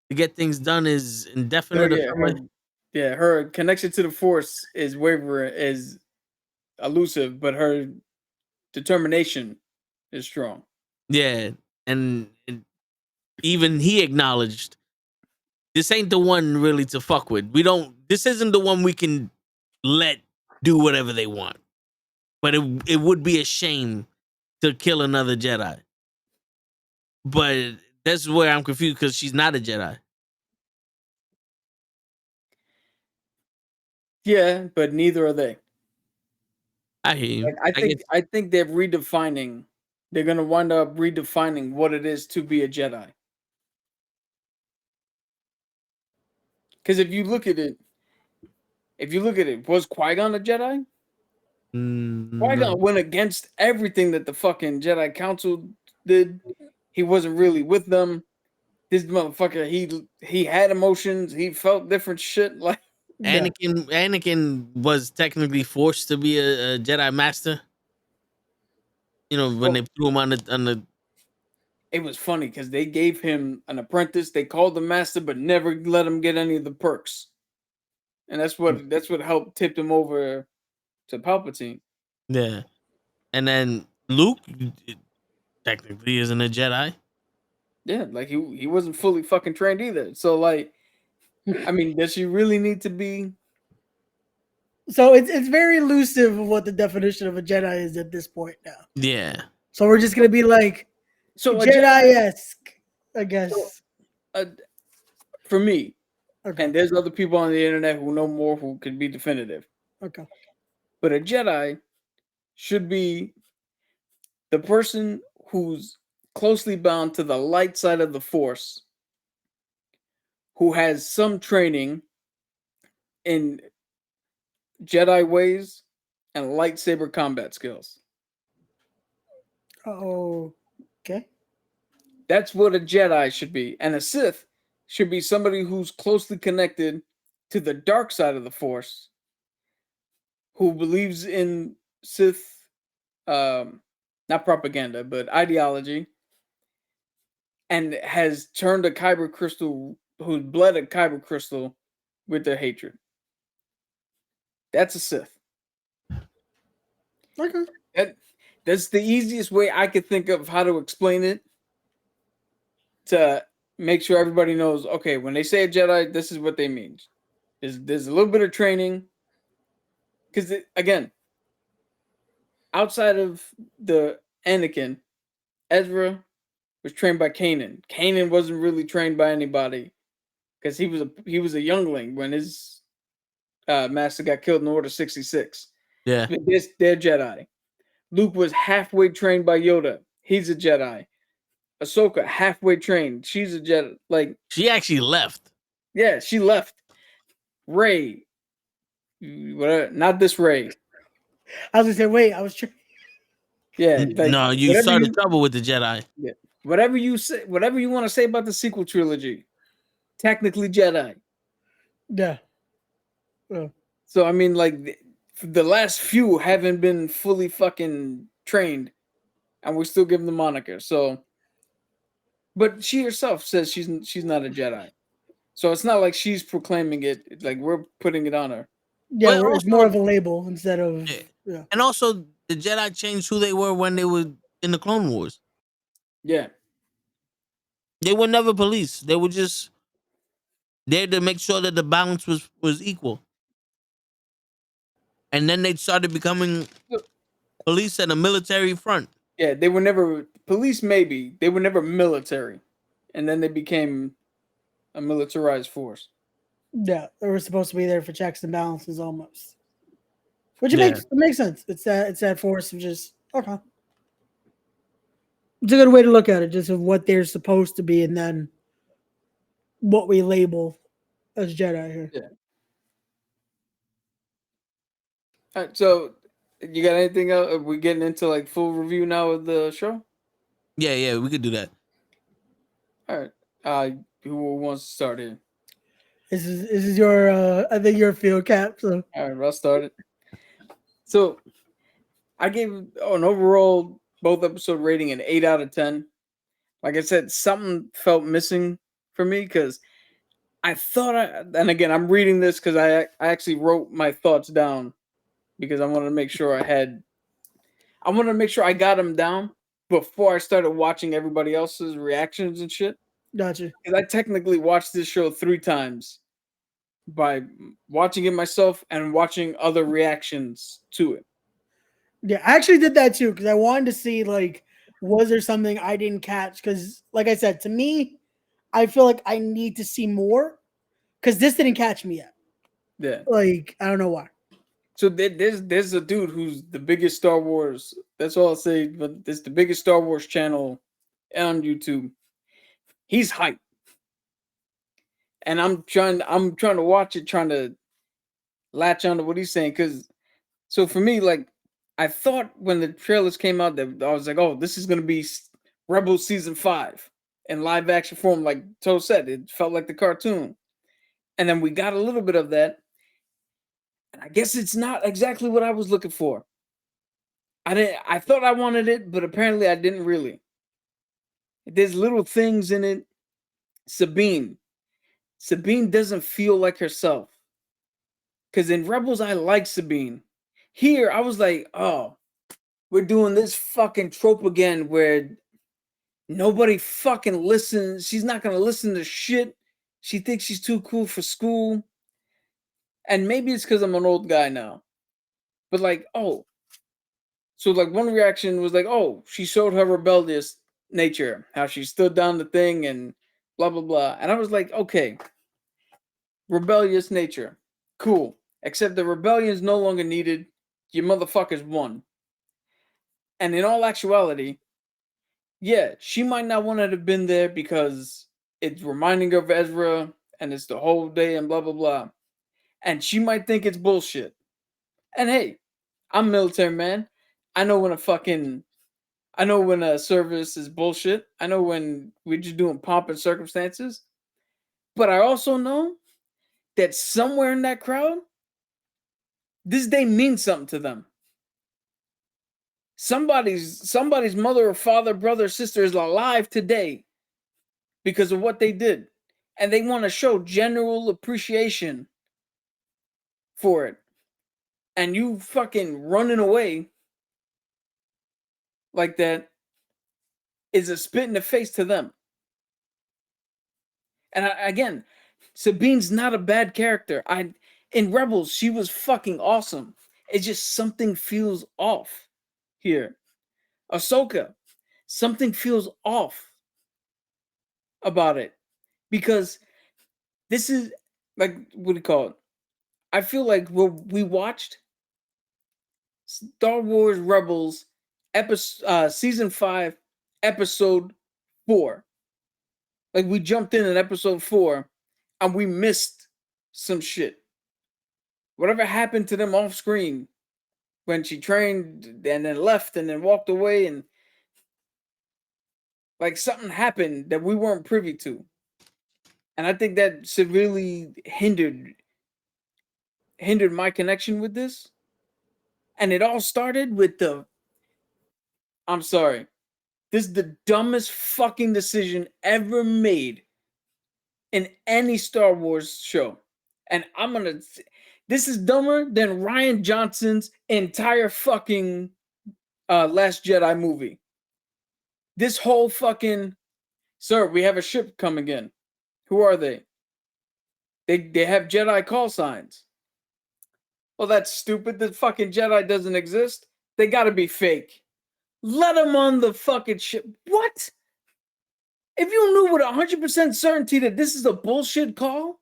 to get things done is Oh indefinite or yeah, something. her connection to the Force is elusive, but her determination is strong. Yeah, and even he acknowledged this ain't the one really to fuck with. We don't. This isn't the one we can let do whatever they want. But it would be a shame to kill another Jedi. But that's where I'm confused because she's not a Jedi. Yeah, but neither are they. I hear you. Like, I I think guess. I think they're redefining. They're gonna wind up redefining what it is to be a Jedi. Because if you look at it, was Qui-Gon a Jedi? No. Qui-Gon went against everything that the fucking Jedi Council did. He wasn't really with them. This motherfucker, he had emotions. He felt different shit. Like, Yeah. Anakin was technically forced to be a Jedi Master. When well, they threw him on the it was funny because they gave him an apprentice. They called him master, but never let him get any of the perks. And that's what helped tip him over to Palpatine. yeah, and then Luke technically isn't a Jedi. Yeah, like he wasn't fully fucking trained either. So like, I mean, does she really need to be? So it's very elusive of what the definition of a Jedi is at this point now. Yeah, So we're just gonna be like So a Jedi-esque, I guess. For me, Okay. and there's other people on the internet who know more who could be definitive. Okay. But a Jedi should be the person who's closely bound to the light side of the Force, who has some training in Jedi ways and lightsaber combat skills. Oh, okay. That's what a Jedi should be. And a Sith should be somebody who's closely connected to the dark side of the Force, who believes in Sith, not propaganda, but ideology, and has turned a kyber crystal, who's bled a kyber crystal with their hatred. That's a Sith. Okay. That's the easiest way I could think of how to explain it to make sure everybody knows, okay, when they say a Jedi, this is what they mean. There's a little bit of training. Because, again, outside of the Anakin, Ezra was trained by Kanan. Kanan wasn't really trained by anybody because he was a youngling when his master got killed in Order 66. Yeah. They're Jedi. Luke was halfway trained by Yoda. He's a Jedi. Ahsoka, halfway trained. She's a Jedi. Like, She actually left. yeah, she left. Rey, whatever, not this Rey. I was gonna say, wait, I was trying. Yeah, like, No, you whatever started trouble with the Jedi. Yeah. Whatever you say, whatever you want to say about the sequel trilogy, technically Jedi. Yeah. Oh. So I mean, like the last few haven't been fully fucking trained, and we still give them the moniker. So, but she herself says she's not a Jedi, so it's not like she's proclaiming it. Like we're putting it on her. Yeah, But where it's also- more of a label instead of Yeah. yeah. And also, the Jedi changed who they were when they were in the Clone Wars. Yeah, They were never police. They were just there to make sure that the balance was equal. And then they started becoming police at a military front. yeah. They were never police. Maybe they were never military, and then they became a militarized force. Yeah, they were supposed to be there for checks and balances almost. Which Yeah. makes sense. It's that force of just okay. It's a good way to look at it, just of what they're supposed to be, and then what we label as Jedi here. Yeah. All right, so you got anything else? Are we getting into like full review now of the show? Yeah, we could do that. All right. Who wants to start here? This is your I think your field cap. So All right, I'll start it. So I gave an overall both episode rating an 8 out of 10. Like I said, something felt missing for me because I thought and again I'm reading this because I actually wrote my thoughts down because I wanted to make sure I got them down before I started watching everybody else's reactions and shit. gotcha. Because I technically watched this show 3 times by watching it myself and watching other reactions to it. Yeah, I actually did that too because I wanted to see like was there something I didn't catch? Because like I said, to me, I feel like I need to see more because this didn't catch me yet. Yeah. Like I don't know why. So there's a dude who's the biggest Star Wars. That's all I'll say. But it's the biggest Star Wars channel on YouTube. He's hyped, and I'm trying to watch it, trying to latch onto what he's saying. Because so for me, like I thought when the trailers came out, that I was like, oh, this is gonna be Rebels season 5 in live action form. Like Toe said, it felt like the cartoon, and then we got a little bit of that. And I guess it's not exactly what I was looking for. I thought I wanted it, but apparently I didn't really. There's little things in it. Sabine doesn't feel like herself. Because in Rebels, I like Sabine. Here, I was like, oh, we're doing this fucking trope again where nobody fucking listens. She's not going to listen to shit. She thinks she's too cool for school. And maybe it's because I'm an old guy now. But like, oh. So like one reaction was like, oh, she showed her rebellious nature, how she stood down the thing and blah, blah, blah. And I was like, okay, rebellious nature. Cool. Except the rebellion is no longer needed. You motherfuckers won. And in all actuality, yeah, she might not want to have been there because it's reminding her of Ezra and it's the whole day and blah, blah, blah. And she might think it's bullshit. And hey, I'm a military man. I know when a service is bullshit. I know when we're just doing pomp and circumstances. But I also know that somewhere in that crowd, this day means something to them. Somebody's mother or father, brother, or sister is alive today because of what they did. And they want to show general appreciation for it. And you fucking running away like that is a spit in the face to them. And again, Sabine's not a bad character. In Rebels, she was fucking awesome. It's just something feels off here. Ahsoka, something feels off about it because this is like, what do you call it? I feel like we watched Star Wars Rebels season 5, episode 4. Like we jumped in at episode 4 and we missed some shit. Whatever happened to them off screen when she trained and then left and then walked away, and like something happened that we weren't privy to. And I think that severely hindered my connection with this. And it all started with I'm sorry. This is the dumbest fucking decision ever made in any Star Wars show. And this is dumber than Rian Johnson's entire fucking Last Jedi movie. This whole fucking, sir, we have a ship coming in. Who are they? They have Jedi call signs. Well, that's stupid. The fucking Jedi doesn't exist. They gotta be fake. Let them on the fucking ship. What? If you knew with 100% certainty that this is a bullshit call,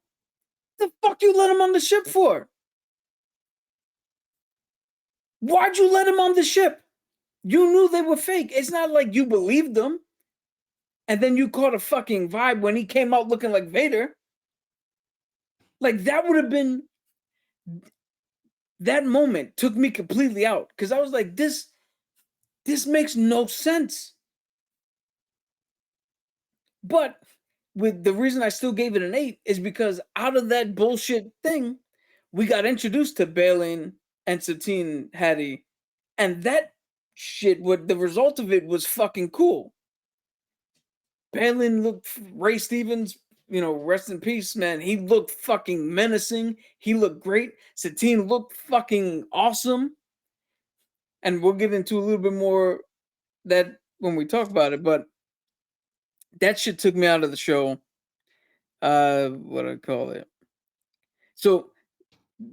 the fuck you let them on the ship for? Why'd you let them on the ship? You knew they were fake. It's not like you believed them. And then you caught a fucking vibe when he came out looking like Vader. Like that would have been, that moment took me completely out. Because I was like, this makes no sense. But with the reason I still gave it an 8 is because out of that bullshit thing, we got introduced to Balin and Satine Hattie. And that shit, what the result of it was fucking cool. Balin looked, Ray Stevens, rest in peace, man. He looked fucking menacing. He looked great. Satine looked fucking awesome. And we'll get into a little bit more that when we talk about it, but that shit took me out of the show. What I call it. So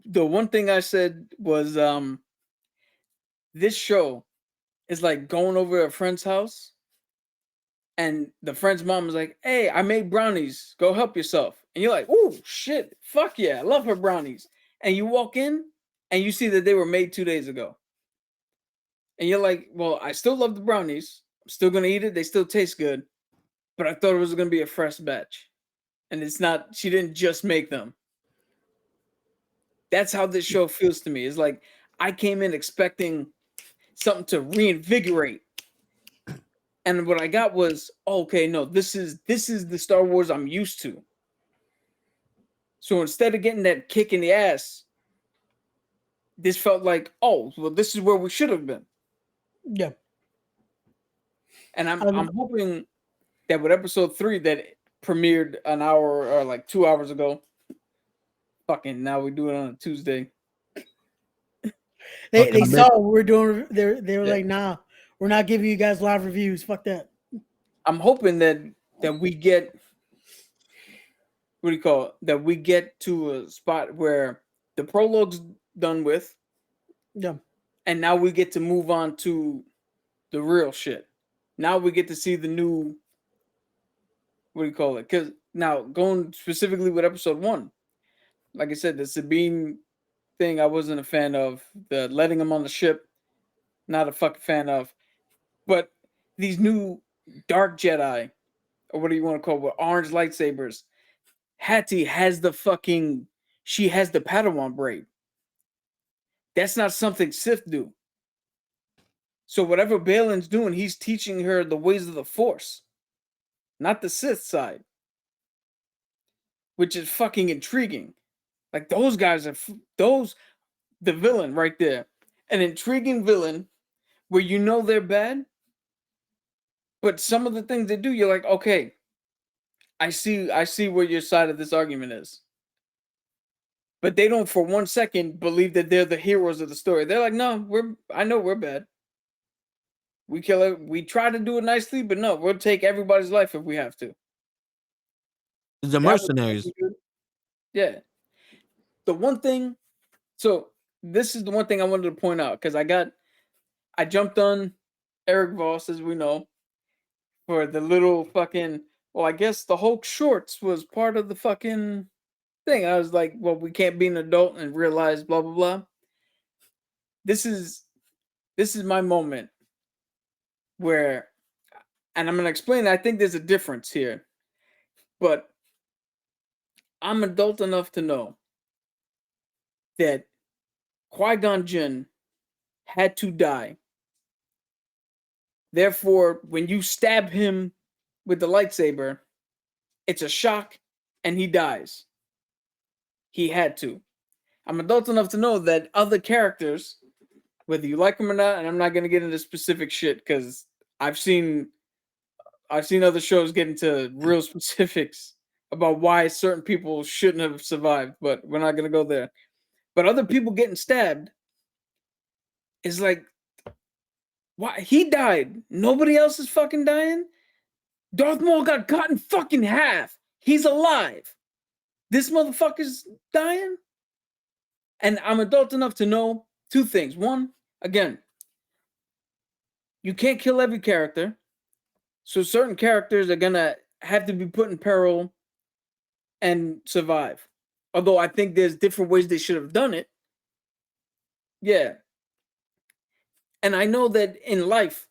the one thing I said was this show is like going over to a friend's house and the friend's mom is like, hey, I made brownies. Go help yourself. And you're like, oh, shit. Fuck yeah. I love her brownies. And you walk in and you see that they were made 2 days ago. And you're like, well, I still love the brownies. I'm still going to eat it. They still taste good. But I thought it was going to be a fresh batch. And it's not. She didn't just make them. That's how this show feels to me. It's like I came in expecting something to reinvigorate. And what I got was, okay, no, this is the Star Wars I'm used to. So instead of getting that kick in the ass, this felt like, oh, well, this is where we should have been. Yeah. And I'm hoping that with episode 3 that premiered an hour or like 2 hours ago. Fucking now we do it on a Tuesday. They saw what we're doing. They were like, nah, we're not giving you guys live reviews. Fuck that. I'm hoping that we get, what do you call it? That we get to a spot where the prologue's done with. Yeah. And now we get to move on to the real shit. Now we get to see the new, what do you call it? Because now going specifically with episode 1, like I said, the Sabine thing I wasn't a fan of. The letting him on the ship, not a fucking fan of. But these new dark Jedi, or what do you want to call it, with orange lightsabers, Hattie has she has the Padawan braid. That's not something Sith do. So whatever Balin's doing, he's teaching her the ways of the Force, not the Sith side, which is fucking intriguing. Like those guys are the villain right there, an intriguing villain where they're bad, but some of the things they do, you're like, okay, I see where your side of this argument is. But they don't for 1 second believe that they're the heroes of the story. They're like, no, I know we're bad. We kill it. We try to do it nicely, but no, we'll take everybody's life if we have to. The That would mercenaries. be good. Yeah. The one thing, so this is the one thing I wanted to point out because I jumped on Eric Voss, as we know, for the little fucking. Well, I guess the Hulk shorts was part of the fucking thing. I was like, well, we can't be an adult and realize blah blah blah. This is my moment where, and I'm gonna explain. I think there's a difference here, but I'm adult enough to know that Qui-Gon Jinn had to die. Therefore, when you stab him with the lightsaber, it's a shock and he dies. He had to. I'm adult enough to know that other characters, whether you like them or not, and I'm not going to get into specific shit because I've seen other shows get into real specifics about why certain people shouldn't have survived, but we're not going to go there. But other people getting stabbed is like, why he died? Nobody else is fucking dying? Darth Maul got cut in fucking half. He's alive. This motherfucker's dying? And I'm adult enough to know two things. One, again, you can't kill every character. So certain characters are going to have to be put in peril and survive. Although I think there's different ways they should have done it. Yeah. And I know that in life,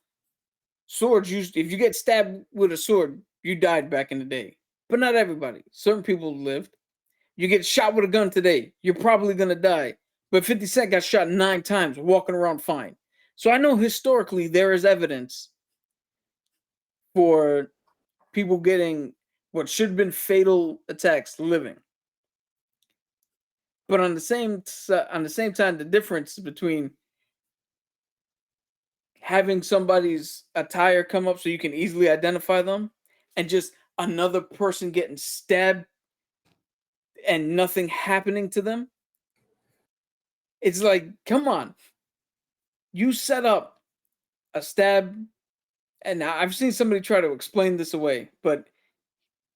swords usually, if you get stabbed with a sword, you died back in the day. But not everybody. Certain people lived. You get shot with a gun today, you're probably going to die. But 50 Cent got shot 9 times, walking around fine. So I know historically there is evidence for people getting what should have been fatal attacks living. But on the same time, the difference between having somebody's attire come up so you can easily identify them and just another person getting stabbed and nothing happening to them, it's like, come on. You set up a stab, and I've seen somebody try to explain this away, but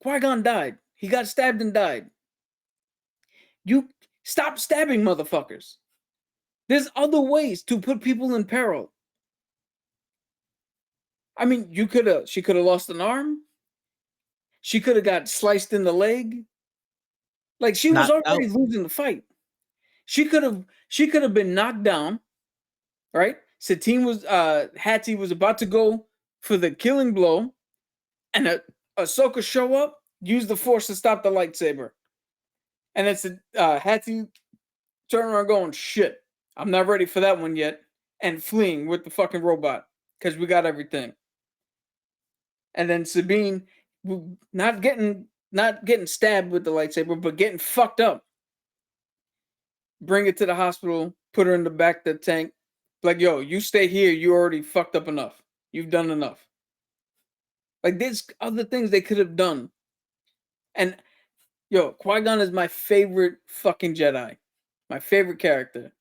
Qui-Gon died. He got stabbed and died. You stop stabbing motherfuckers. There's other ways to put people in peril. I mean, she could have lost an arm. She could have got sliced in the leg. Like, she was already losing the fight. She could have been knocked down, right? Satine was Hattie was about to go for the killing blow, and Ahsoka show up, use the Force to stop the lightsaber, and it's Hattie turning around going, "Shit, I'm not ready for that one yet," and fleeing with the fucking robot because we got everything. And then Sabine not getting stabbed with the lightsaber, but getting fucked up. Bring it to the hospital, put her in the back of the tank. Like, yo, you stay here. You already fucked up enough. You've done enough. Like, there's other things they could have done. And, yo, Qui-Gon is my favorite fucking Jedi. My favorite character.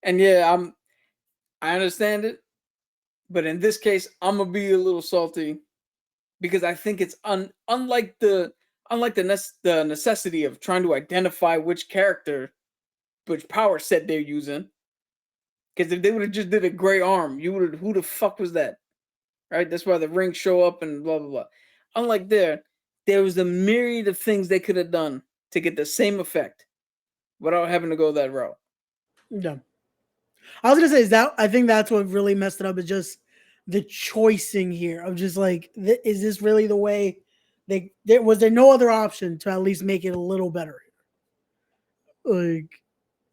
And, yeah, I understand it. But in this case, I'm going to be a little salty. Because I think it's unlike the necessity of trying to identify which power set they're using. Because if they would have just did a gray arm, who the fuck was that? Right? That's why the rings show up and blah, blah, blah. Unlike there was a myriad of things they could have done to get the same effect without having to go that route. Yeah. I was going to say, I think that's what really messed it up, is just the choicing here of just like, is this really the way was there no other option to at least make it a little better? Like,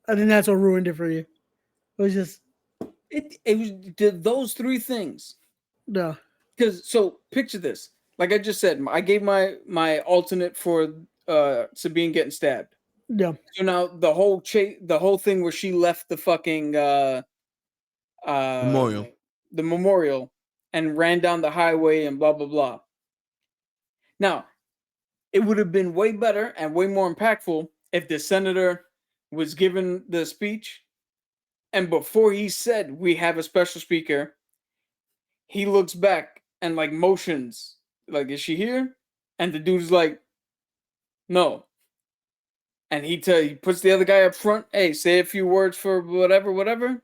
I think that's what ruined it for you. It was just it was those 3 things. No. Because so picture this. Like I just said, I gave my alternate for Sabine getting stabbed. Yeah. So now the whole thing where she left the fucking memorial and ran down the highway and blah blah blah. Now, it would have been way better and way more impactful if the senator was given the speech, and before he said we have a special speaker, he looks back and like motions, like, is she here? And the dude's like, no. And he puts the other guy up front. Hey, say a few words for whatever, whatever.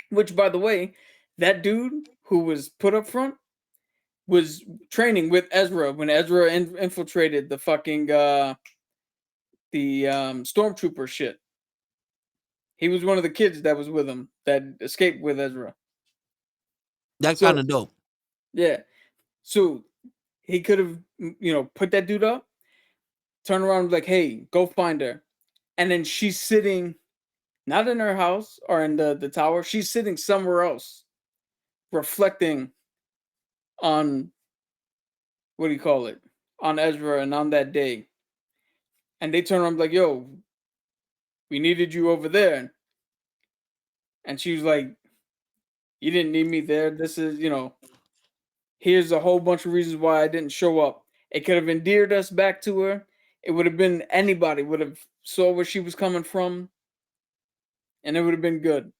Which, by the way, that dude who was put up front was training with Ezra when Ezra infiltrated the fucking stormtrooper shit. He was one of the kids that was with him that escaped with Ezra. That's So- kind of dope. Yeah. So he could have, put that dude up, turn around and be like, hey, go find her. And then she's sitting not in her house or in the tower. She's sitting somewhere else, reflecting on, what do you call it? On Ezra and on that day. And they turn around like, yo, we needed you over there. And she was like, you didn't need me there. This is, here's a whole bunch of reasons why I didn't show up. It could have endeared us back to her. It would have been anybody would have saw where she was coming from. And it would have been good.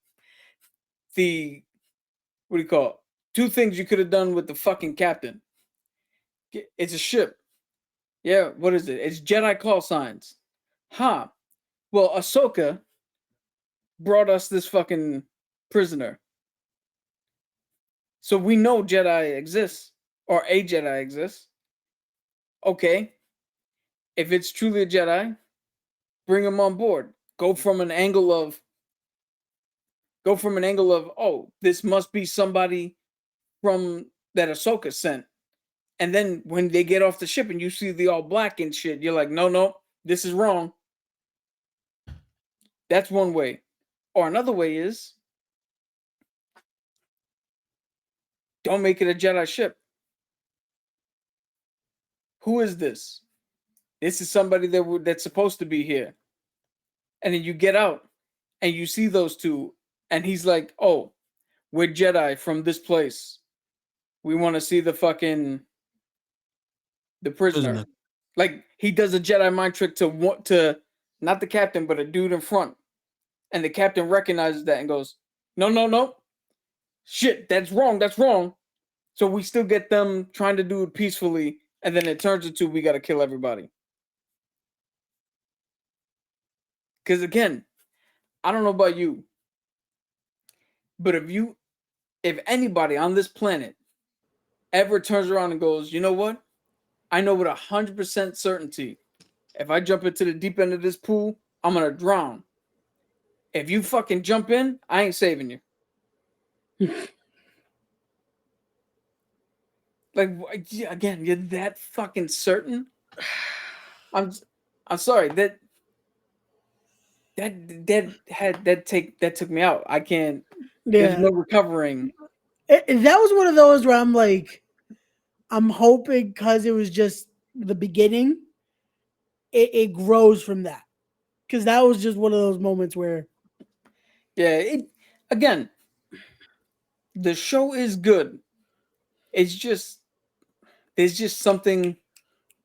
What do you call it? 2 things you could have done with the fucking captain. It's a ship. Yeah, what is it? It's Jedi call signs. Huh. Well, Ahsoka brought us this fucking prisoner. So we know Jedi exists, or a Jedi exists. Okay. If it's truly a Jedi, bring him on board. Go from an angle of, oh, this must be somebody from that Ahsoka sent. And then when they get off the ship and you see the all black and shit, you're like, no, this is wrong. That's one way. Or another way is, don't make it a Jedi ship. Who is this? This is somebody that's supposed to be here. And then you get out and you see those two, and he's like, oh, we're Jedi from this place. We want to see the prisoner. Like, he does a Jedi mind trick to not the captain, but a dude in front. And the captain recognizes that and goes, no. Shit, that's wrong. So we still get them trying to do it peacefully, and then it turns into we got to kill everybody. Because again, I don't know about you, but if anybody on this planet ever turns around and goes, you know what? I know with 100% certainty, if I jump into the deep end of this pool, I'm going to drown. If you fucking jump in, I ain't saving you. Like, again, you're that fucking certain. I'm sorry that took me out. I can't. Yeah, There's no recovering. that was one of those where I'm like, I'm hoping because it was just the beginning, it grows from that. Because that was just one of those moments where, Yeah, again, the show is good. It's just there's just something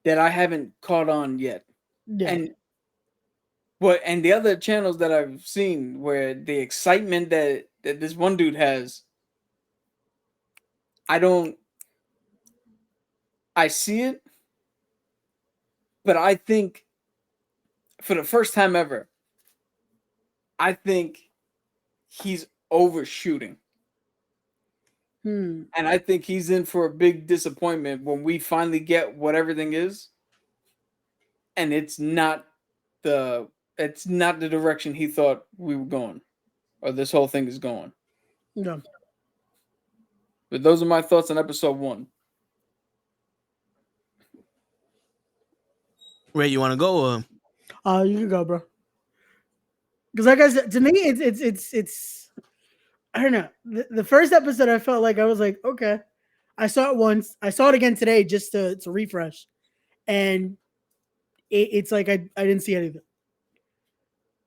that I haven't caught on yet. yeah, And the other channels that I've seen where the excitement that this one dude has, I see it, but I think for the first time ever, I think he's overshooting. And I think he's in for a big disappointment when we finally get what everything is. And it's not the direction he thought we were going, or this whole thing is going. yeah. But those are my thoughts on episode 1. Ray, you want to go? You can go, bro. Because like I said, to me, it's I don't know. The first episode, I felt like I was like, okay. I saw it once. I saw it again today just to refresh, and it's like I didn't see anything.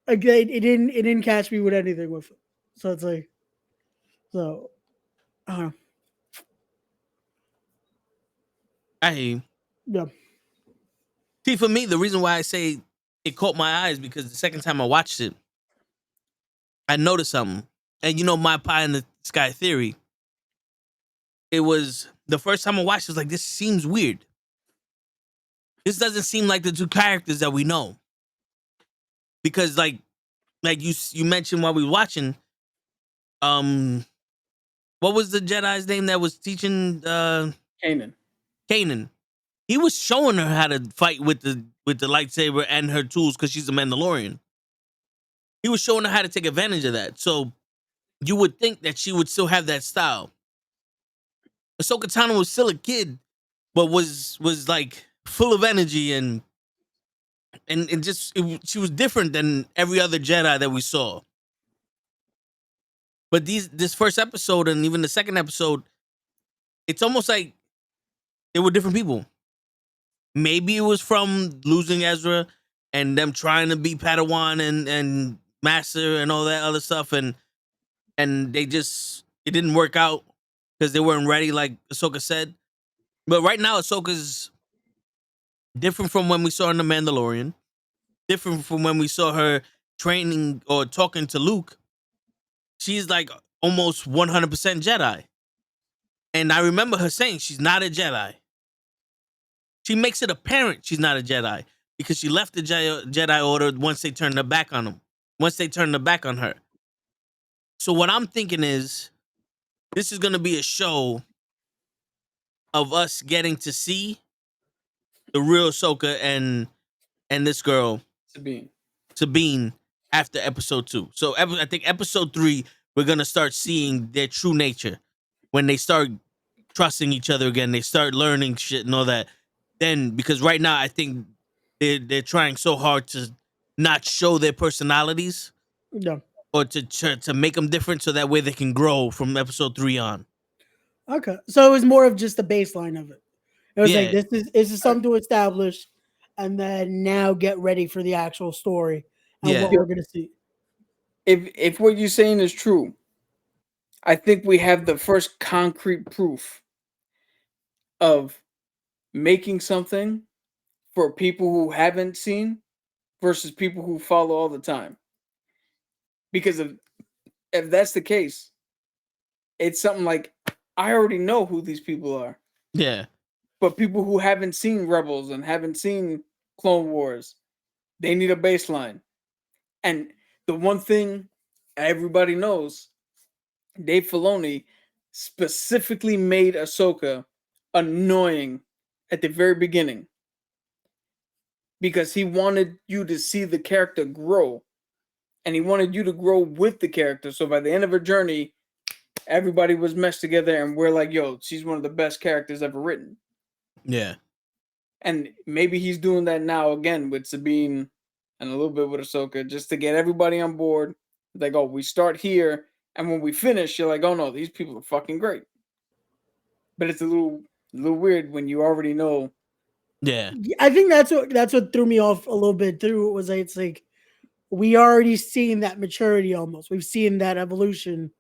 Like it didn't catch me with anything with it. So it's like, so I don't know. I hear you. Yeah. See, for me, the reason why I say it caught my eyes because the second time I watched it, I noticed something. And you know my pie in the sky theory it was the first time I watched. It was like, this seems weird. This doesn't seem like the two characters that we know. Because like you mentioned while we were watching, what was the Jedi's name that was teaching Kanan. Kanan? He was showing her how to fight with the lightsaber and her tools because she's a Mandalorian. He was showing her how to take advantage of that. So you would think that she would still have that style. Ahsoka Tano was still a kid, but was like full of energy and she was different than every other Jedi that we saw. But this first episode and even the second episode, it's almost like they were different people. Maybe it was from losing Ezra and them trying to be Padawan and Master and all that other stuff, and it didn't work out because they weren't ready, like Ahsoka said. But right now, Ahsoka's different from when we saw her in The Mandalorian, different from when we saw her training or talking to Luke. She's like almost 100% Jedi. And I remember her saying she's not a Jedi. She makes it apparent she's not a Jedi because she left the Jedi Order once they turned their back on him. Once they turned their back on her. So what I'm thinking is this is going to be a show of us getting to see the real Ahsoka and this girl Sabine after episode 2. So I think episode 3 we're going to start seeing their true nature when they start trusting each other again. They start learning shit and all that. Then because right now I think they're trying so hard to not show their personalities. Yeah. Or to make them different so that way they can grow from episode 3 on. Okay. So it was more of just the baseline of it. It was like Yeah. this is something to establish and then now get ready for the actual story and what we're gonna see. If what you're saying is true, I think we have the first concrete proof of making something for people who haven't seen versus people who follow all the time. Because if that's the case, it's something like I already know who these people are. Yeah. But people who haven't seen Rebels and haven't seen Clone Wars, they need a baseline. And the one thing everybody knows, Dave Filoni specifically made Ahsoka annoying at the very beginning because he wanted you to see the character grow and he wanted you to grow with the character. So by the end of her journey, everybody was meshed together and we're like, yo, she's one of the best characters ever written. Yeah. And maybe he's doing that now again with Sabine and a little bit with Ahsoka just to get everybody on board. Like, oh, we start here, and when we finish, you're like, oh no, these people are fucking great. But it's a little weird when you already know. Yeah. I think that's what threw me off a little bit too. Was like, it's like we already seen that maturity almost. We've seen that evolution.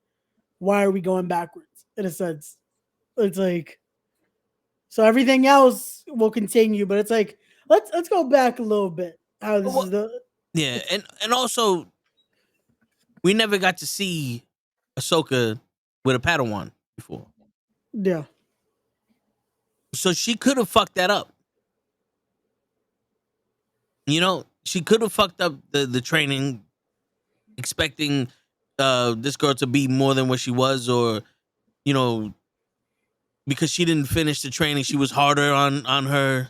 Why are we going backwards? In a sense, it's like so everything else will continue, but it's like let's go back a little bit. How this is the and also we never got to see Ahsoka with a Padawan before. Yeah. So she could have fucked that up. You know, she could have fucked up the training, expecting this girl to be more than what she was, or you know, because she didn't finish the training, she was harder on her,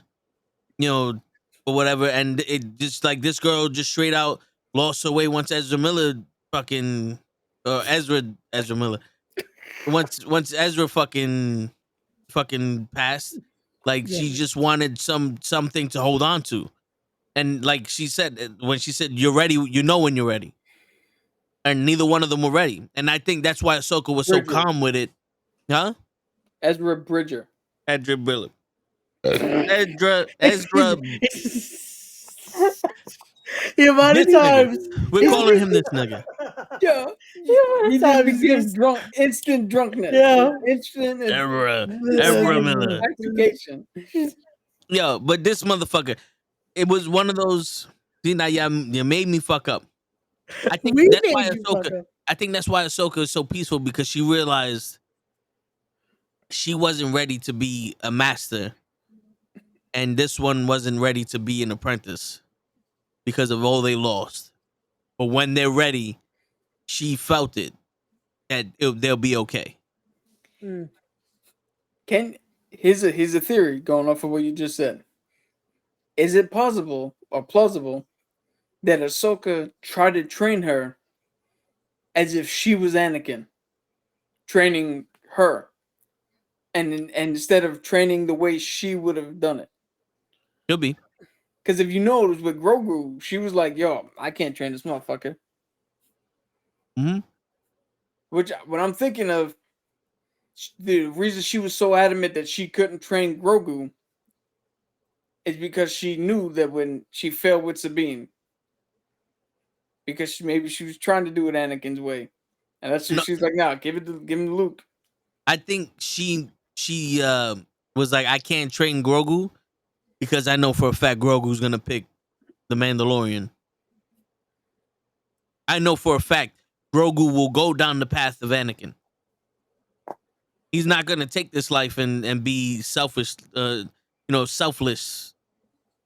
you know, or whatever. And it just like this girl just straight out lost her way once Ezra Miller fucking Ezra Miller. Once Ezra fucking passed, like she just wanted something to hold on to. And like she said, when she said you're ready, you know when you're ready. And neither one of them were ready. And I think that's why Ahsoka was so calm with it. Huh? Ezra Bridger. Ezra Bridger. Ezra. The amount of times we're calling him this nigga. Yeah. He just became drunk, instant drunkenness. Yeah. Instant Ezra Miller. intoxication. Yo, but this motherfucker, it was one of those. See, now you made me fuck up. I think that's why Ahsoka. I think that's why Ahsoka is so peaceful because she realized she wasn't ready to be a master, and this one wasn't ready to be an apprentice because of all they lost. But when they're ready, she felt it that they'll be okay. Here's a theory going off of what you just said. Is it possible or plausible that Ahsoka tried to train her as if she was Anakin, training her, and instead of training the way she would have done it? She'll be. Because if you notice with Grogu, she was like, "Yo, I can't train this motherfucker." Mm-hmm. Which, what I'm thinking of, the reason she was so adamant that she couldn't train Grogu is because she knew that when she failed with Sabine, because maybe she was trying to do it Anakin's way, and that's why she's like, "Nah, give him to Luke." I think she was like, I can't train Grogu because I know for a fact Grogu's gonna pick the Mandalorian. I know for a fact Grogu will go down the path of Anakin. He's not gonna take this life and be selfish, selfless,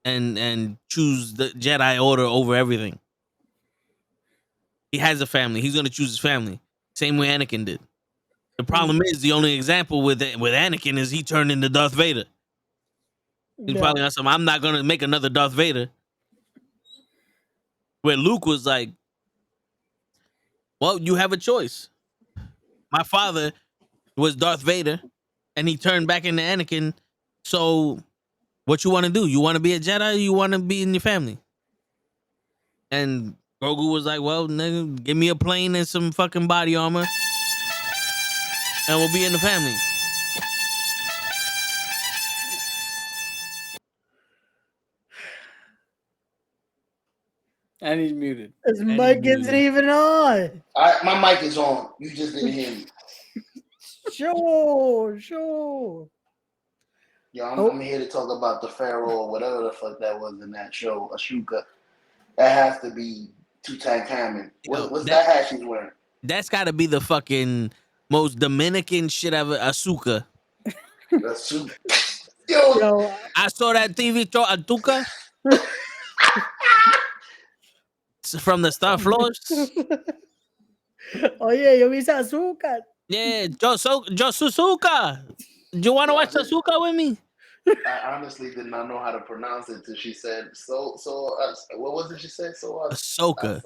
and choose the Jedi Order over everything. He has a family. He's gonna choose his family, same way Anakin did. The problem is the only example with Anakin is he turned into Darth Vader. He's probably on some. I'm not gonna make another Darth Vader. Where Luke was like, "Well, you have a choice. My father was Darth Vader, and he turned back into Anakin. So, what you want to do? You want to be a Jedi? Or you want to be in your family?" And Grogu was like, "Well, nigga, give me a plane and some fucking body armor, and we'll be in the family." And he's muted. His mic isn't even on. My mic is on. You just didn't hear me. Sure. Yo, I'm here to talk about the Pharaoh or whatever the fuck that was in that show, Ashoka. That has to be Tutankhamun. What's that hat she's wearing? That's got to be the fucking most Dominican shit ever. Asuka. Yo, I saw that TV show Atuka from the Star Floors. Oh yeah, yo hice azúcar. Yeah, yo Suzuka. Do you want to watch Asuka with me? I honestly did not know how to pronounce it until she said what was it she said? Ahsoka.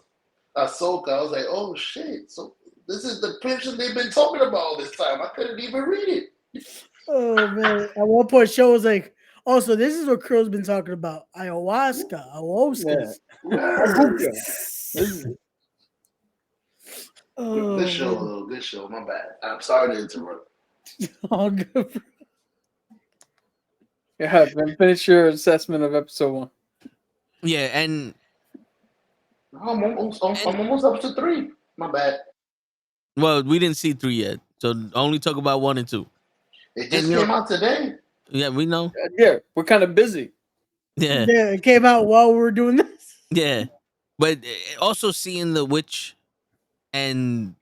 Ahsoka. I was like, oh shit. So this is the person they've been talking about all this time. I couldn't even read it. Oh man. At one point, show was like, oh, so this is what Krill's been talking about. Ayahuasca. Good show, though. Good show. My bad. I'm sorry to interrupt. All good. Yeah, then finish your assessment of episode 1. Yeah, and I'm almost up to 3. My bad. Well, we didn't see 3 yet, so only talk about 1 and 2. It just came out today. Yeah, we know. Yeah, we're kind of busy. Yeah, it came out while we were doing this. Yeah, but also seeing the witch and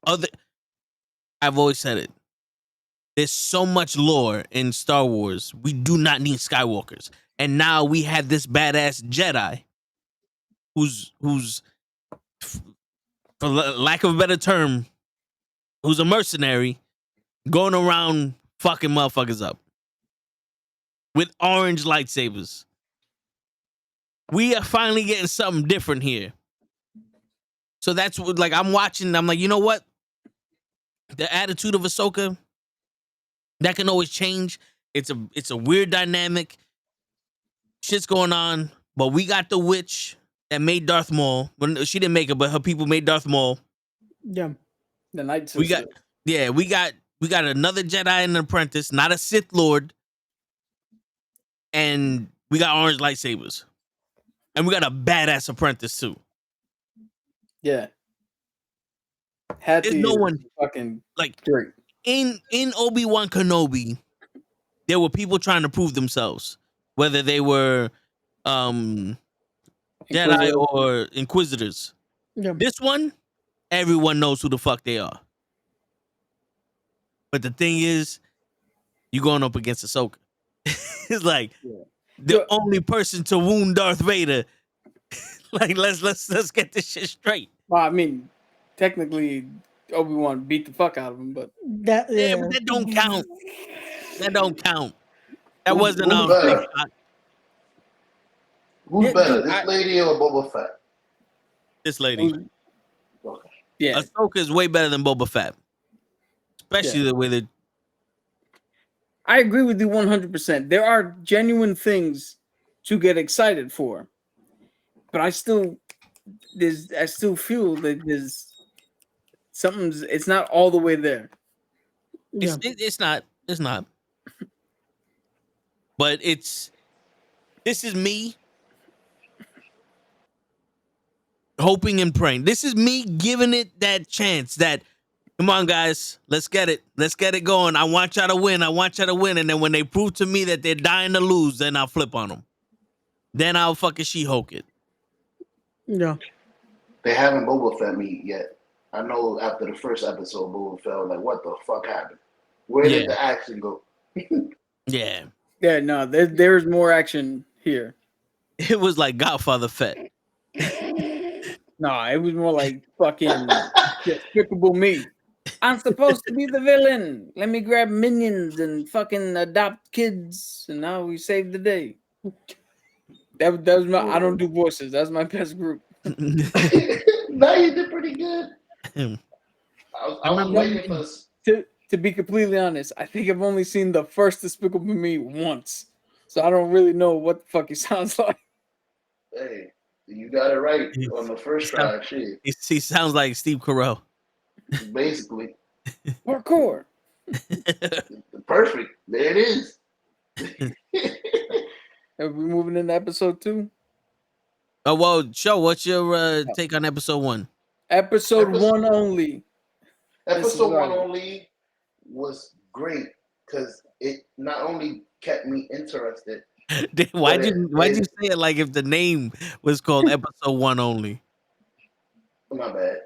other. I've always said it. There's so much lore in Star Wars. We do not need Skywalkers, and now we have this badass Jedi, who's for lack of a better term, who's a mercenary, going around fucking motherfuckers up with orange lightsabers. We are finally getting something different here. So that's what, like, I'm watching. I'm like, you know what? The attitude of Ahsoka, that can always change. It's a weird dynamic. Shit's going on, but we got the witch that made Darth Maul. Well, she didn't make it, but her people made Darth Maul. Yeah, the Night Sister. we got another Jedi and an apprentice, not a Sith Lord, and we got orange lightsabers, and we got a badass apprentice too. Yeah, There's no one fucking like great. In Obi-Wan Kenobi. There were people trying to prove themselves, whether they were Jedi or Inquisitors. Yeah. This one, everyone knows who the fuck they are. But the thing is, you going up against Ahsoka. It's like the Yo- only person to wound Darth Vader. Like let's get this shit straight. Well, I mean, technically, Obi-Wan beat the fuck out of him, but That Yeah, yeah. but that don't count. That don't count. That Who's wasn't big better? shot. Who's Yeah, better, dude, this lady or Boba Fett? This lady. Okay. yeah, Ahsoka is way better than Boba Fett. Especially the way that I agree with you 100%. There are genuine things to get excited for, but I still feel that there's something's. It's not all the way there. Yeah. it's not. It's not. But this is me hoping and praying. This is me giving it that chance that, come on, guys, let's get it. Let's get it going. I want y'all to win. I want y'all to win. And then when they prove to me that they're dying to lose, then I'll flip on them. Then I'll fucking She-Hulk it. Yeah. They haven't Boba Fett me yet. I know after the first episode, Boba Fett was like, what the fuck happened? Where did the action go? Yeah. Yeah, no, there's more action here. It was like Godfather Fett. No, it was more like fucking Despicable Me. I'm supposed to be the villain. Let me grab minions and fucking adopt kids, and now we save the day. That was my. I don't do voices. That's my best group. Now you did pretty good. I was waiting for. To be completely honest, I think I've only seen the first Despicable Me once, so I don't really know what the fuck he sounds like. Hey, you got it right on the first try. Shit, He sounds like Steve Carell. basically. Parkour. Perfect. There it is. Are we moving into episode 2? Oh, well, Show, what's your take on episode 1? Episode 1 only. Episode 1 only was great because it not only kept me interested. Why'd you say it like if the name was called episode 1 only? My bad.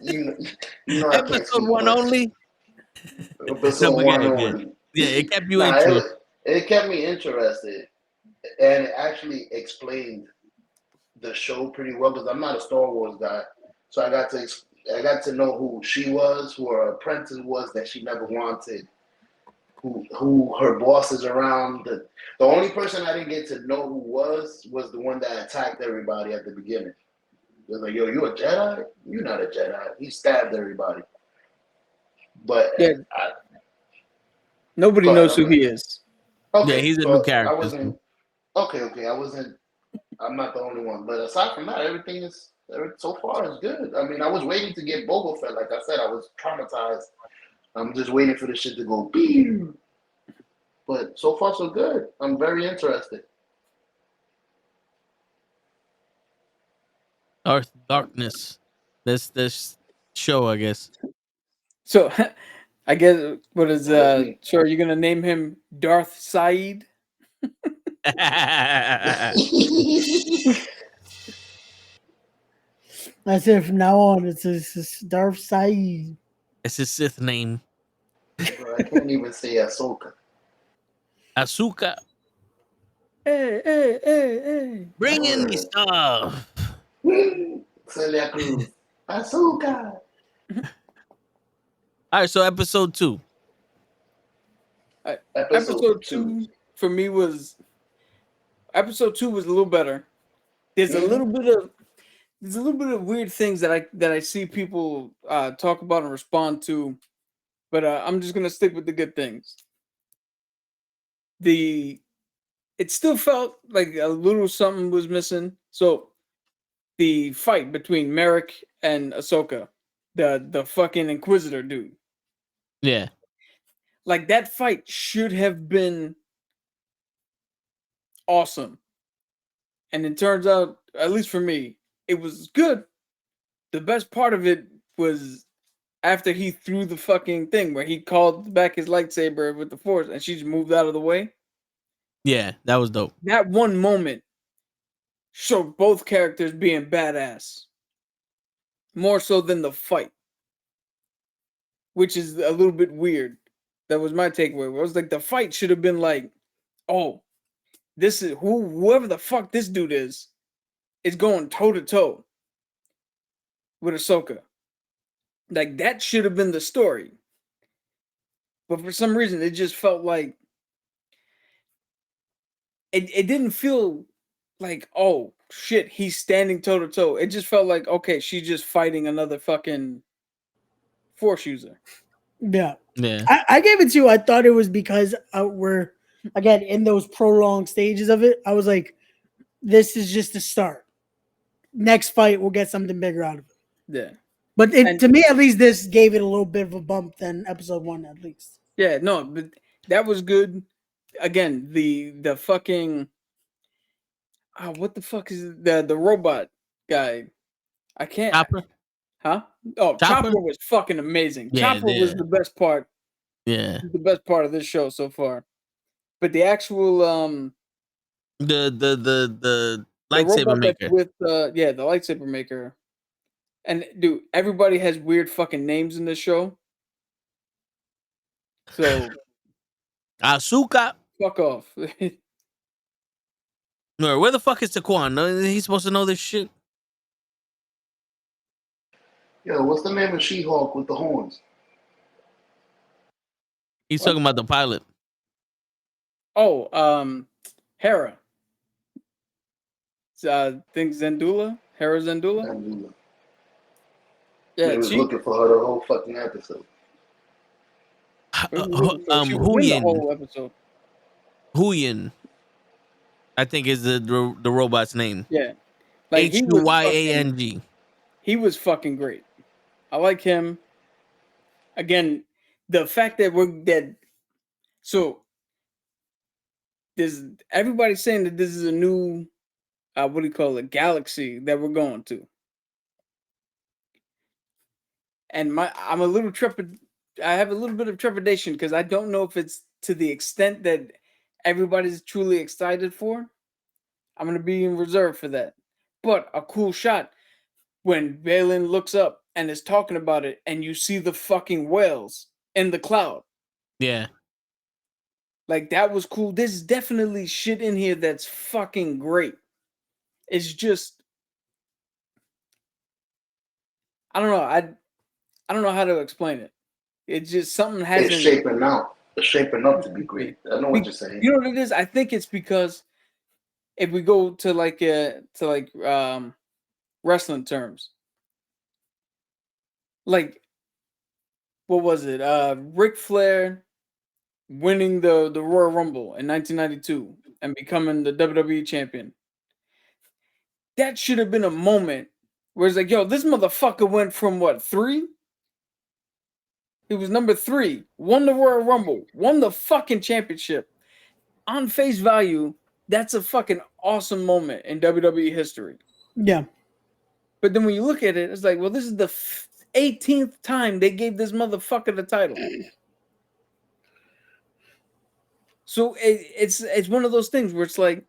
you know I can't Episode speak 1 much. only? Episode 1 only. Yeah, it kept you interested. It kept me interested, and it actually explained the show pretty well because I'm not a Star Wars guy, so I got to know who she was, who her apprentice was that she never wanted, who her boss is around. The only person I didn't get to know who was the one that attacked everybody at the beginning. It was like, yo, you a Jedi? You're not a Jedi. He stabbed everybody. But yeah, nobody knows who he is. Okay, yeah, he's a new character. I wasn't. Okay. I'm not the only one. But aside from that, everything so far is good. I mean, I was waiting to get Boba Fett. Like I said, I was traumatized. I'm just waiting for the shit to go beep. But so far, so good. I'm very interested. Darkness. This show, I guess. So, I guess what is sure you're gonna name him Darth Saeed? That's it from now on. It's Darth Saeed. It's his Sith name. Bro, I can't even say Ahsoka. Asuka. Hey. Bring in the stuff. Celia Cruz. Ahsoka. All right, so episode 2. Episode 2 for me was a little better. There's a little bit of weird things that I see people talk about and respond to, but I'm just gonna stick with the good things. It still felt like a little something was missing. So the fight between Merrick and Ahsoka, the fucking Inquisitor dude. Yeah. Like that fight should have been awesome. And it turns out, at least for me, it was good. The best part of it was after he threw the fucking thing where he called back his lightsaber with the Force and she just moved out of the way. Yeah, that was dope. That one moment showed both characters being badass. More so than the fight. Which is a little bit weird. That was my takeaway. It was like the fight should have been like, oh, this is whoever the fuck this dude is going toe to toe with Ahsoka. Like that should have been the story. But for some reason, it just felt like it didn't feel like, oh shit, he's standing toe to toe. It just felt like, okay, she's just fighting another fucking Force user. Yeah. Yeah. I gave it to you. I thought it was because we're again in those prolonged stages of it. I was like, this is just the start. Next fight, we'll get something bigger out of it. Yeah. But to me, at least, this gave it a little bit of a bump than episode 1, at least. Yeah, no, but that was good. Again, the fucking what the fuck is the robot guy? I can't. Chopper? Huh? Oh, Chopper? Chopper was fucking amazing. Yeah, Chopper was yeah. the best part. Yeah. The best part of this show so far. But the actual The the lightsaber robot that's maker. with the lightsaber maker. And dude, everybody has weird fucking names in this show. So Ashoka. fuck off. Where the fuck is Taquan? No, he's supposed to know this shit. Yo, what's the name of She-Hulk with the horns? He's talking about the pilot. Oh, Hera. Think Zendula? Hera Zendula? Yeah, They was looking for her the whole fucking episode. She was in the Huyin. whole episode. Huyin, I think is the robot's name. Yeah. Like Huyang. He was fucking great. I like him. Again, the fact that so there's everybody's saying that this is a new what do you call it, galaxy that we're going to. And I'm a little I have a little bit of trepidation because I don't know if it's to the extent that everybody's truly excited for. I'm gonna be in reserve for that. But a cool shot when Balin looks up and is talking about it, and you see the fucking whales in the cloud. Yeah. Like that was cool. There's definitely shit in here that's fucking great. It's just I don't know. I don't know how to explain it. It's just something hasn't. It's shaping out. It's shaping up to be great. I know what you're saying. You know what it is? I think it's because if we go to wrestling terms, like what was it? Ric Flair winning the Royal Rumble in 1992 and becoming the WWE champion. That should have been a moment where it's like, yo, this motherfucker went from what, 3? He was number 3, won the Royal Rumble, won the fucking championship. On face value, that's a fucking awesome moment in WWE history. Yeah. But then when you look at it, it's like, well, this is the 18th time they gave this motherfucker the title. So it's one of those things where it's like,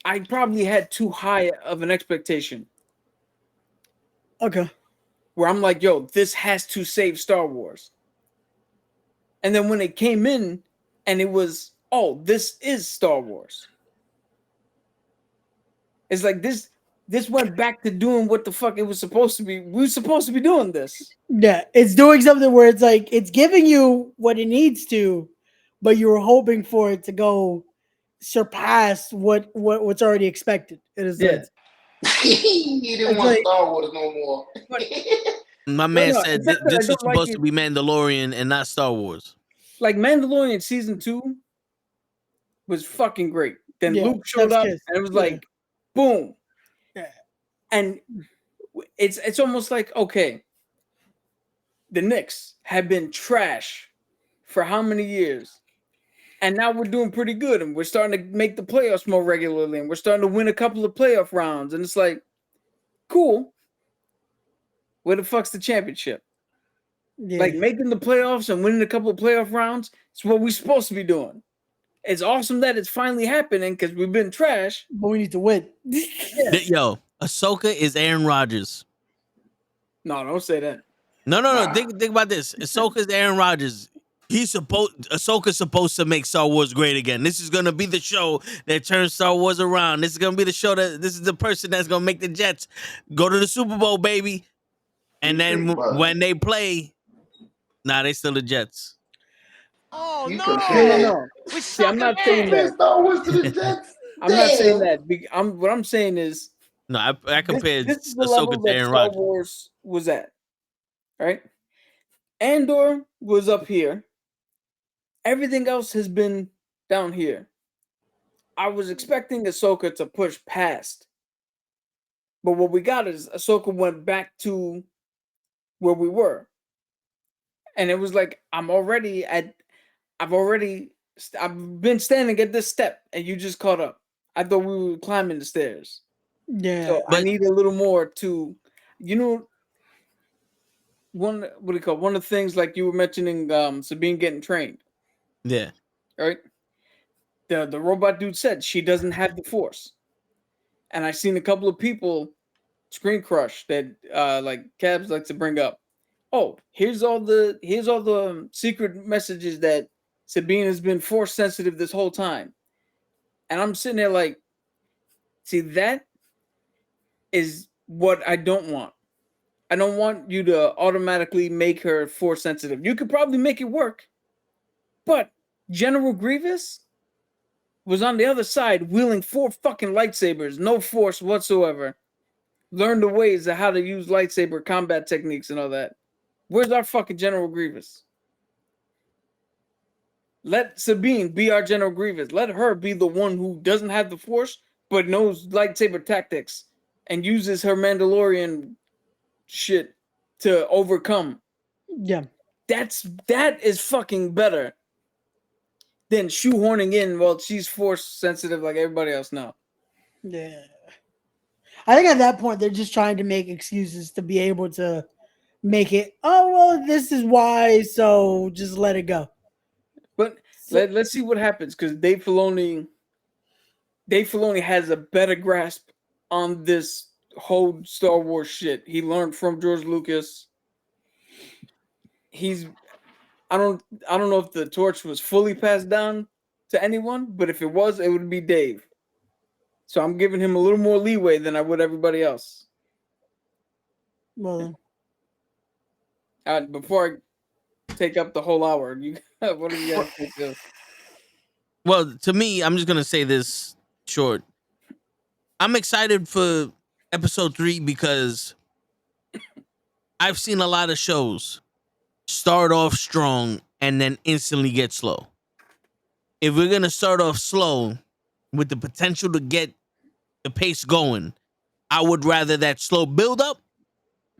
I probably had too high of an expectation. Okay. Where I'm like, yo, this has to save Star Wars. And then when it came in and it was, oh, this is Star Wars. It's like this went back to doing what the fuck it was supposed to be. We were supposed to be doing this. Yeah, it's doing something where it's like it's giving you what it needs to, but you were hoping for it to go surpass what's already expected. In a sense. He didn't want Star Wars no more. My man said this was supposed to be Mandalorian and not Star Wars. Like Mandalorian season 2 was fucking great. Then Luke showed up and it was like, boom. Yeah. And it's almost like, okay, the Knicks have been trash for how many years? And now we're doing pretty good, and we're starting to make the playoffs more regularly, and we're starting to win a couple of playoff rounds. And it's like, cool. Where the fuck's the championship? Yeah. Like making the playoffs and winning a couple of playoff rounds, it's what we're supposed to be doing. It's awesome that it's finally happening because we've been trash. But we need to win. Yo, Ahsoka is Aaron Rodgers. No, don't say that. No. Think about this. Ahsoka's Aaron Rodgers. Ahsoka's supposed to make Star Wars great again. This is gonna be the show that turns Star Wars around. This is gonna be the show this is the person that's gonna make the Jets go to the Super Bowl, baby. And then when they play, they still the Jets. Oh You no! compare We See, I'm not saying compare that. Star Wars to the Jets. I'm not saying that. What I'm saying is No, I compared this is the level Ahsoka to that Aaron Star Rodgers. Wars was at. Right? Andor was up here. Everything else has been down here. I was expecting Ahsoka to push past. But what we got is Ahsoka went back to where we were. And it was like, I've been standing at this step and you just caught up. I thought we were climbing the stairs. Yeah. So I need a little more to, one of the things like you were mentioning, Sabine getting trained. Yeah. Right? The robot dude said she doesn't have the Force. And I've seen a couple of people screen crush that like Cabs likes to bring up. Oh, here's all the secret messages that Sabine has been Force sensitive this whole time. And I'm sitting there like, see, that is what I don't want. I don't want you to automatically make her Force sensitive. You could probably make it work. But General Grievous was on the other side wielding 4 fucking lightsabers, no Force whatsoever. Learned the ways of how to use lightsaber combat techniques and all that. Where's our fucking General Grievous? Let Sabine be our General Grievous. Let her be the one who doesn't have the Force, but knows lightsaber tactics and uses her Mandalorian shit to overcome. Yeah. That is fucking better than shoehorning in, well, she's Force sensitive like everybody else now. Yeah. I think at that point they're just trying to make excuses to be able to make it, oh well, this is why, so just let it go. But let's see what happens, because Dave Filoni has a better grasp on this whole Star Wars shit. He learned from George Lucas. I don't know if the torch was fully passed down to anyone, but if it was, it would be Dave. So I'm giving him a little more leeway than I would everybody else. Well, before I take up the whole hour, what do you guys think? Well, to me, I'm just gonna say this short. I'm excited for episode 3 because I've seen a lot of shows start off strong and then instantly get slow. If we're gonna start off slow with the potential to get the pace going, I would rather that slow build up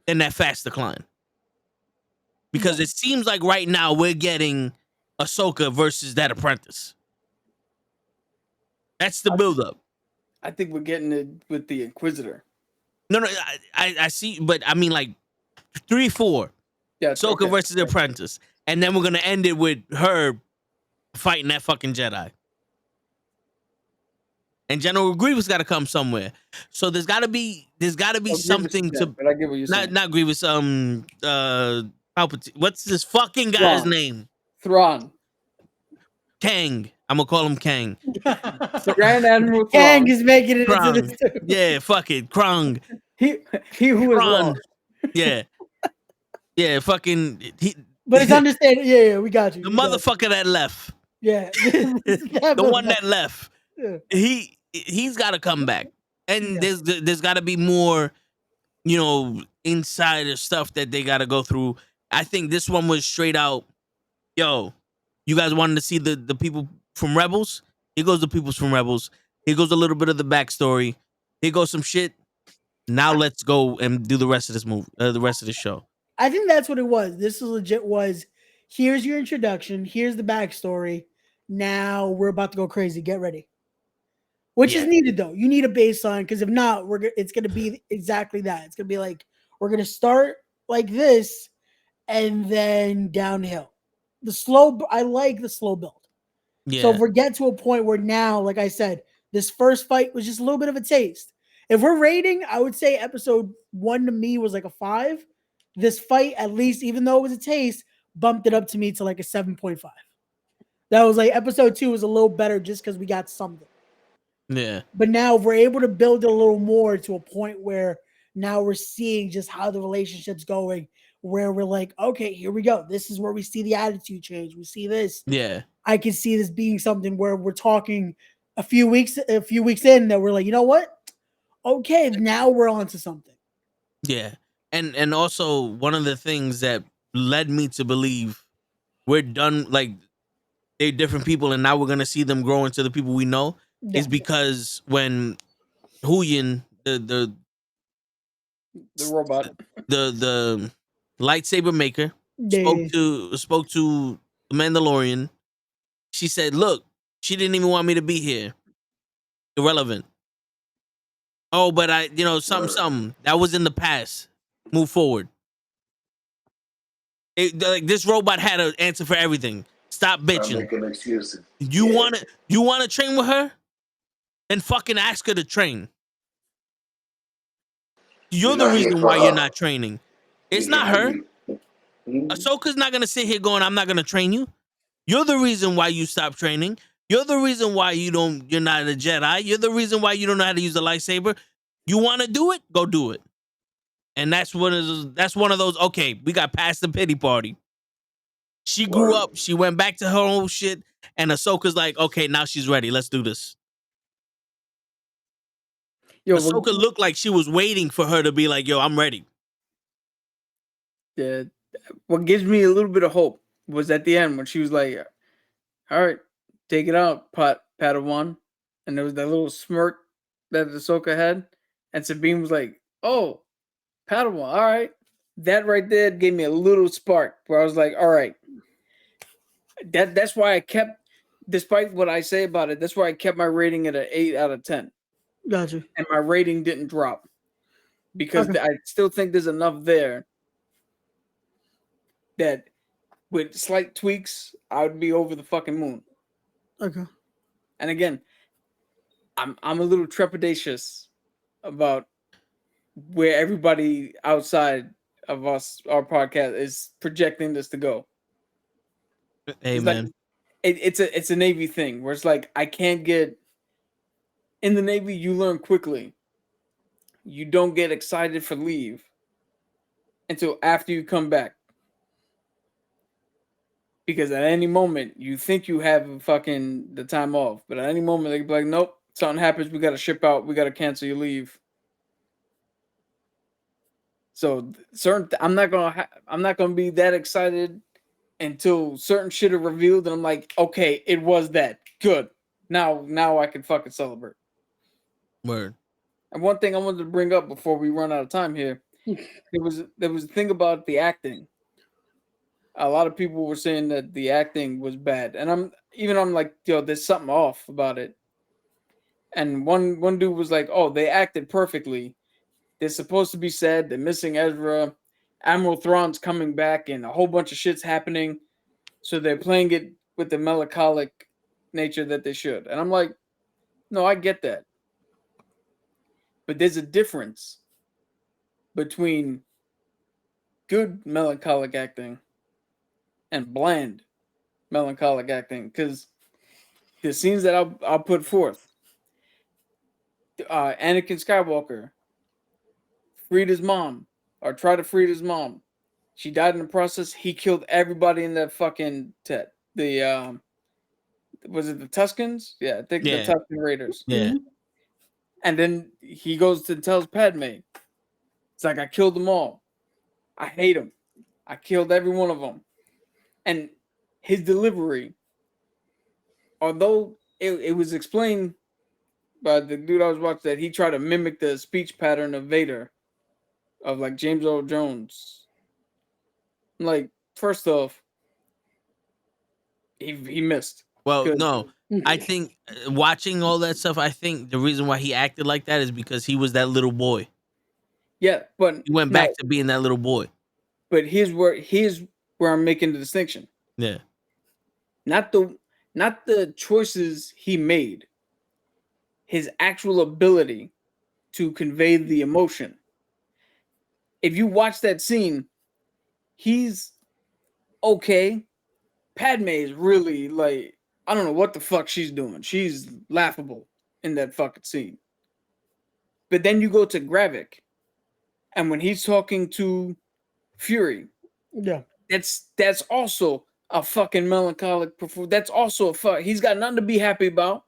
than that fast decline. Because it seems like right now we're getting Ahsoka versus that apprentice. That's the build up. I think we're getting it with the Inquisitor. No, I see, but I mean like 3, 4. Yeah, Ahsoka versus the apprentice. And then we're gonna end it with her fighting that fucking Jedi. And General Grievous got to come somewhere. So there's got to be something to. But I get what you're saying. Not Grievous. Palpatine. What's this fucking guy's name? Thrawn. Kang. I'm gonna call him Kang. Grand Admiral Kang is making it into this too. Yeah, fuck it, Krang. He who is lost. Yeah, yeah, fucking. But it's understandable. Yeah, we got you. The motherfucker that left. Yeah, the one that left. Yeah. He's got to come back, and there's got to be more, insider stuff that they got to go through. I think this one was straight out. Yo, you guys wanted to see the people from Rebels? Here goes the people from Rebels. Here goes a little bit of the backstory. Here goes some shit. Now let's go and do the rest of this movie, the rest of the show. I think that's what it was. This legit was. Here's your introduction. Here's the backstory. Now we're about to go crazy. Get ready. Which is needed though. You need a baseline because if not, it's gonna be exactly that. It's gonna be like we're gonna start like this and then downhill. I like the slow build. Yeah. So if we get to a point where now, like I said, this first fight was just a little bit of a taste. If we're rating, I would say episode 1 to me was like a 5. this fight, at least, even though it was a taste, bumped it up to me to like a 7.5. That was like episode 2 was a little better just because we got something. Yeah. But now we're able to build it a little more to a point where now we're seeing just how the relationship's going, where we're like, okay, here we go. This is where we see the attitude change. We see this. Yeah. I can see this being something where we're talking a few weeks in that we're like, you know what? Okay, now we're on to something. Yeah. And also one of the things that led me to believe we're done, like they're different people and now we're gonna see them grow into the people we know is because when Huyin, The robot. the lightsaber maker Yeah. spoke to the Mandalorian, she said, look, she didn't even want me to be here. Irrelevant. Oh, but I, something that was in the past. Move forward. Like this robot had an answer for everything. Stop I'm bitching. making excuses. You want to train with her? Then fucking ask her to train. You're the not here reason for why you're her. not training. It's You're not here for her. me. Mhm. Ahsoka's not gonna sit here going, I'm not gonna train you. You're the reason why you stopped training. You're the reason why you're not a Jedi. You're the reason why you don't know how to use a lightsaber. You want to do it? Go do it. And that's one of those. Okay, we got past the pity party. She grew Word. up. She went back to her own shit, and Ahsoka's like, okay, now she's ready. Let's do this. Yo, Ahsoka looked like she was waiting for her to be like, yo, I'm ready. yeah. What gives me a little bit of hope was at the end when she was like, all right, take it out, Padawan. And there was that little smirk that Ahsoka had. And Sabine was like, oh, Padawan, all right. That right there gave me a little spark where I was like, all right. That's why I kept, despite what I say about it, that's why I kept my rating at an 8 out of 10. Gotcha. And my rating didn't drop. Because Okay. I still think there's enough there that with slight tweaks, I would be over the fucking moon. Okay. And again, I'm a little trepidatious about where everybody outside of us, our podcast, is projecting this to go. Hey, It's man. like it's a Navy thing where it's like I can't get in the Navy. You learn quickly. You don't get excited for leave until after you come back. Because at any moment you think you have fucking the time off, but at any moment they can be like, nope, something happens, we gotta ship out, we gotta cancel your leave. So I'm not gonna be that excited until certain shit are revealed, and I'm like, okay, it was that good. Now I can fucking celebrate. Word. And one thing I wanted to bring up before we run out of time here, there was a thing about the acting. A lot of people were saying that the acting was bad, and I'm like, yo, there's something off about it. And one dude was like, oh, they acted perfectly. They're supposed to be sad. They're missing Ezra. Admiral Thrawn's coming back, and a whole bunch of shit's happening. So they're playing it with the melancholic nature that they should. And I'm like, no, I get that. But there's a difference between good melancholic acting and bland melancholic acting, because the scenes that I'll put forth, Anakin Skywalker freed his mom, or tried to free his mom. She died in the process. He killed everybody in that fucking was it the Tuscans? Yeah, I think the Tuscan Raiders. Yeah. And then he goes to tells Padme, it's like, I killed them all. I hate them. I killed every one of them. And his delivery, although it was explained by the dude I was watching that he tried to mimic the speech pattern of Vader, of like James Earl Jones. Like, first off, he missed. Well, 'Cause- no. I think watching all that stuff, I think the reason why he acted like that is because he was that little boy. Yeah, but He went back to being that little boy. But here's where I'm making the distinction. Yeah. Not the choices he made. His actual ability to convey the emotion. If you watch that scene, he's okay. Padme is really like, I don't know what the fuck she's doing. She's laughable in that fucking scene. But then you go to Gravik, and when he's talking to Fury, Yeah. that's also a fucking melancholic performance. That's also a fuck. He's got nothing to be happy about.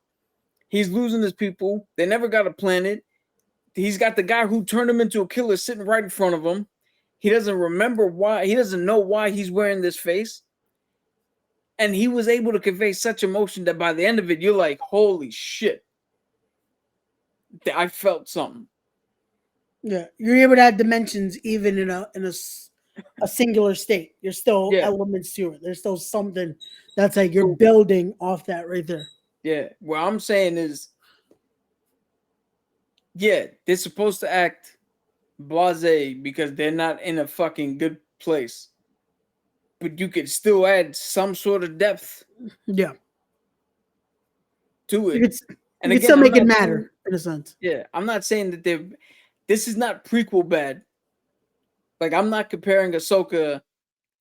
He's losing his people. They never got a planet. He's got the guy who turned him into a killer sitting right in front of him. He doesn't remember why. He doesn't know why he's wearing this face. And he was able to convey such emotion that by the end of it, you're like, holy shit. I felt something. Yeah, you're able to add dimensions even in a singular state. There's still Yeah. elements to it. There's still something that's like you're building off that right there. Yeah. What I'm saying is, yeah, they're supposed to act blasé because they're not in a fucking good place. But you could still add some sort of depth Yeah, to it. you could, And you again, could still I'm make it not matter saying- in a sense. Yeah, I'm not saying that this is not prequel bad. Like, I'm not comparing Ahsoka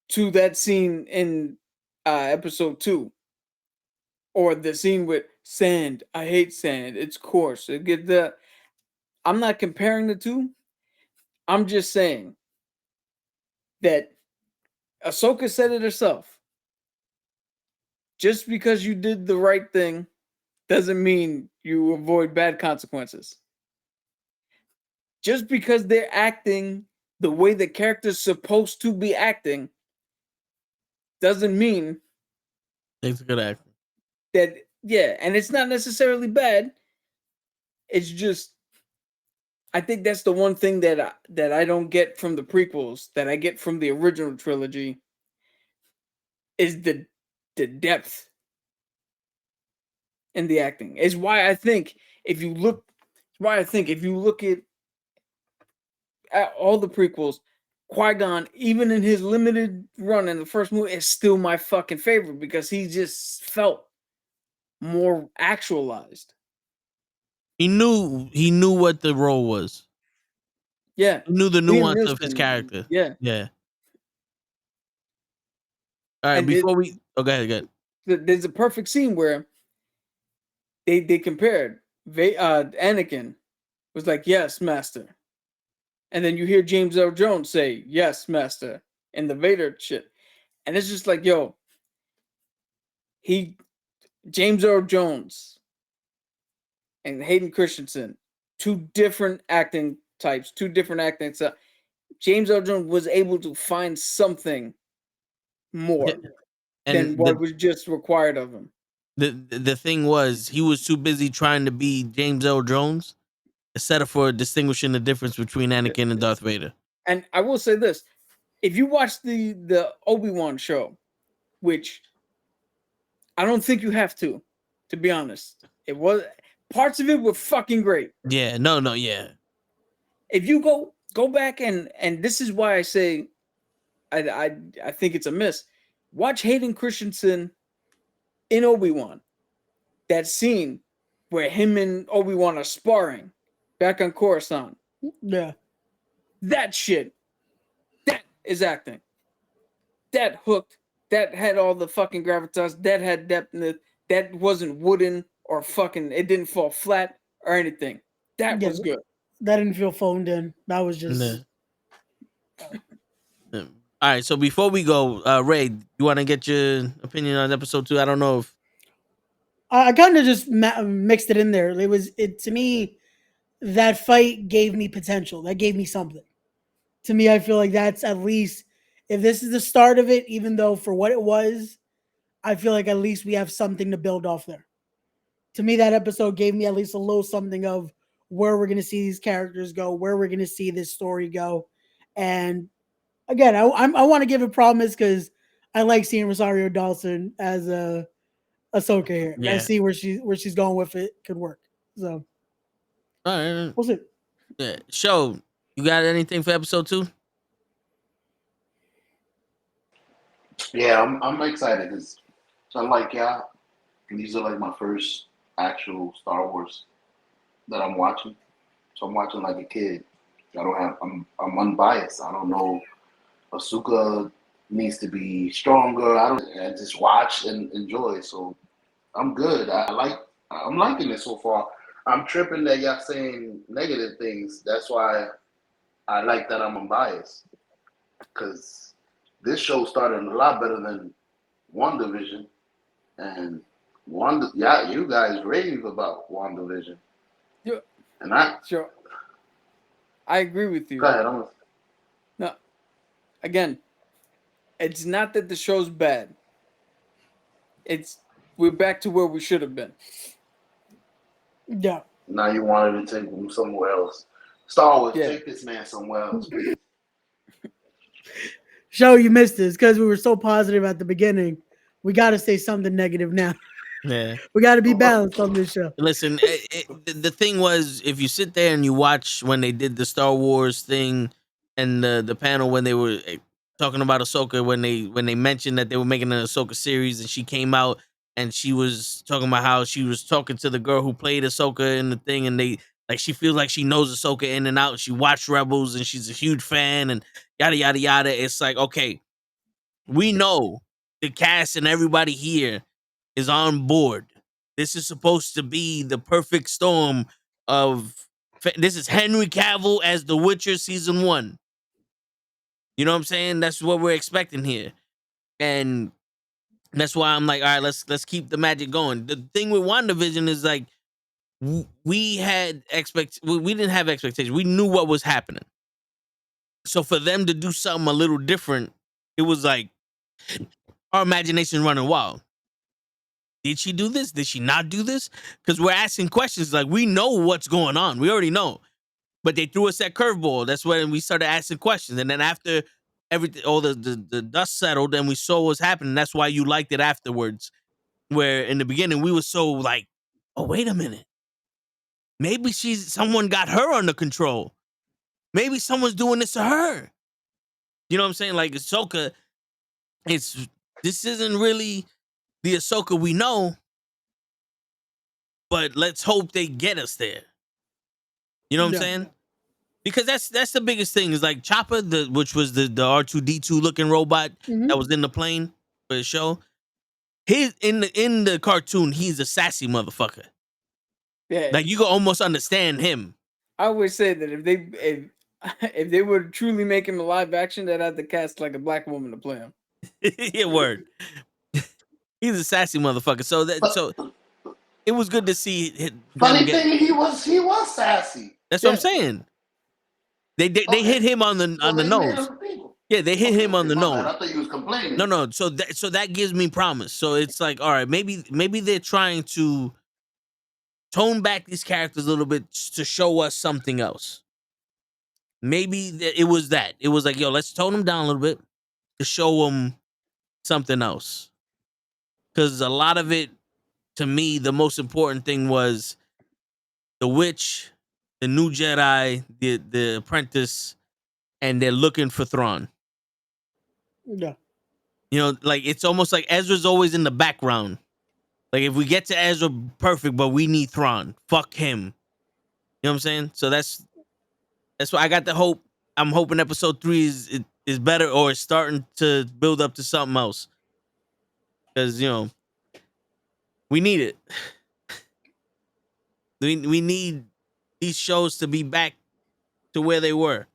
to that scene in episode 2. Or the scene with sand. I hate sand. It's coarse. I'm not comparing the two. I'm just saying that Ahsoka said it herself. Just because you did the right thing doesn't mean you avoid bad consequences. Just because they're acting the way the character's supposed to be acting doesn't mean It's a good actor. that, yeah, and it's not necessarily bad. It's just, I think that's the one thing that I don't get from the prequels that I get from the original trilogy is the depth in the acting. It's why I think if you look at all the prequels, Qui-Gon, even in his limited run in the first movie, is still my fucking favorite because he just felt more actualized. He knew what the role was. Yeah. He knew the Liam nuance of his Neeson, character. Yeah. Yeah. All right, And before we go ahead. there's a perfect scene where they compared Anakin was like, yes, master. And then you hear James Earl Jones say, yes, master, in the Vader shit. And it's just like, yo, James Earl Jones and Hayden Christensen, two different acting types, two different acting styles. James Earl Jones was able to find something more than what was just required of him. The thing was, he was too busy trying to be James Earl Jones instead for distinguishing the difference between Anakin and Darth Vader. And I will say this: if you watch the Obi-Wan show, which I don't think you have to be honest, it was parts of it were fucking great. Yeah, yeah. If you go back and this is why I say I think it's a miss. Watch Hayden Christensen in Obi-Wan. That scene where him and Obi-Wan are sparring back on Coruscant. Yeah. That shit. That is acting. That hooked. That had all the fucking gravitas. That had depth in it. That wasn't wooden or fucking, it didn't fall flat or anything. That was good. That didn't feel phoned in. That was just. All right, so before we go, Ray, you want to get your opinion on episode 2? I don't know if I kind of just mixed it in there. It to me, that fight gave me potential. That gave me something. To me, I feel like that's at least, if this is the start of it, even though for what it was, I feel like at least we have something to build off there. To me, that episode gave me at least a little something of where we're going to see these characters go, where we're going to see this story go. And again, I want to give it promise because I like seeing Rosario Dawson as Ahsoka here. Yeah. I see where she's going with it could work. So, all right, we'll see. Yeah, show you got anything for episode 2? Yeah, I'm excited because unlike y'all, these are like my first actual Star Wars that I'm watching. So I'm watching like a kid. I'm unbiased. I don't know Asuka needs to be stronger. I just watch and enjoy. So I'm good. I'm liking it so far. I'm tripping that y'all saying negative things. That's why I like that I'm unbiased. Because this show started a lot better than WandaVision. And you guys rave about WandaVision. Yeah. And I agree with you. Go ahead. No, again, it's not that the show's bad. We're back to where we should have been. Yeah. Now you wanted to take him somewhere else. Star Wars, take this man somewhere else, please. Show you missed this because we were so positive at the beginning. We got to say something negative now. Yeah, we got to be balanced on this show. Listen, the thing was, if you sit there and you watch when they did the Star Wars thing and the panel when they were talking about Ahsoka, when they mentioned that they were making an Ahsoka series, and she came out and she was talking about how she was talking to the girl who played Ahsoka in the thing, and she feels like she knows Ahsoka in and out. She watched Rebels and she's a huge fan and yada yada yada. It's like, okay, we know the cast and everybody here is on board. This is supposed to be the perfect storm of. This is Henry Cavill as The Witcher season 1. You know what I'm saying? That's what we're expecting here, and that's why I'm like, all right, let's keep the magic going. The thing with WandaVision is like we didn't have expectations. We knew what was happening. So for them to do something a little different, it was like our imagination running wild. Did she do this? Did she not do this? Because we're asking questions like we know what's going on. We already know. But they threw us that curveball. That's when we started asking questions. And then after everything, all the dust settled and we saw what's happening, that's why you liked it afterwards. Where in the beginning we were so like, oh, wait a minute. Maybe someone got her under control. Maybe someone's doing this to her. You know what I'm saying? Like Ahsoka, this isn't really the Ahsoka we know, but let's hope they get us there. You know what I'm saying? Because that's the biggest thing is like Chopper, which was the R2D2 looking robot that was in the plane for the show. In the cartoon, he's a sassy motherfucker. Yeah, like you can almost understand him. I would say that if they were truly making a live action, they'd have to cast like a black woman to play him. Yeah, word. He's a sassy motherfucker. So it was good to see. Funny thing, he was sassy. That's what I'm saying. They hit him on the nose. Yeah, they hit him on the nose. I thought he was complaining. No. So that gives me promise. So it's like, all right, maybe they're trying to tone back these characters a little bit to show us something else. Maybe it was that. It was like, yo, let's tone them down a little bit to show them something else. Because a lot of it, to me, the most important thing was the witch, the new Jedi, the apprentice, and they're looking for Thrawn. Yeah. You know, like it's almost like Ezra's always in the background. Like if we get to Ezra, perfect, but we need Thrawn. Fuck him. You know what I'm saying? So that's why I got the hope. I'm hoping episode 3 is better or is starting to build up to something else. Because, you know, we need it. We need these shows to be back to where they were.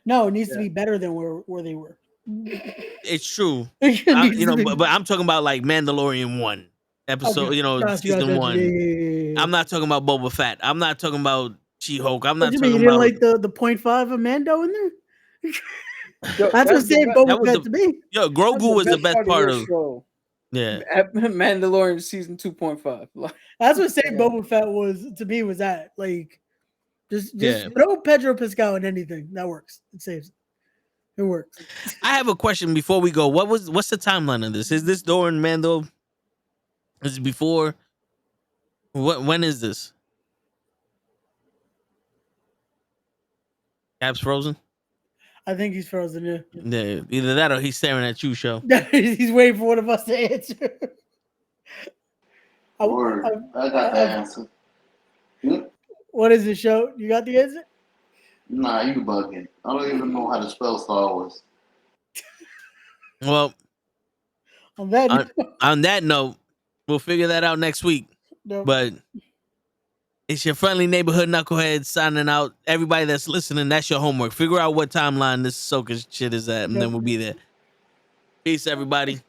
No, it needs to be better than where they were. It's true. But I'm talking about like Mandalorian 1 episode, season 1. Yeah. I'm not talking about Boba Fett. I'm not talking about She-Hulk. I'm not talking you about like the 0.5 of Mando in there? That's what saved Boba Fett to me. Yo, Grogu was the best part of show. Yeah. Mandalorian season 2.5. That's what saved Boba Fett was that. Like just throw Pedro Pascal in anything. That works. It saves it. It works. I have a question before we go. What's the timeline of this? Is this during Mando? Is it before? When is this? Cap's frozen? I think he's frozen, yeah. Yeah, either that or he's staring at you, Show. He's waiting for one of us to answer. I got the answer. What is the Show? You got the answer? Nah, you bugging. I don't even know how to spell Star Wars. Well, On that, on that note, we'll figure that out next week. no. But it's your friendly neighborhood knucklehead signing out. Everybody that's listening, that's your homework. Figure out what timeline this Ahsoka shit is at, and then we'll be there. Peace, everybody.